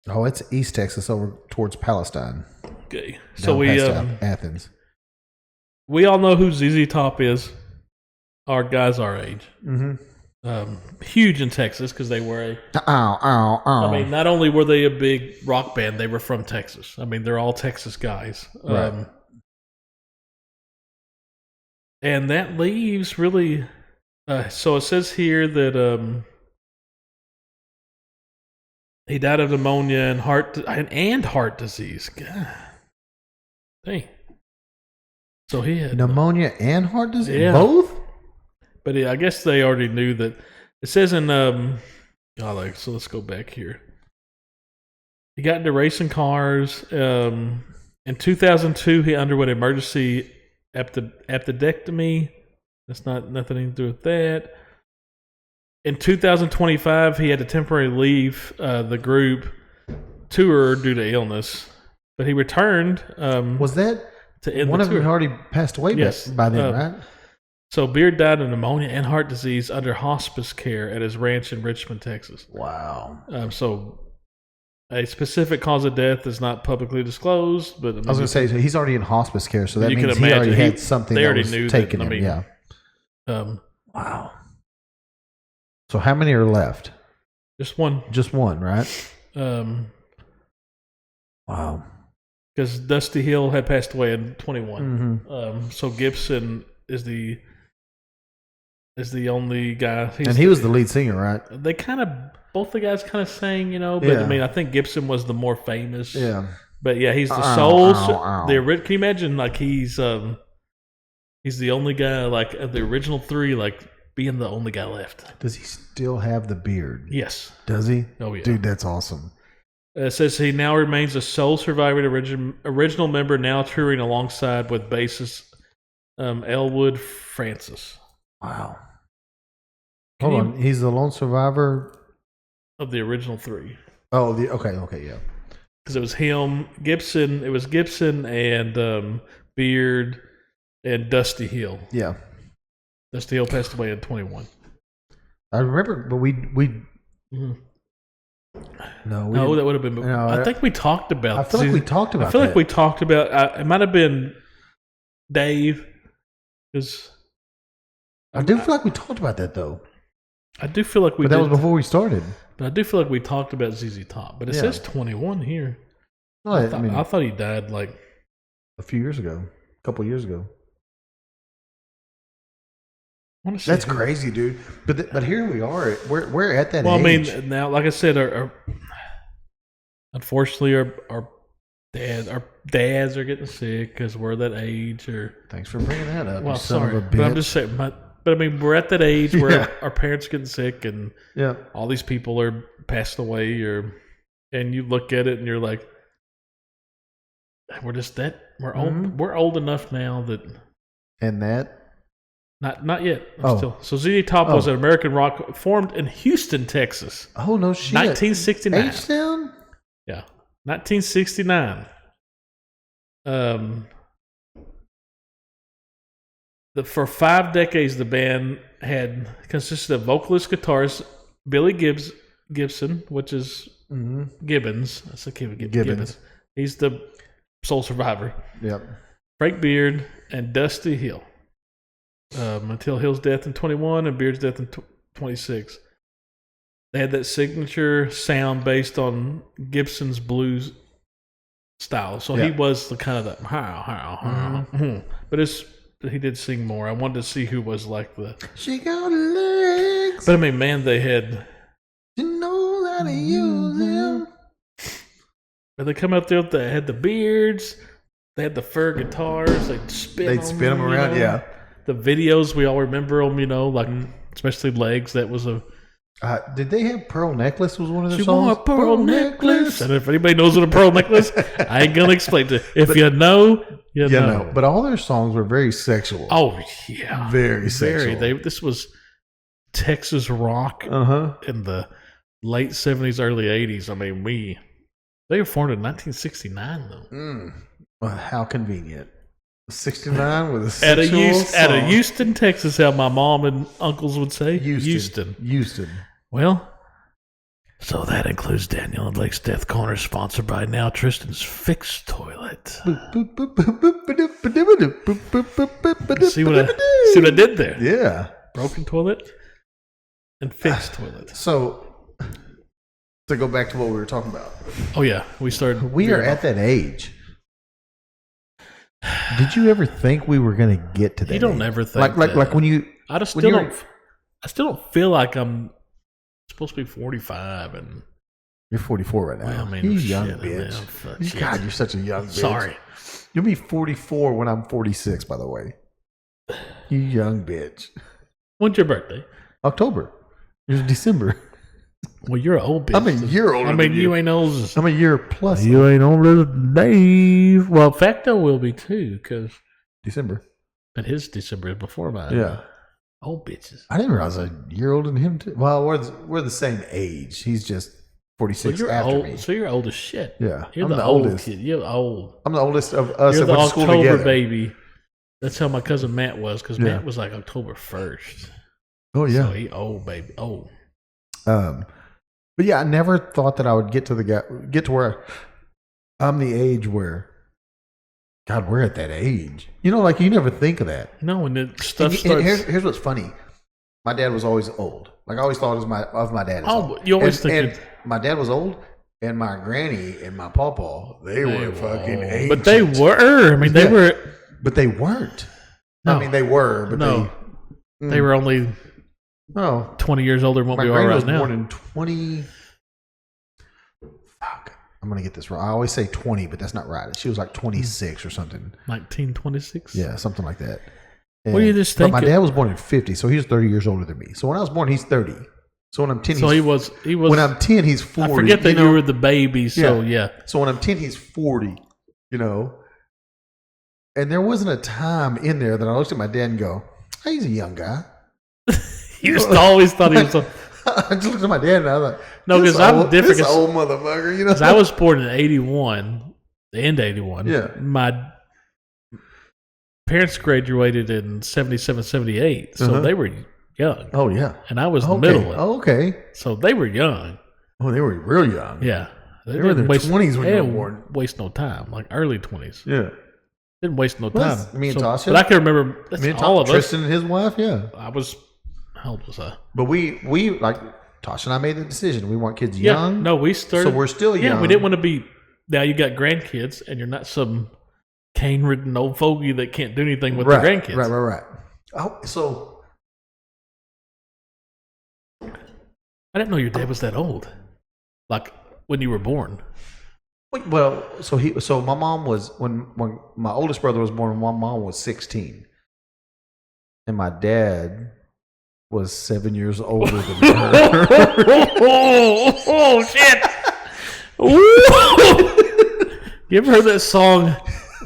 Oh, it's East Texas over towards Palestine. Okay. So we... Athens. We all know who ZZ Top is. Our guys our age. Mm-hmm. Huge in Texas because they were I mean, not only were they a big rock band, they were from Texas. I mean, they're all Texas guys. Right. And that leaves really... so it says here that he died of pneumonia and heart disease. God. Dang. So he had... Pneumonia and heart disease? Yeah. Both? But I guess they already knew that. It says in... so let's go back here. He got into racing cars. In 2002, he underwent emergency appendectomy. That's nothing to do with that. In 2025, he had to temporarily leave the group tour due to illness, but he returned. Was that to end one the of tour. them had already passed away by then, right? So Beard died of pneumonia and heart disease under hospice care at his ranch in Richmond, Texas. Wow. So a specific cause of death is not publicly disclosed, but I was going to say, so he's already in hospice care, so that means he already had something they that already was knew taking that, him. Wow. So how many are left? Just one. Just one, right? Wow. Because Dusty Hill had passed away in 21. Mm-hmm. So Gibson is the only guy. And he was the lead singer, right? They kind of both the guys kind of sang, but Yeah. I mean, I think Gibson was the more famous. Yeah. But yeah, he's the soul. Ow. Can you imagine like he's the only guy like of the original three, like being the only guy left. Does he still have the beard? Yes. Does he? Oh yeah. Dude, that's awesome. It says he now remains a sole surviving original member, now touring alongside with bassist Elwood Francis. Wow. Can Hold on. He's the lone survivor of the original three. Oh, okay, yeah. Because it was him, Gibson. It was Gibson and Beard and Dusty Hill. Yeah. Dusty Hill passed away in 21. I remember, but we Mm-hmm. No, that would have been. No, I think we talked about. I feel like we talked about. I feel that. like we talked about. It might have been Dave, because I do feel like we talked about that though. I do feel like we. But that was before we started. But I do feel like we talked about ZZ Top. But it says 21 here. No, I thought he died like a few years ago, a couple years ago. That's crazy, dude. But here we are. We're at that age. Well, I mean, now, like I said, unfortunately, our dads are getting sick because we're that age. Or thanks for bringing that up. well, you son sorry, of a bitch. but I'm just saying. But I mean, we're at that age where our parents are getting sick, and all these people are passed away, and you look at it and you're like, we're just that we're old. We're old enough now that. And that. Not yet. Still. So ZZ Top was an American rock formed in Houston, Texas. Oh no shit! 1969. H-Town? Yeah, 1969. For 5 decades, the band had consisted of vocalist, guitarist Billy Gibson, which is Gibbons. That's a kid Gibbons. He's the sole survivor. Yep. Frank Beard and Dusty Hill. Until Hill's death in 21 and Beard's death in 26. They had that signature sound based on Gibson's blues style. So he was the kind of that but he did sing more. I wanted to see who was like the She got legs. But I mean, man, they had You know how to use them. But they come up there they had the beards, they had the fur guitars, they'd spin them around, yeah. The videos we all remember them, like especially Legs. That was a. Did they have Pearl Necklace? Was one of their She songs? want a pearl necklace. And if anybody knows what a pearl necklace, I ain't gonna explain to you. If you know, you know. But all their songs were very sexual. Oh yeah, very sexual. This was Texas rock in the late 70s, early 80s. I mean, they were formed in 1969 though. Well, how convenient. 69 with a sexual out of Houston, Texas, how my mom and uncles would say. Houston. Well, so that includes Daniel and Lake's Death Corner, sponsored by Now Tristan's Fixed Toilet. See what I did there? Yeah. Broken toilet and fixed toilet. So, to go back to what we were talking about. Oh yeah, we are at that age. Did you ever think we were going to get to that? You don't age? ever think like when you. I still don't feel like I'm supposed to be 45 and. You're 44 right now. Well, I mean, you young bitch. God, you're such a young bitch. Sorry. You'll be 44 when I'm 46. By the way, you young bitch. When's your birthday? October. It's December. Well, you're an old bitch. I'm a year older. I mean, you ain't old as... I'm a year plus. You ain't older than Dave. Well, Facto will be too, because... December. But his December is before mine. Yeah. Old bitches. I didn't realize a year older than him, too. Well, we're the same age. He's just 46 after me. So you're old as shit. Yeah. You're I'm the oldest kid. You're old. I'm the oldest of us. You're the went to school October together. baby. That's how my cousin Matt was, because Matt was like October 1st. Oh, yeah. So he old, baby. Old. But yeah, I never thought that I would get to where I'm the age where, God, we're at that age. Like you never think of that. No, and then stuff starts. And here's what's funny. My dad was always old. Like I always thought of my dad as old. You always think. And my dad was old, and my granny and my pawpaw, they were fucking ancient. But they were. I mean, they were. But they weren't. No. I mean, they were, but No. They were only oh, 20 years older than what my we are granny right was now. born in 20. Fuck, I'm gonna get this wrong. I always say 20, but that's not right. She was like 26 or something. 1926? Yeah, something like that. What do you just But think my it- dad was born in 50, so he was 30 years older than me. So when I was born, he's 30. So when I'm 10, So he was. when I'm 10, he's 40. I forget that you, know? were the baby, so yeah. So when I'm 10, he's 40, you know. And there wasn't a time in there that I looked at my dad and go, hey, he's a young guy. You just always thought he was. I just looked at my dad and I was like, No, this 'cause I'm old- different, This 'cause- old motherfucker, you know. 'Cause I was born in 81, the end of 81. Yeah. My parents graduated in 77, 78, so Uh-huh. they were young. Oh, yeah. And I was the Okay. middle one. Oh, okay. So they were young. Oh, they were real young. Yeah. They were in their 20s when they you were didn't born. waste no time, like early 20s. Yeah. Didn't waste no Well, time. that's me and Tasha. But I can remember, that's Me and all of us. Tristan and his wife, yeah. I was, how old was I? But we like Tasha and I made the decision. We want kids Yeah, young. no, we started. So we're still Yeah, young. we didn't want to be. Now you got grandkids, and you're not some cane-ridden old fogey that can't do anything with right, their grandkids. Right. Oh, so I didn't know your dad was that old. Like when you were born. well, so my mom was when my oldest brother was born. My mom was 16, and my dad was 7 years older than her. oh shit! You ever heard that song?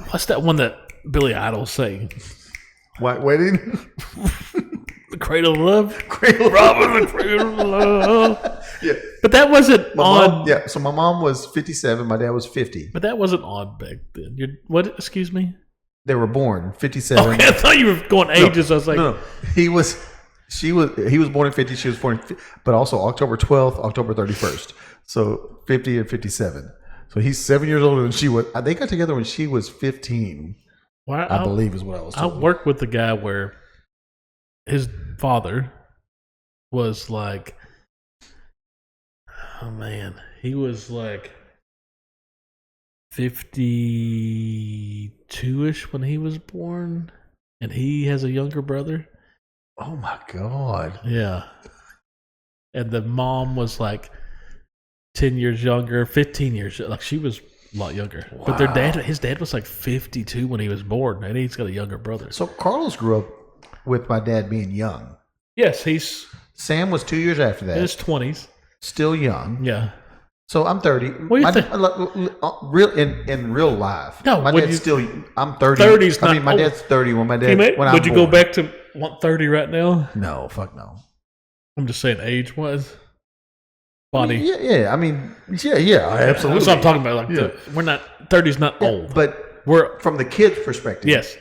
What's that one that Billy Idol sang? White wedding, The Cradle of Love. cradle Robin, the Cradle of Love. Yeah, But that wasn't my on. mom, yeah. So my mom was 57. My dad was 50. But that wasn't on back then. What? Excuse me. They were born 57. Okay, I thought you were going ages. I was like, No, he was born in 50. She was born, but also October 12th, October 31st. So 50 and 57. So he's 7 years older than she was. They got together when she was 15, why? I believe is what I was I told. worked with the guy where his father was like, oh man, he was like 52-ish when he was born, and he has a younger brother. Oh my God. Yeah. And the mom was like 10 years younger, 15 years, like she was a lot younger. But their Wow. his dad was like 52 when he was born, and he's got a younger brother. So Carlos grew up with my dad being young. Yes, he's Sam was 2 years after in that. his 20s. Still young. Yeah. So I'm 30. What do you My- think? Real in real life. No, my would dad's you- still. I'm 30. 30's I not mean, my old. dad's 30 when my dad. Hey, man, when I would was you go born. back to 130 right now? No, fuck no. I'm just saying age wise. Body. Yeah. I mean, yeah, absolutely. That's what I'm talking about. Like Yeah. we're not 30's not Yeah, old. but We're from the kid's perspective, yes.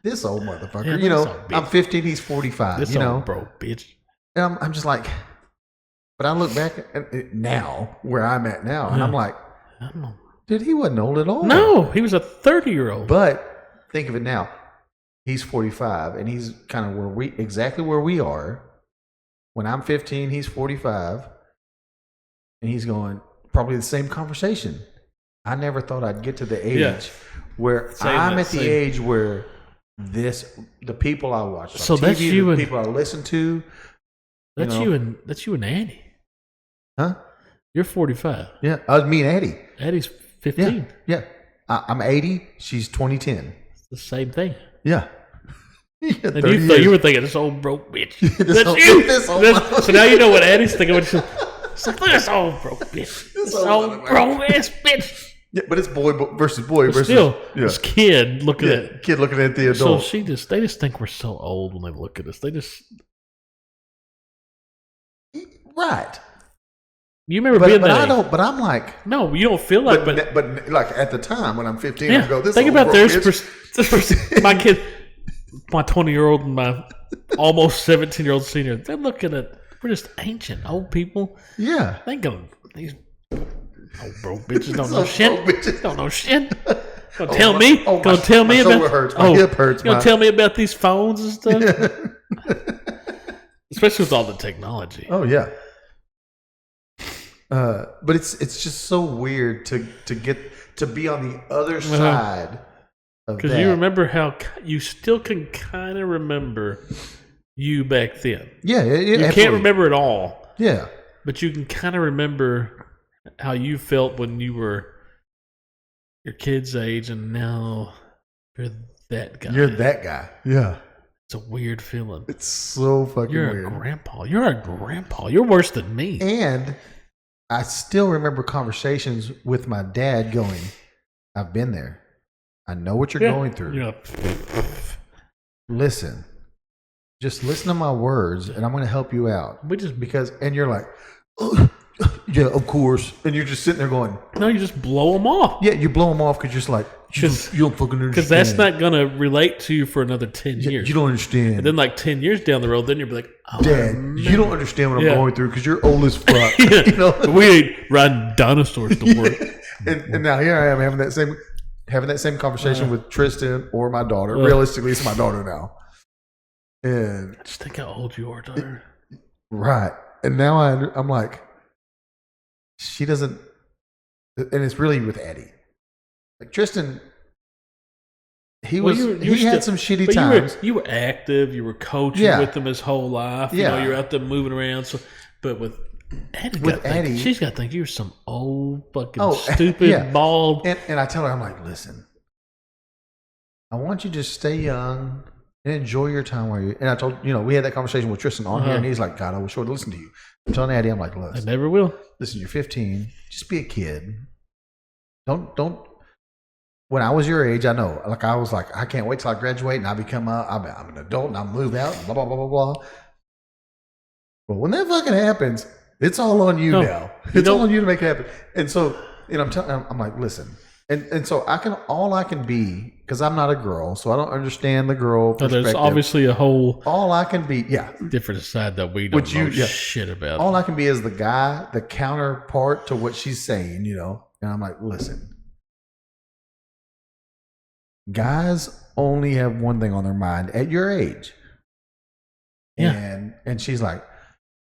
this old motherfucker. Yeah, you know, this old bitch. I'm 15, he's 45. This you know, old bro, bitch. and I'm just like, but I look back at now where I'm at now, and Yeah. I'm like, I don't know. dude, he wasn't old at all. No, he was a 30-year-old. But think of it now. He's 45, and he's kind of exactly where we are. When I'm 15, he's 45, and he's going probably the same conversation. I never thought I'd get to the age Yeah. where Saying I'm that at the same- age where the people I watch on So TV, that's you the and- people I listen to, That's know. you and Annie. huh? You're 45. Yeah, me and Eddie. Eddie's 15. Yeah. I'm 80. She's 2010. It's the same thing. Yeah. Yeah, And 30 you thought you years. were thinking this old broke bitch. This That's old- you. this old So now you know what Eddie's thinking. When she's it's like this old broke bitch. This old old motherfucker. broke ass bitch. Yeah, but it's boy versus boy But versus still, yeah. this kid looking Yeah, at. kid looking at the So adult. they just think we're so old when they look at us. They just. Right. You remember being But that I age. don't. But I'm like, No, you don't feel like. but like at the time when I'm 15, I yeah, go, this think old about broke there's bitch. my kid, my 20-year-old and my almost 17-year-old senior. They're looking at we're just ancient old people. Yeah. They go these old broke bitches don't These know old shit. broke bitches. Don't know shit. Gonna Oh, tell my- me? oh, my- Gonna tell me my about? shoulder hurts, my hip hurts, Gonna my- tell me about these phones and stuff. Especially with all the technology. Oh yeah. But it's just so weird to get to be on the other side of Because that. you remember how you still can kind of remember you back then. Yeah, You can't absolutely. remember it all, Yeah, but you can kind of remember how you felt when you were your kid's age, and now you're that guy. you're that guy. Yeah, It's a weird feeling. it's so fucking You're weird. a grandpa. You're a grandpa. You're worse than me. And I still remember conversations with my dad going, "I've been there. I know what you're going through. You know, Listen, just listen to my words, and I'm going to help you out." we just Because, and you're like, "Oh, yeah, of course," and you're just sitting there going, no, you just blow them off. "Yeah," you blow them off because you're just like, you don't fucking understand. Because that's not gonna relate to you for another 10 Yeah, years. you don't understand. And then like 10 years down the road, then you'll be like, oh, Dad, you don't understand what I'm Yeah. going through because you're old as fuck. Yeah. You know? We ain't riding dinosaurs to work. And now here I am having that same conversation with Tristan or my daughter. Realistically, it's my daughter now. And Just think how old you are, daughter. right. And now I'm like, she doesn't, and it's really with Eddie. Like Tristan, he Well, was, you he had still- some shitty But times. you were active. You were coaching Yeah. with him his whole life. You Yeah. know, you're out there moving around. So, but with Eddie, With Eddie- she's got to think you're some old fucking Oh, stupid yeah. bald. And I tell her, I'm like, listen, I want you to just stay young and enjoy your time while you. And I told, we had that conversation with Tristan on here, and he's like, God, I wish I would listen to you. I'm telling Addie, I'm like, I listen, never will. you're 15, just be a kid. Don't. When I was your age, I know, like I was like, I can't wait till I graduate and I become I'm an adult and I move out, blah blah blah blah blah. But when that fucking happens, it's all on you No, now. you It's all don't- on you to make it happen. And so, I'm like, listen, and so all I can be, because I'm not a girl, so I don't understand the girl So perspective. there's obviously a whole All I can be, different side that we don't Which you- know yeah. shit about. all I can be is the guy, the counterpart to what she's saying, And I'm like, listen, guys only have one thing on their mind at your age. Yeah. And she's like,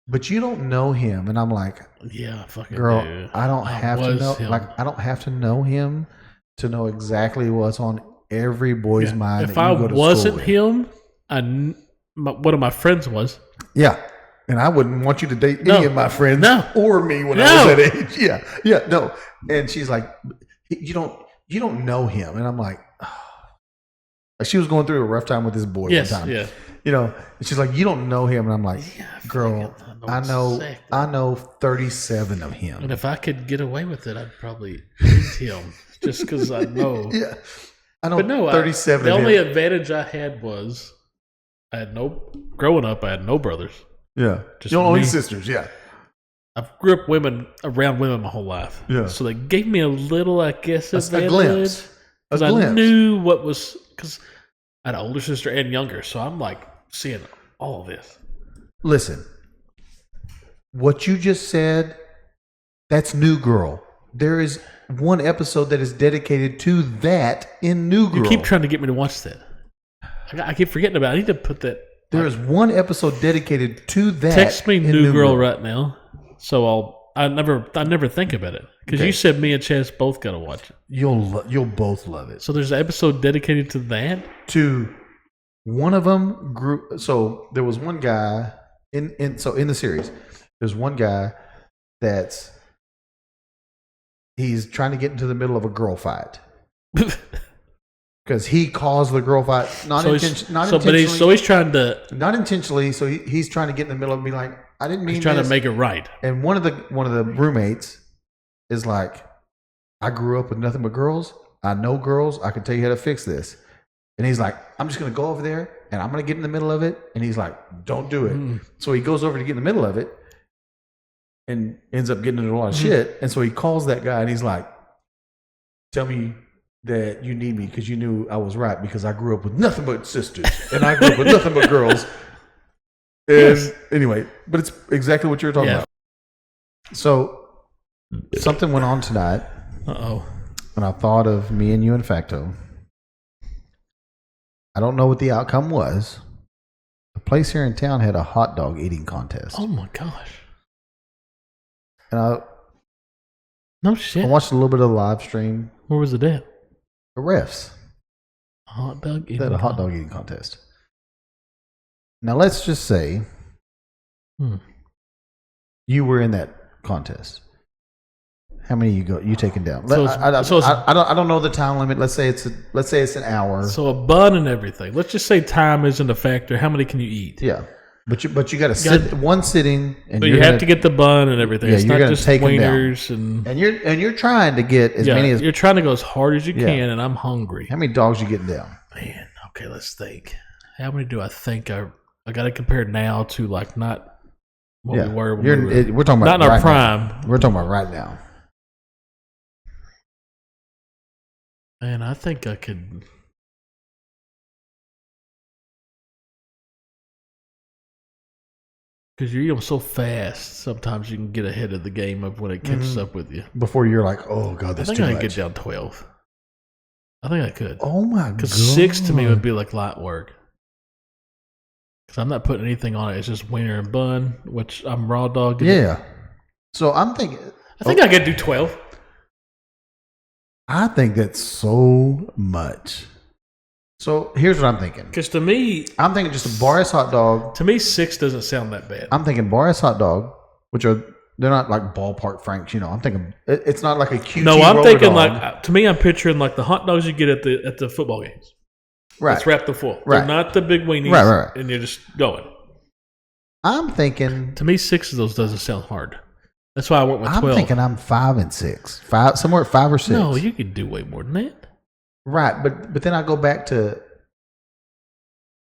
but you don't know him. And I'm like, Yeah, I fucking girl, do. I don't have to was know. him. Like, I don't have to know him to know exactly what's on every boy's Yeah. mind. If that I you go to wasn't school with. him, one of my friends was. Yeah. And I wouldn't want you to date No. any of my friends No. or me when I No. was that age. Yeah. Yeah. No. And she's like, you don't know him. And I'm like, like she was going through a rough time with this boy Yes, one time. yeah. And she's like, you don't know him. And I'm like, Yeah, girl, I know 37 of him. And if I could get away with it, I'd probably hate him just because I know. Yeah. I know But no, 37 the of only him. advantage I had was growing up, I had no brothers. Yeah. just Your only me. sisters. Yeah. I grew up around women my whole life. Yeah. So they gave me a little, I guess, A advantage. glimpse. A Because I glimpse. knew what was, because I had an older sister and younger. So I'm like seeing all of this. Listen, what you just said, that's New Girl. There is one episode that is dedicated to that in New Girl. You keep trying to get me to watch that. I keep forgetting about it. I need to put that. There is one episode dedicated to that. Text me in New Girl right now. So I never think about it. Because Okay. you said me and Chaz both got to watch it. You'll both love it. So there's an episode dedicated to that. To one of them grew. So there was one guy in the series. There's one guy he's trying to get into the middle of a girl fight because he caused the girl fight not intentionally. So he's trying to Not intentionally. So he's trying to get in the middle and be like, I didn't mean. he's trying this. to make it right. And one of the roommates is like, I grew up with nothing but girls. I know girls. I can tell you how to fix this. And he's like, I'm just gonna go over there and I'm gonna get in the middle of it. And he's like, don't do it. Mm. So he goes over to get in the middle of it and ends up getting into a lot of shit. And so he calls that guy and he's like, tell me that you need me because you knew I was right because I grew up with nothing but sisters and I grew up with nothing but girls. And anyway, but it's exactly what you're talking Yeah. about. So something went on tonight Uh-oh. and I thought of me and you and Facto. I don't know what the outcome was. A place here in town had a hot dog eating contest. Oh my gosh. And No I shit. watched a little bit of the live stream. Where was it at? The refs. Hot dog eating They had a hot dog eating contest. Now let's just say you were in that contest. How many you taking down? I don't know the time limit. Let's say it's an hour. So a bun and everything. Let's just say time isn't a factor. How many can you eat? Yeah, but you got to sit one sitting, and so you have to get the bun and everything. Yeah, it's you're not gonna just take them down. wieners and you're trying to get as many as you're trying to go as hard as you can, and I'm hungry. How many dogs you getting down? Man, okay, let's think. How many do I think I got to compare now to like not what we were when we're talking about not in our right prime. Now. We're talking about right now. Man, I think I could. Because you eat them so fast, sometimes you can get ahead of the game of when it catches up with you. Before you're like, oh god, that's too much. I think I could get down 12. I think I could. Oh my god! Because 6 to me would be like light work. Because I'm not putting anything on it. It's just wiener and bun, which I'm raw dog. Yeah. So I'm thinking. I think I could do 12. I think that's so much. So here's what I'm thinking. Because to me, I'm thinking just a bar-ass hot dog. To me, 6 doesn't sound that bad. I'm thinking bar-ass hot dog, which they're not like ballpark Franks, I'm thinking it's not like a QT. No, I'm thinking dog. like, to me, I'm picturing like the hot dogs you get at the football games. Right. It's wrapped the full. Right. They're not the big weenies. Right. And you're just going. I'm thinking. To me, 6 of those doesn't sound hard. That's why I went with 12. I'm thinking I'm 5 and 6. Somewhere at 5 or 6. No, you could do way more than that. Right, but then I go back to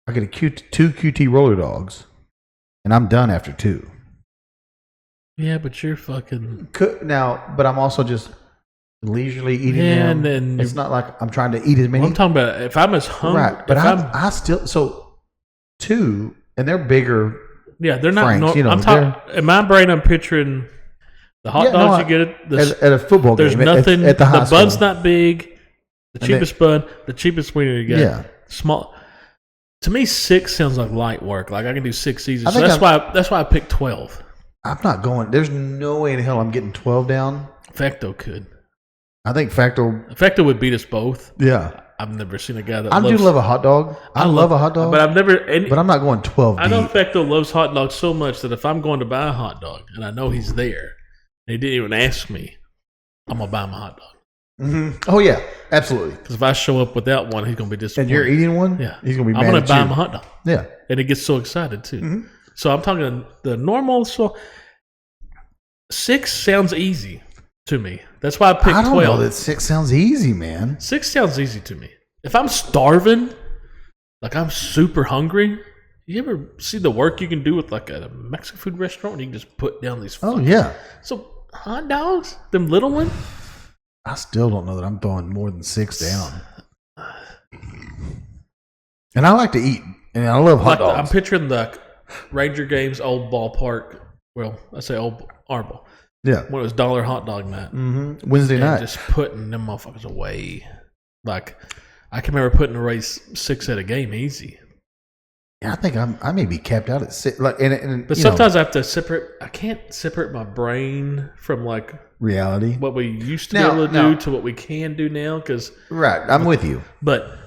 I get two QT roller dogs, and I'm done after 2. Yeah, but you're fucking now. But I'm also just leisurely eating them. And then it's not like I'm trying to eat as many. I'm talking about if I'm as hungry, right? But I still 2, and they're bigger. Yeah, they're not. Franks, I'm talking in my brain. I'm picturing the hot dogs you get at a football game. There's nothing. At the high school. Bun's not big. The cheapest bun, the cheapest wiener you get. Yeah, small. To me, 6 sounds like light work. Like I can do 6 easy. So that's why I picked 12. I'm not going. There's no way in hell I'm getting 12 down. Facto could. I think Facto would beat us both. Yeah. I've never seen a guy that I do love a hot dog. I love a hot dog. But I've never. But I'm not going 12 deep. I know Facto loves hot dogs so much that if I'm going to buy a hot dog and I know he's there, and he didn't even ask me, I'm going to buy him a hot dog. Mm-hmm. Oh, yeah. Absolutely. Because if I show up without one, he's going to be disappointed. And you're eating one? Yeah. He's going to be mad I'm going at to buy you. him a hot dog. Yeah. And he gets so excited, too. Mm-hmm. So I'm talking the normal. So 6 sounds easy to me. That's why I picked 12. I don't know that 6 sounds easy, man. 6 sounds easy to me. If I'm starving, like I'm super hungry, you ever see the work you can do with like a Mexican food restaurant? You can just put down these. Oh, yeah. So hot dogs, them little ones. I still don't know that I'm throwing more than 6 down. And I like to eat, and I love hot dogs. I'm picturing the Ranger games, old ballpark. Well, I say old Arble. Yeah. When it was dollar hot dog night. Mm-hmm. Wednesday night. Just putting them motherfuckers away. Like, I can remember putting a race 6 at a game easy. Yeah, I think I may be capped out at 6. Like, but sometimes I have to separate. I can't separate my brain from like reality. What we used to be able to do to what we can do now. Because I'm with you. But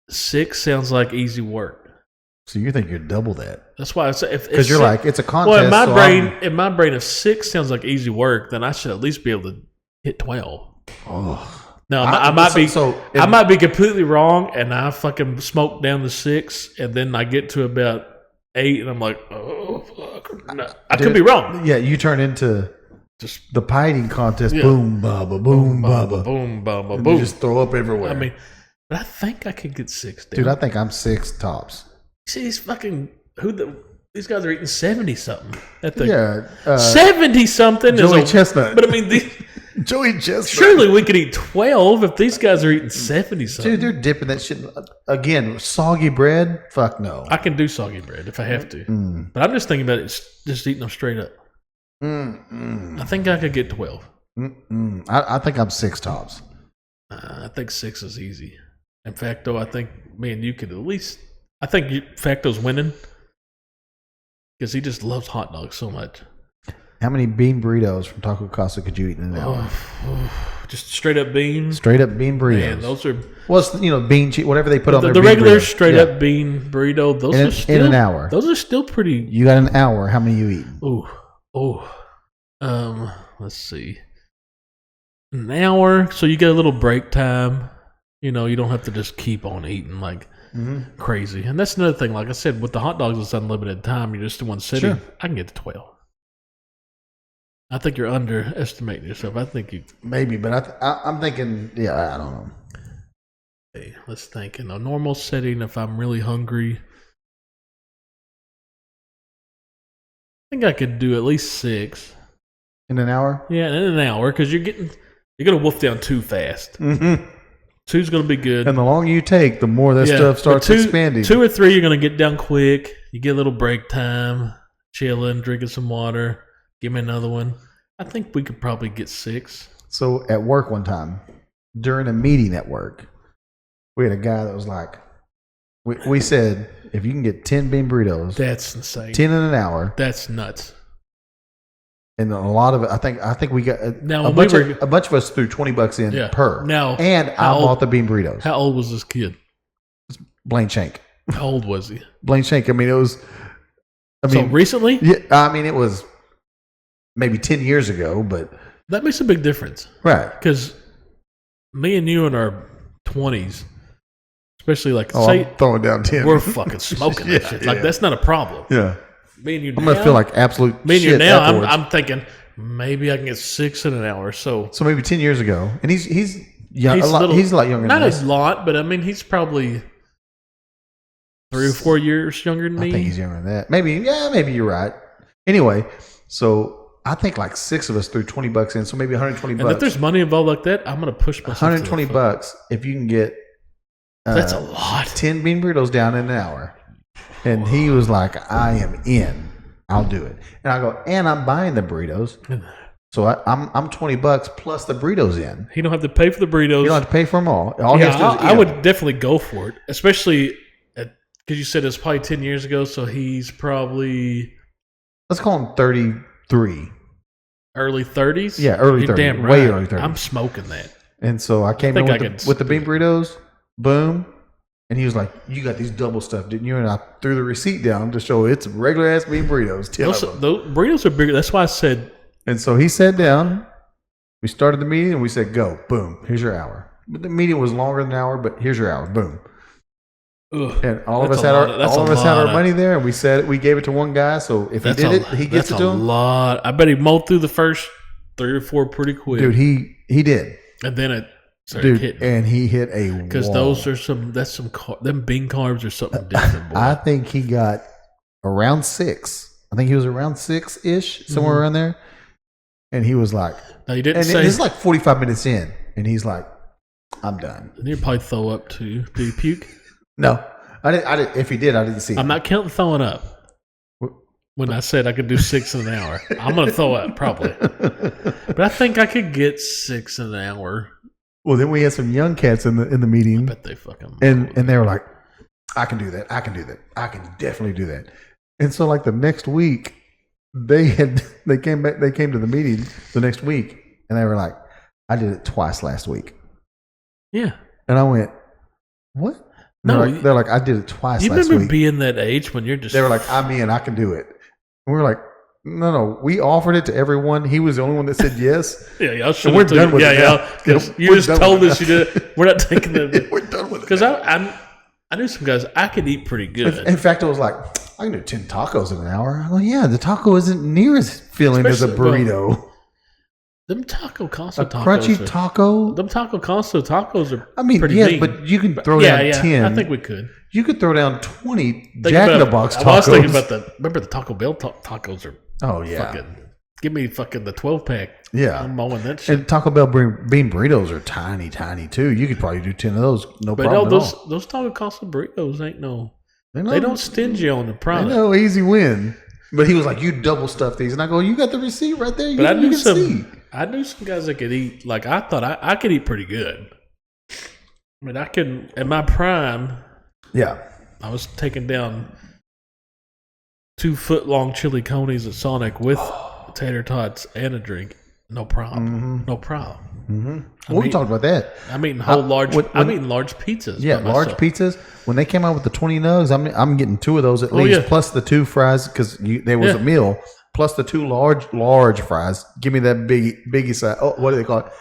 6 sounds like easy work. So you think you're double that? That's why I say because you're like it's a contest. Well, in my brain, if 6 sounds like easy work, then I should at least be able to hit 12. Oh. No, I might be completely wrong, and I fucking smoke down to 6, and then I get to about 8, and I'm like, oh fuck, no. I could be wrong. Yeah, you turn into just the pie eating contest. Yeah. Boom, baba, boom, baba, boom, baba, and boom. You just throw up everywhere. I mean, but I think I could get 6 down. Dude, I think I'm 6 tops. See, these fucking these guys are eating 70 something at the 70 something. Joey Chestnut, but I mean Joey Chestnut. Surely we could eat 12 if these guys are eating 70 something. Dude, they're dipping that shit again. Soggy bread? Fuck no. I can do soggy bread if I have to, but I'm just thinking about it. Just eating them straight up. I think I could get 12. I think I'm 6 tops. I think 6 is easy. In fact, though, I think me and you could at least. I think Facto's winning because he just loves hot dogs so much. How many bean burritos from Taco Casa could you eat in an hour? Just straight up beans. Straight up bean burritos. Man, those are Well, it's, bean cheese, whatever they put on their the bean regular burritos. straight Yeah. up bean burrito. Those In- are still in an hour. Those are still pretty. You got an hour. How many you eat? Let's see. An hour, so you get a little break time. You don't have to just keep on eating like crazy. And that's another thing. Like I said, with the hot dogs, it's unlimited time. You're just in one sitting. Sure. I can get to 12. I think you're underestimating yourself. I think you. Maybe, but I'm thinking. Yeah, I don't know. Hey, let's think. In a normal setting, if I'm really hungry, I think I could do at least 6. In an hour. Yeah, in an hour, because you're gonna wolf down too fast. Mm-hmm. 2's gonna be good. And the longer you take, the more that stuff starts expanding. 2 or 3, you're gonna get down quick. You get a little break time, chilling, drinking some water. Give me another one. I think we could probably get 6. So at work one time, during a meeting at work, we had a guy that was like, we said, if you can get 10 bean burritos, That's insane. 10 in an hour, That's nuts. and a lot of it, I think we got Now, a when bunch we were- of a bunch of us threw $20 in Yeah. per. Now, and I how old- bought the bean burritos. How old was this kid? Blaine Shank. How old was he? Blaine Shank. I mean, it was. So recently? Yeah. I mean, it was maybe 10 years ago, but That makes a big difference. right. Because me and you in our 20s, especially like, Oh, say, I'm throwing down 10. we're fucking smoking that Yeah, shit. Like, yeah. that's not a problem. Yeah. Me and you I'm now, gonna feel like absolute me and you shit now, afterwards. I'm thinking maybe I can get 6 in an hour. So So maybe 10 years ago, and he's young. He's He's a lot younger not than us. a lot, but I mean, he's probably 3 or 4 years younger than me. I think he's younger than that. Maybe you're right. Anyway, so I think like 6 of us threw $20 in, so maybe $120. And if there's money involved like that, I'm gonna push myself. $120 if you can get That's a lot. 10 bean burritos down in an hour. And he was like, I am in. I'll do it. And I go, and I'm buying the burritos. So I'm $20 plus the burritos in. He don't have to pay for the burritos. You don't have to pay for them all. All he Yeah, has to do is I eat would them. definitely go for it, especially because you said it's probably 10 years ago, so he's probably Let's call him 33. early 30s. Yeah, early You're 30s. damn Way right. early 30s. I'm smoking that. And so I came in think with, I with the can- bean burritos. Boom. And he was like, you got these double stuff, didn't you? And I threw the receipt down to show it's regular ass bean burritos. 10 of them. Those burritos are bigger. That's why I said And so he sat down. We started the meeting and we said, go. Boom. Here's your hour. But the meeting was longer than an hour, but here's your hour. Boom. ugh, And all of That's us a had lot our of- that's all a of us had lot our of- money there, and we gave it to one guy. So if he did it, he gets it that's to a him. lot. I bet he mowed through the first 3 or 4 pretty quick. Dude, he did. And then it started Dude, hitting. and he hit a Because wall. those are them bean carbs are something different, boy. I think he got around 6. I think he was around 6-ish, somewhere around there. And he was like, now you didn't and say this is like 45 minutes in, and he's like, I'm done. and you'd probably throw up too. Do you puke? No, I didn't. If he did, I didn't see. I'm it. not counting throwing up. When I said I could do 6 in an hour, I'm gonna throw up probably, but I think I could get 6 in an hour. Well, then we had some young cats in the meeting, Bet they fucking and they were like, I can do that. I can do that. I can definitely do that. And so, like the next week, they came to the meeting the next week, and they were like, I did it twice last week. yeah. And I went, what? No, they're like, I did it twice You last remember week. being that age when you're just They were like, I'm in. I can do it. And we were like, no. We offered it to everyone. He was the only one that said yes. yeah, y'all should. And we're done with it now. Because Yeah, you we're just done told with us it you did. We're not taking the We're done with it. because now. I knew some guys I could eat pretty good. In fact, I was like, I can do 10 tacos in an hour. I'm like, yeah, the taco isn't near as filling as a Especially- burrito. Them taco Casa A tacos. crunchy are- taco. Them taco Casa tacos are. I mean, pretty yes, mean. but you can throw yeah, down yeah. 10. I think we could. You could throw down 20 Think Jack in the about- Box tacos. I was thinking about remember the Taco Bell tacos are Oh, yeah. fucking. Give me fucking the 12-pack. Yeah. I'm mowing that shit. And Taco Bell bean burritos are tiny, tiny too. You could probably do 10 of those, no But problem no, at all. those Taco Casa burritos ain't no. They They don't stingy on the I product. know, easy win. But he was like, you double stuff these. And I go, you got the receipt right there. But I you knew can see. I knew some guys that could eat. Like I thought I could eat pretty good. I mean, I could in my prime. Yeah. I was taking down 2-foot-long chili conies at Sonic with tater tots and a drink. No problem. Mm-hmm. No problem. Well, we talked about that. I'm eating whole large. when- I'm eating large pizzas. Yeah, by large myself. pizzas. When they came out with the 20 nugs, I'm getting 2 of those at least, yeah. plus the 2 fries because there was a meal, plus the 2 large fries. Give me that biggie size. Oh, what do they call it?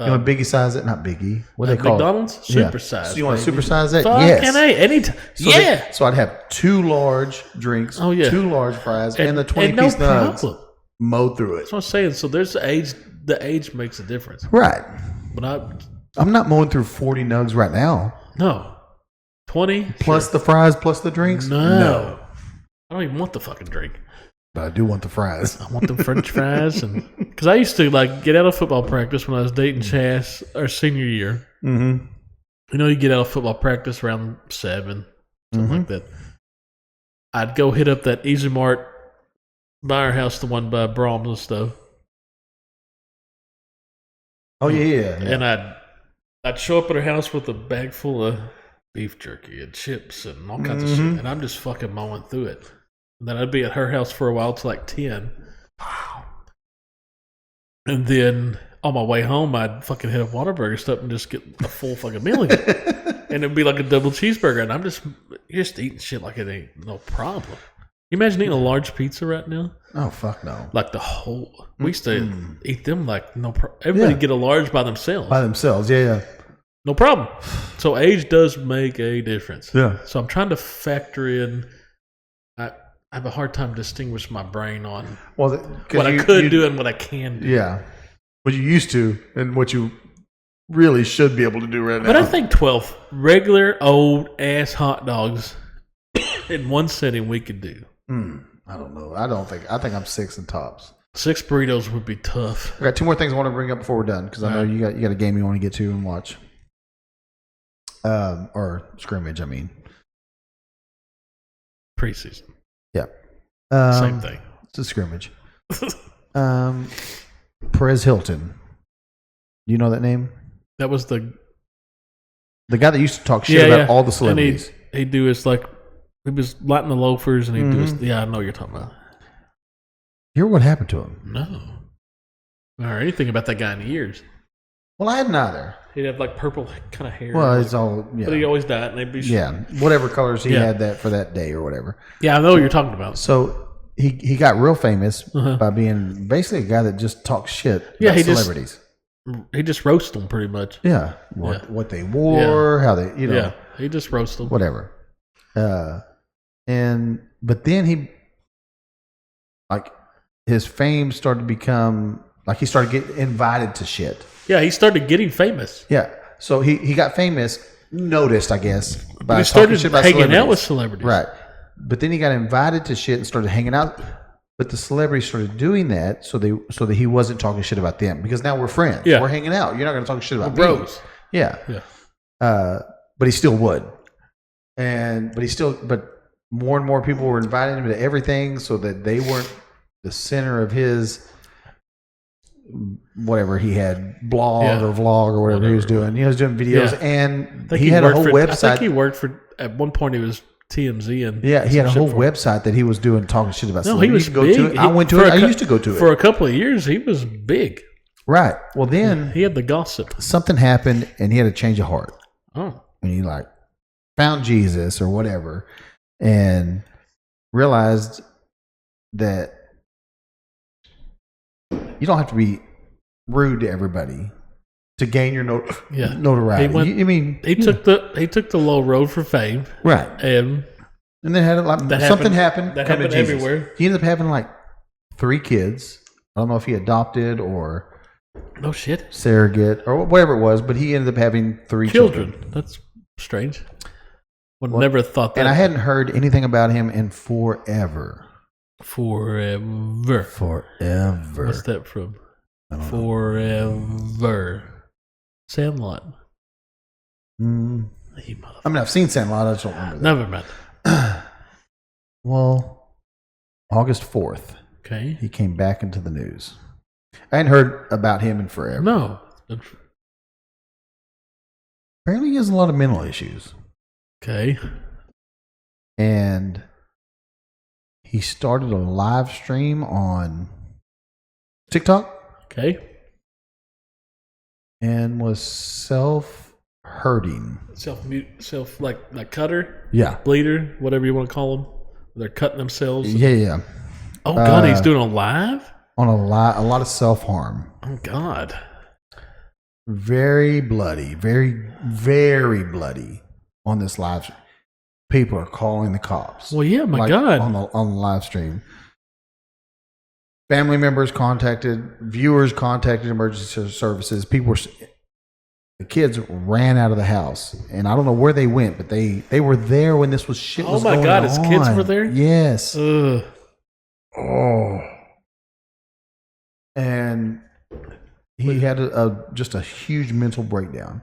Biggie size it, not biggie. What do they call McDonald's it? super size. So you want to baby. super size that? Fucking Yes. A, anytime. So I'd have 2 large drinks, 2 large fries, and the 20-piece nugs. problem. Mow through it. That's what I'm saying. So there's the age. The age makes a difference. Right. But I'm not mowing through 40 nugs right now. no 20 Plus the fries, plus the drinks? No. I don't even want the fucking drink. But I do want the fries. I want them French fries, and because I used to like get out of football practice when I was dating Chas our senior year. Mm-hmm. You know, you get out of football practice around 7, something like that. I'd go hit up that Easy Mart by our house, the one by Brahms and stuff. Oh, yeah. And I'd show up at her house with a bag full of beef jerky and chips and all kinds of shit, and I'm just fucking mowing through it. And then I'd be at her house for a while till like 10. Wow. And then on my way home, I'd fucking hit a Whataburger stop and just get a full fucking meal again. And it'd be like a double cheeseburger, and I'm just eating shit like it ain't no problem. You imagine eating a large pizza right now? Oh, fuck no. Like the whole, we used to eat them like no problem. Everybody get a large by themselves. By themselves, yeah. No problem. So age does make a difference. Yeah. So I'm trying to factor in. I have a hard time distinguishing my brain on Well, what I could do and what I can do. Yeah. What you used to and what you really should be able to do right now. But I think 12 regular old ass hot dogs in one setting we could do. I don't know. I think I'm 6 and tops. 6 burritos would be tough. I got 2 more things I want to bring up before we're done because I know you got a game you want to get to and watch. Or scrimmage, I mean. Preseason. Yeah. Same thing. It's a scrimmage. Perez Hilton. Do you know that name? That was the guy that used to talk shit about all the celebrities. And he'd do his like, he was lighting the loafers and he'd do his, I know what you're talking about. You hear what happened to him? No. Or anything about that guy in years. Well, I hadn't either. He'd have like purple kind of hair. Well, it's all, But he always died and they'd be whatever colors he had that for that day or whatever. Yeah, I know what you're talking about. So he got real famous by being basically a guy that just talks shit about celebrities. He just roasts them pretty much. Yeah. What they wore, how they, Yeah, he just roasts them. whatever. But then he, like, his fame started to become, like, he started getting invited to shit. Yeah, he started getting famous. Yeah. So he got famous, noticed, I guess, by He started talking shit about hanging out celebrities. with celebrities. Right. But then he got invited to shit and started hanging out. But the celebrities started doing that so that he wasn't talking shit about them because now we're friends. Yeah. We're hanging out. You're not going to talk shit about me. Bros. Yeah. Yeah. But he still would. But more and more people were inviting him to everything so that they weren't the center of his whatever he had, blog or vlog or whatever he was doing. He was doing videos and he had a whole website. I think he worked for, at one point he was TMZ and he had a whole website that he was doing talking shit about. No, he was go big. to it. I went to it. I used to go to it for a couple of years. He was big. Right. Well, then he had the gossip. Something happened, and he had a change of heart. Oh, and he like found Jesus or whatever, and realized that you don't have to be rude to everybody to gain your notoriety. He took the low road for fame, right? And then had something happened. That happened everywhere. He ended up having like 3 kids. I don't know if he adopted or no shit surrogate or whatever it was, but he ended up having 3 children. That's strange. Would never thought that. And I hadn't heard anything about him in forever. Forever. What's that from? Forever. Sandlot. I mean, I've seen Sandlot. I just don't remember that. Never mind. Well, August 4th. Okay. He came back into the news. I hadn't heard about him in forever. No. Apparently he has a lot of mental issues. Okay. And he started a live stream on TikTok. Okay. and was self-hurting. Self like cutter, Yeah. bleeder, whatever you want to call them. They're cutting themselves. Yeah. Oh God, he's doing it live. On a lot of self-harm. Oh God. Very bloody, very, very bloody on this live stream. People are calling the cops. Well, yeah, my like, God. on the live stream. Family members contacted, viewers contacted emergency services. The kids ran out of the house, and I don't know where they went, but they were there when this was shit was going on. Oh my God, his kids were there? Yes. Ugh. Oh. And he had just a huge mental breakdown,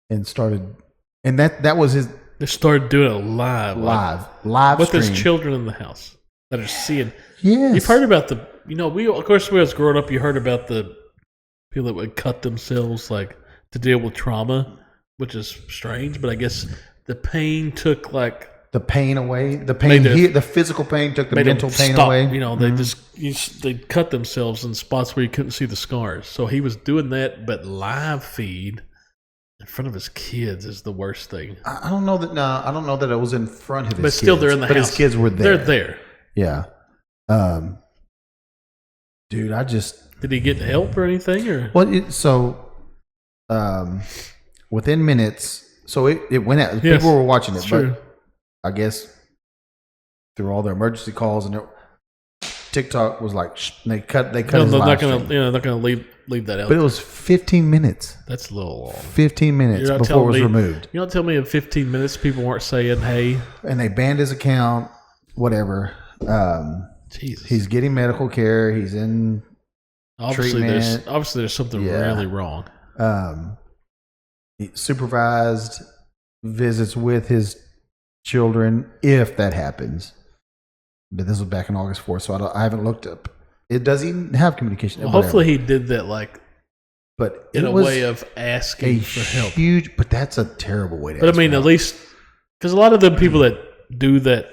and that was his They started doing it live stream with his children in the house that are seeing. Yes, You've heard about we of course when I was growing up, you heard about the people that would cut themselves like to deal with trauma, which is strange, but I guess the pain took like the pain away. The pain, the physical pain took the mental pain away. You know, they they cut themselves in spots where you couldn't see the scars. So he was doing that, but live feed in front of his kids is the worst thing. I don't know that. No, I don't know that it was in front of his. But kids, still, they're in the but house. His kids were there. They're there. Yeah. Dude, Did he get help or anything? Or within minutes. So it went out. Yes, people were watching it, true. but I guess through all the emergency calls and TikTok was like they cut his they're live not stream. gonna leave that out. But it was 15 minutes. That's a little long. 15 minutes before it was removed. You don't tell me in 15 minutes people weren't saying, "Hey," and they banned his account. Whatever. Jesus. He's getting medical care. He's in treatment. Obviously there's something really wrong. He supervised visits with his children, if that happens. But this was back in August 4th, so I haven't looked up. It doesn't have communication. Well, hopefully he did that but in a way of asking for help. But that's a terrible way to. But I mean, at least because a lot of the people that do that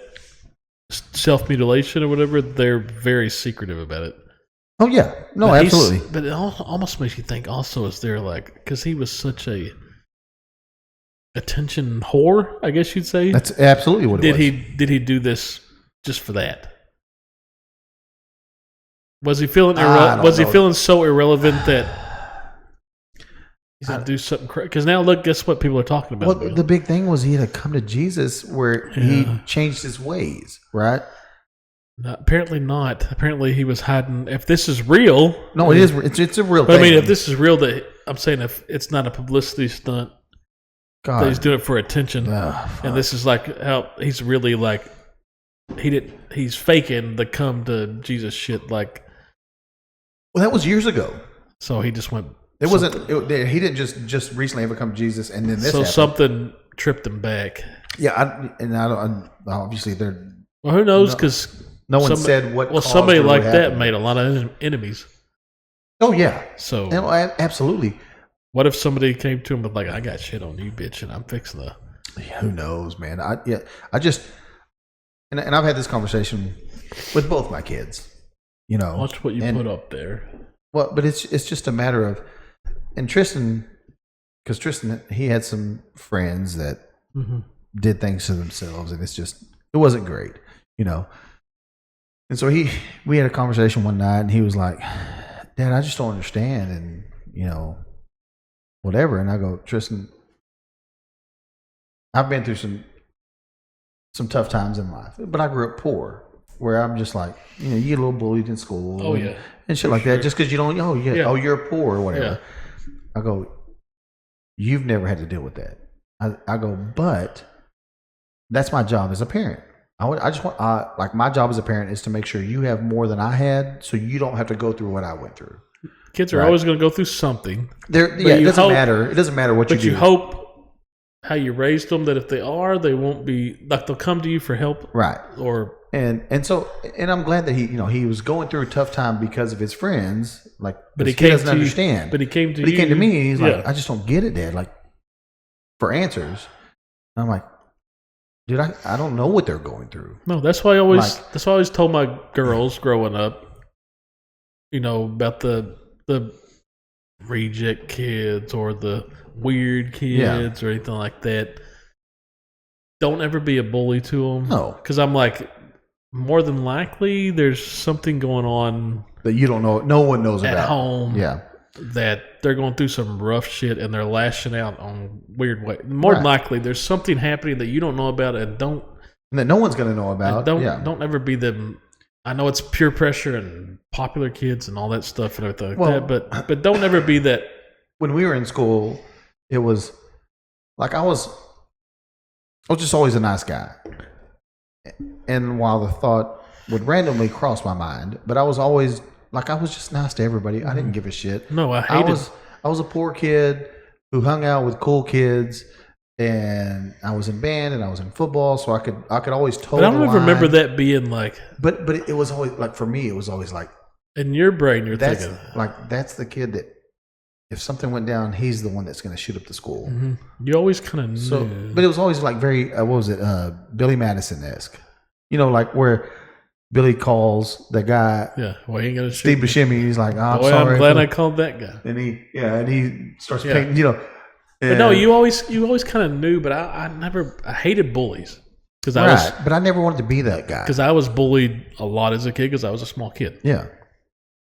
self-mutilation or whatever, they're very secretive about it. Oh yeah, no, but absolutely. But it almost makes you think. Also, is there because he was such a attention whore, I guess you'd say. That's absolutely what it was. Did he do this just for that? Was he feeling he feeling so irrelevant that he's gonna do something crazy? Because now look, guess what people are talking about. Well, the big thing was he had to come to Jesus, where he changed his ways, right? No, apparently not. Apparently he was hiding. If this is real, no, it is. It's a real thing. I mean, if this is real, that I'm saying, if it's not a publicity stunt, that he's doing it for attention, and this is like how he's really like he's faking the come to Jesus shit. Like, well, that was years ago. So he just went. It wasn't. He didn't just recently ever come to Jesus, and then this. So happened. Something tripped him back. Yeah, obviously they're. Well, who knows? Because no one said what. Well, somebody like that made a lot of enemies. Oh yeah. So absolutely. What if somebody came to him with like, "I got shit on you, bitch, and I'm fixing the." Yeah, who knows, man? I just and I've had this conversation with both my kids. You know, watch what you put up there. Well, but it's just a matter of, and Tristan, because Tristan, he had some friends that did things to themselves, and it wasn't great, you know. And so we had a conversation one night, and he was like, "Dad, I just don't understand," and you know, whatever. And I go, Tristan, I've been through some tough times in life, but I grew up poor, where I'm just like, you know, you get a little bullied in school, and shit like that, just because you don't, you're poor or whatever. Yeah. I go, you've never had to deal with that. I go, but that's my job as a parent. My job as a parent is to make sure you have more than I had, so you don't have to go through what I went through. Kids are always going to go through something. It doesn't matter. It doesn't matter what you do. But you hope how you raised them, that if they won't be like, they'll come to you for help, right? Or and I'm glad that he was going through a tough time because of his friends, like, but he doesn't understand. But he came to me. And he's like, I just don't get it, Dad. Like, for answers, and I'm like, dude, I don't know what they're going through. No, that's why I always told my girls growing up, you know, about the reject kids or the weird kids or anything like that. Don't ever be a bully to them. No. Because I'm like, more than likely, there's something going on that you don't know. No one knows at about. home. Yeah. That they're going through some rough shit and they're lashing out on weird ways. More than likely, there's something happening that you don't know about and that no one's going to know about. Don't ever be them. I know it's peer pressure and popular kids and all that stuff and everything like that, but don't ever be that. When we were in school, it was like I was just always a nice guy. And while the thought would randomly cross my mind, but I was always like, I was just nice to everybody. I didn't give a shit. No, I was a poor kid who hung out with cool kids, and I was in band and I was in football, so I could always toe But I the don't line. remember that being like. But it was always like, for me, it was always like, in your brain, you're that's thinking like, that's the kid that if something went down, he's the one that's going to shoot up the school. Mm-hmm. You always kind of knew. So, but it was always like very what was it, Billy Madison-esque, like where Billy calls the guy, well, he ain't gonna shoot Steve Buscemi. He's like, I'm Boy, sorry. I'm glad I called that guy. And he starts painting, But no, you always kind of knew. But I hated bullies because but I never wanted to be that guy because I was bullied a lot as a kid because I was a small kid. Yeah,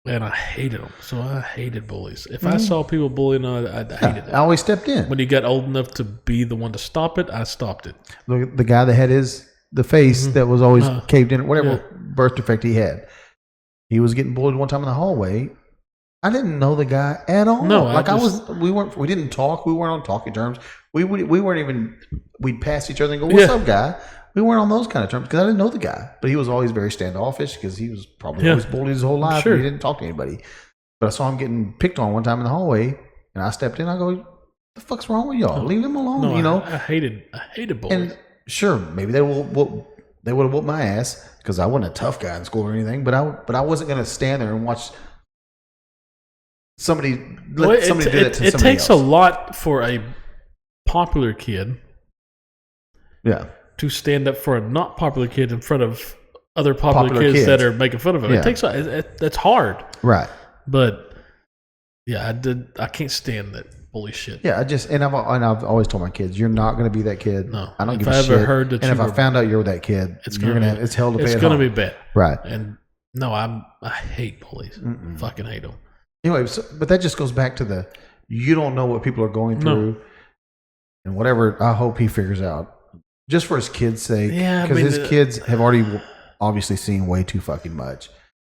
and I hated them. So I hated bullies. If I saw people bullying, I hated it. I always stepped in. When you got old enough to be the one to stop it, I stopped it. The guy that had the face that was always caved in, whatever birth defect he had. He was getting bullied one time in the hallway. I didn't know the guy at all. No, we didn't talk. We weren't on talking terms. We weren't even, we'd pass each other and go, what's up, guy? We weren't on those kind of terms because I didn't know the guy. But he was always very standoffish because he was probably always bullied his whole life. Sure. He didn't talk to anybody. But I saw him getting picked on one time in the hallway, and I stepped in. I go, what the fuck's wrong with y'all? Leave him alone, No, I hated bullies. And sure, maybe they would have whooped my ass because I wasn't a tough guy in school or anything. But I wasn't going to stand there and watch somebody do that to somebody else. It takes a lot for a popular kid, to stand up for a not popular kid in front of other popular kids that are making fun of him. Yeah. That's hard, right? But I can't stand that bully shit. Yeah, I've always told my kids, you're not going to be that kid. No, I don't if give a I ever shit. Heard that and if I found out you're that kid, it's hell to pay. It's going to be bad, right? And no, I hate bullies. Fucking hate them. Anyway, but that just goes back to you don't know what people are going through, and whatever. I hope he figures out, just for his kids' sake. Yeah, because his kids have already obviously seen way too fucking much,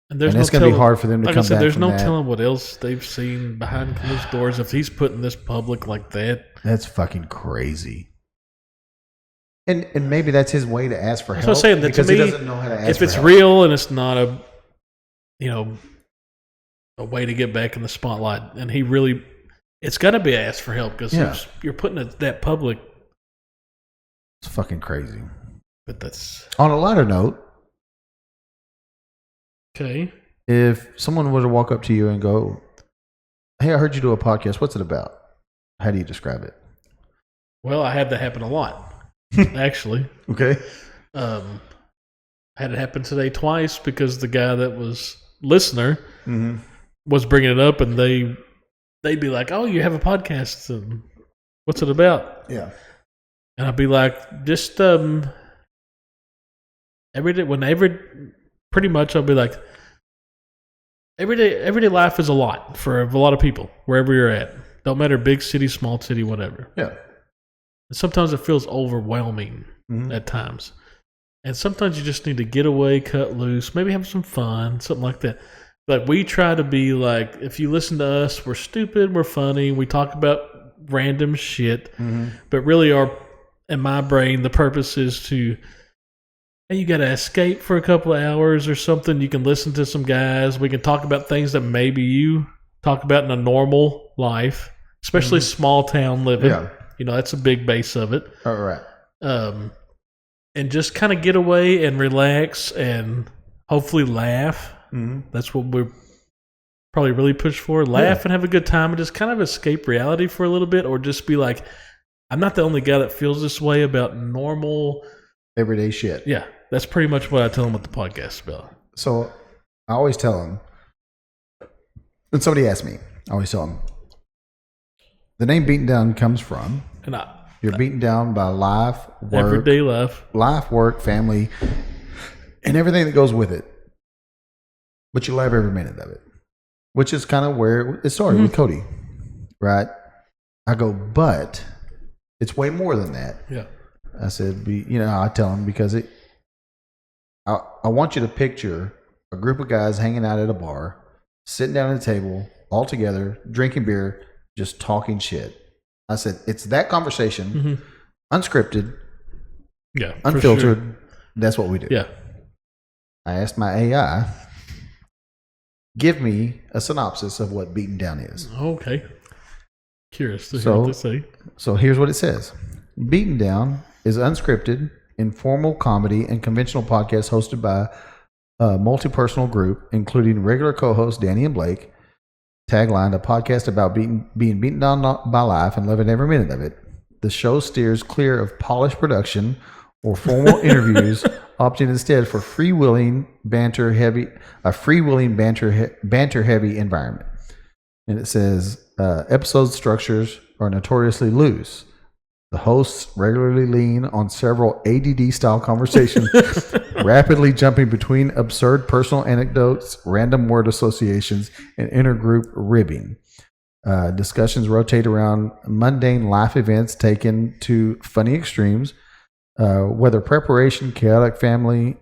and it's going to be hard for them to come back. There's from no that. telling what else they've seen behind closed doors if he's putting this public like that. That's fucking crazy. And maybe that's his way to ask for help. So I'm saying that because to me, he doesn't know how to ask if it's help. real and it's not a way to get back in the spotlight, and it's got to be asked for help because you're putting it that public. It's fucking crazy. But that's on a lighter note. Okay. If someone were to walk up to you and go, "Hey, I heard you do a podcast. What's it about?" How do you describe it? Well, I had that happen a lot, actually. Okay. I had it happen today twice because the guy that was listener was bringing it up, and they'd be like, "Oh, you have a podcast? And what's it about?" Yeah. And I'd be like, "Just every day, pretty much, I'll be like, everyday life is a lot for a lot of people, wherever you're at. Don't matter, big city, small city, whatever. Yeah. And sometimes it feels overwhelming at times. And sometimes you just need to get away, cut loose, maybe have some fun, something like that. Like, we try to be like, if you listen to us, we're stupid, we're funny, we talk about random shit. But really, in my brain, the purpose is to, hey, you got to escape for a couple of hours or something. You can listen to some guys. We can talk about things that maybe you talk about in a normal life, especially small town living. Yeah. That's a big base of it. All right. And just kind of get away and relax and hopefully laugh. That's what we're probably really push for. Laugh and have a good time and just kind of escape reality for a little bit, or just be like, I'm not the only guy that feels this way about normal everyday shit. Yeah, that's pretty much what I tell them what the podcast is about. So I always tell them, when somebody asks me, I always tell them, the name beaten down comes from And you're beaten down by life, work, everyday life, work, family, and everything that goes with it. But you love every minute of it, which is kind of where it started with Cody, right? I go, but it's way more than that. Yeah. I said, I tell him because I want you to picture a group of guys hanging out at a bar, sitting down at a table, all together, drinking beer, just talking shit. I said, it's that conversation, unscripted, Yeah. unfiltered. Sure. That's what we do. Yeah. I asked my AI, give me a synopsis of what beaten down is. Okay. Curious to hear what they say. So here's what it says. Beaten Down is unscripted, informal comedy and conventional podcast hosted by a multi-personal group, including regular co-hosts Danny and Blake. Tagline, a podcast about being beaten down by life and loving every minute of it. The show steers clear of polished production or formal interviews, opting instead for freewheeling, banter-heavy environment. And it says, episode structures are notoriously loose. The hosts regularly lean on several ADD-style conversations, rapidly jumping between absurd personal anecdotes, random word associations, and intergroup ribbing. Discussions rotate around mundane life events taken to funny extremes, weather preparation, chaotic family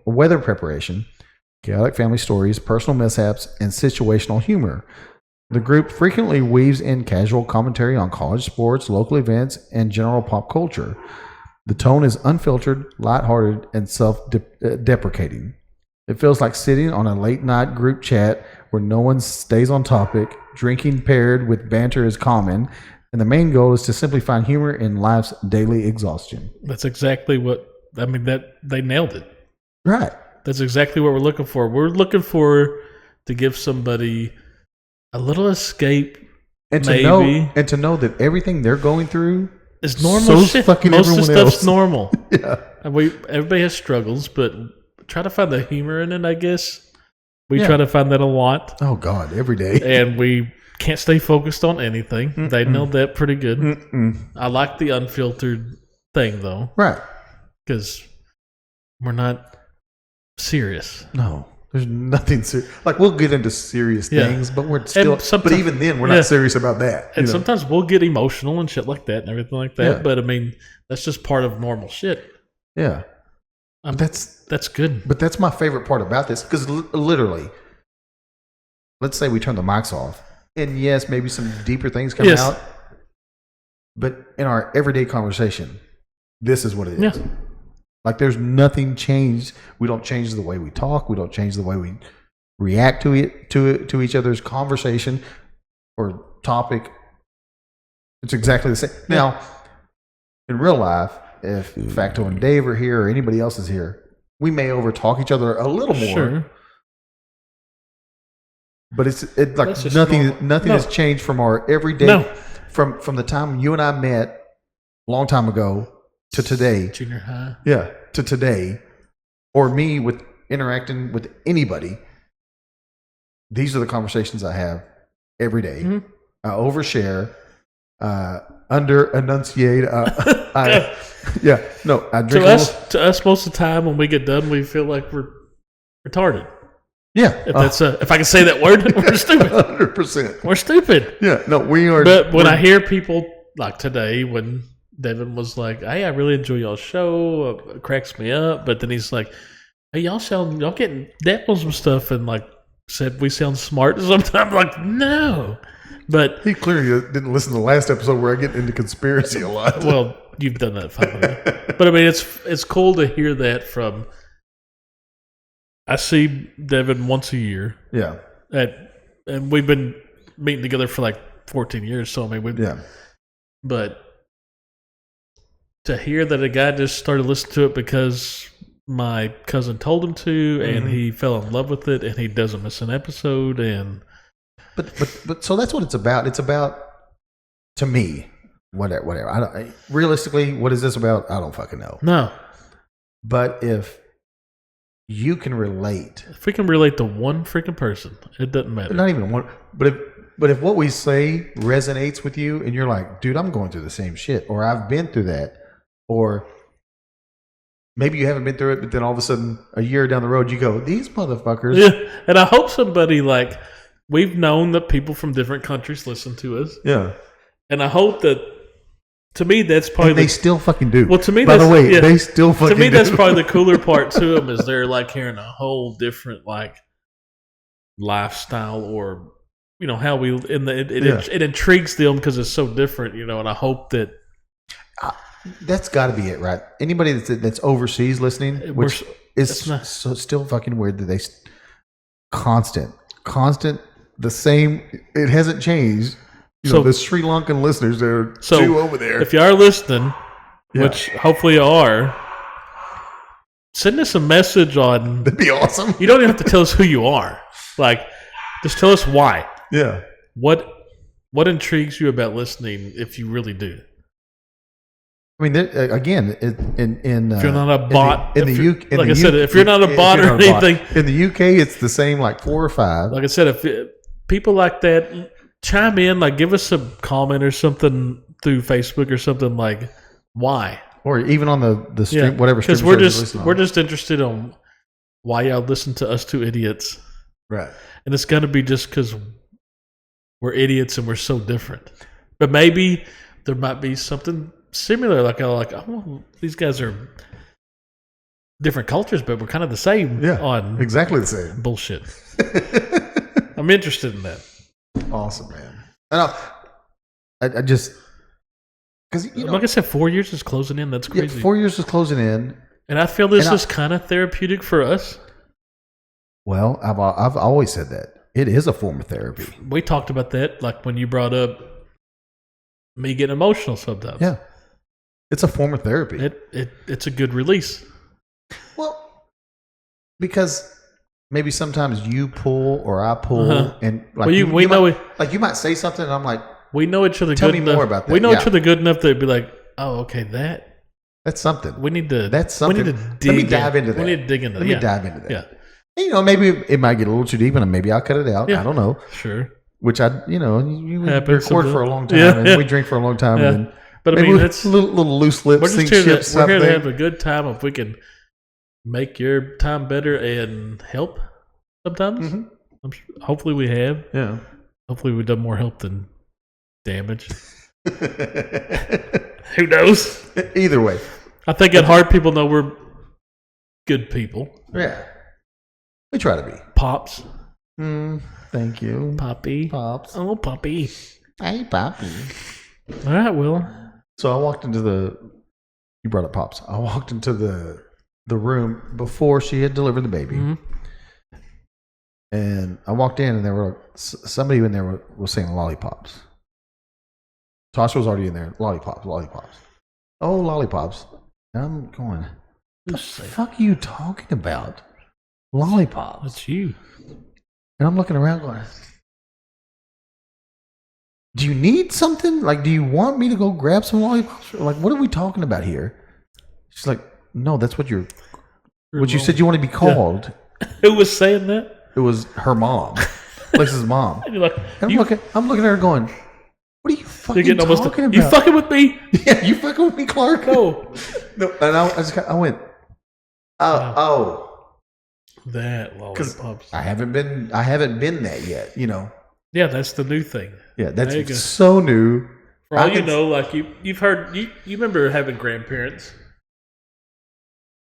stories, personal mishaps, and situational humor. The group frequently weaves in casual commentary on college sports, local events, and general pop culture. The tone is unfiltered, lighthearted, and self-deprecating. It feels like sitting on a late-night group chat where no one stays on topic, drinking paired with banter is common, and the main goal is to simply find humor in life's daily exhaustion. That's exactly that they nailed it. Right. That's exactly what we're looking for. We're looking for to give somebody a little escape, And to know that everything they're going through is normal shit. Fucking Most of the everyone stuff's else. normal. Yeah. Everybody has struggles, but try to find the humor in it, I guess. We try to find that a lot. Oh, God, every day. And we can't stay focused on anything. Mm-mm. They nailed that pretty good. Mm-mm. I like the unfiltered thing, though. Right. Because we're not serious. No. There's nothing serious. Like, we'll get into serious things, but we're still. But even then, we're not serious about that. And sometimes we'll get emotional and shit like that and everything like that. Yeah. But I mean, that's just part of normal shit. Yeah. That's good. But that's my favorite part about this because literally, let's say we turn the mics off, and yes, maybe some deeper things come out. But in our everyday conversation, this is what it is. Yeah. Like, there's nothing changed. We don't change the way we talk. We don't change the way we react to each other's conversation or topic. It's exactly the same. Yeah. Now, in real life, if Facto and Dave are here or anybody else is here, we may overtalk each other a little more. Sure. But it's like That's just nothing normal. has changed from our everyday from the time you and I met a long time ago to today. Junior high. Yeah, to today, or me with interacting with anybody. These are the conversations I have every day. Mm-hmm. I overshare, under enunciate. I drink To us, most of the time when we get done, we feel like we're retarded. Yeah, If I can say that word, we're stupid. 100%. We're stupid. Yeah, no, we are. But when I hear people like today, when Devin was like, "Hey, I really enjoy y'all's show. It cracks me up." But then he's like, "Hey, y'all getting depth on some stuff," and like said we sound smart sometimes. Like, no, but he clearly didn't listen to the last episode where I get into conspiracy a lot. Well, you've done that finally. But I mean, it's cool to hear that from. I see Devin once a year. Yeah, and we've been meeting together for like 14 years. So I mean, but. To hear that a guy just started listening to it because my cousin told him to, and he fell in love with it, and he doesn't miss an episode, and but so that's what it's about. It's about, to me, whatever. Realistically, what is this about? I don't fucking know. No, but if you can relate, if we can relate to one freaking person, it doesn't matter. not even one. But if But if what we say resonates with you and you're like, dude, I'm going through the same shit, or I've been through that, or maybe you haven't been through it, but then all of a sudden a year down the road you go, these motherfuckers. Yeah. And I hope somebody like we've known that people from different countries listen to us. Yeah. And I hope that to me that's probably And they still fucking do. Well, to me, by the that's- way, yeah. they still fucking to me do. that's probably the cooler part to them is they're like hearing a whole different like lifestyle or how we it intrigues them because it's so different, and I hope that That's got to be it, right? Anybody that's overseas listening, which is so still fucking weird that they constant, the same. It hasn't changed. So- the Sri Lankan listeners, they're So, two over there. if you are listening, Yeah. which hopefully you are, send us a message on. That'd be awesome. You don't even have to tell us who you are. Like, just tell us why. Yeah. What intrigues you about listening if you really do? I mean, again, in If you're not a bot, in the UK, like I said, if you're not a bot or anything, in the UK, it's the same, like 4 or 5. like I said, if people like that chime in, like give us a comment or something through Facebook or something, like why? Or even on the stream, whatever. Because streaming service you're we're listening just interested on why y'all listen to us two idiots, on. Right. and it's gonna be just because we're idiots and we're so different. But maybe there might be something similar, these guys are different cultures, but we're kind of the same. Yeah. On Exactly the same. bullshit. I'm interested in that. Awesome, man. I just because Like I said, 4 years is closing in. That's crazy. 4 years is closing in. And I feel this is kind of therapeutic for us. Well, I've always said that it is a form of therapy. We talked about that, like when you brought up me getting emotional sometimes. Yeah, it's a form of therapy. It's a good release. Well, because maybe sometimes you pull or I pull, and like Well, we know it. like you might say something, and I'm like, We know each other. Tell good me enough. more about that. We know Yeah. each other good enough to be like, oh, okay, that's something. we need to. That's something. We need to Let dig me dive into that. We need to dig into Let that. me dive into that. Yeah, Maybe it might get a little too deep, and maybe I'll cut it out. Yeah. I don't know. sure. Which you Happens record sometimes. for a long time, Yeah, and yeah. we drink for a long time, Yeah. and then But I maybe mean, we're that's a little loose lips. we're just sink here to, ships, we're here to something. have a good time. If we can make your time better and help sometimes, Mhm. hopefully we have. Yeah. Hopefully we've done more help than damage. Who knows? Either way, I think at heart people know we're good people. yeah, we try to be. Pops, Thank you, Poppy, Pops. oh Poppy. Hey, Poppy. All right, Will. So I walked into you brought up Pops. I walked into the room before she had delivered the baby. Mhm. And I walked in, and there were somebody in there was saying lollipops. Tasha was already in there. Lollipops. Oh, lollipops. And I'm going, what the fuck are you talking about? Lollipops. That's you. And I'm looking around going, do you need something? Like, do you want me to go grab some lollipops? Like, what are we talking about here? She's like, no, that's what you said you want to be called. Who was saying that? It was her mom. Alexa's mom. And you're like, And I'm looking at her going, what are you fucking you're getting talking about? You fucking with me? Yeah, you fucking with me, Clark? No. No. And I went, oh. That Because lollipops. I haven't been that yet, Yeah, that's the new thing. Yeah, There you go. that's so new. For all I you can- know, like you've heard, you remember having grandparents,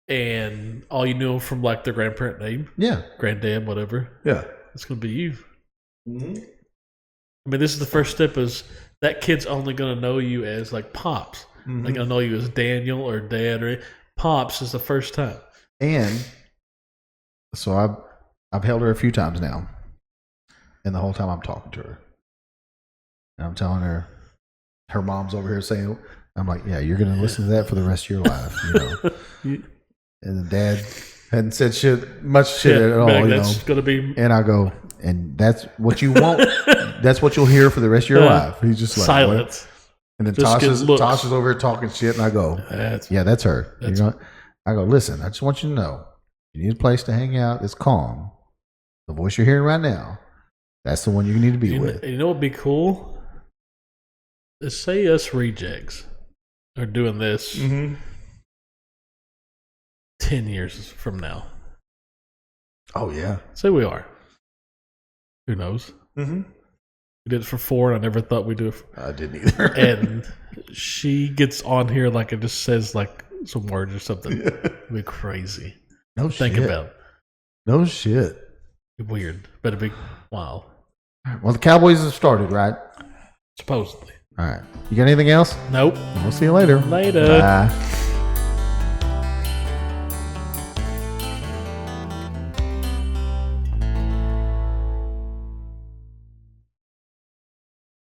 and all you knew from like their grandparent name, Yeah, granddad, whatever. yeah. It's gonna be you. I mean, this is the first step. Is that kid's only gonna know you as like Pops? They're gonna know you as Daniel or Dad or Pops is the first time. And so I've held her a few times now, and the whole time I'm talking to her, and I'm telling her, her mom's over here saying, I'm like, yeah, you're gonna listen to that for the rest of your life, And the dad hadn't said much shit at all, like, that's gonna be And I go, and that's what you want. That's what you'll hear for the rest of your life. He's just like, silence. what? And then Just get looks. Tasha's over here talking shit, and I go, That's yeah, that's her. That's- I go, listen, I just want you to know, you need a place to hang out that's calm. The voice you're hearing right now, That's the one you need to be with. You know what would be cool? Is say us rejects are doing this 10 years from now. Oh, yeah. Say we are. Who knows? Mm-hmm. We did it for 4, and I never thought we'd do it. I didn't either. And she gets on here like it just says like some words or something. It'd be crazy. No shit. Think about it. No shit. It'd be weird, but it'd be wow. Well, the Cowboys have started, right? Supposedly. All right. You got anything else? Nope. We'll see you later. Later. Bye.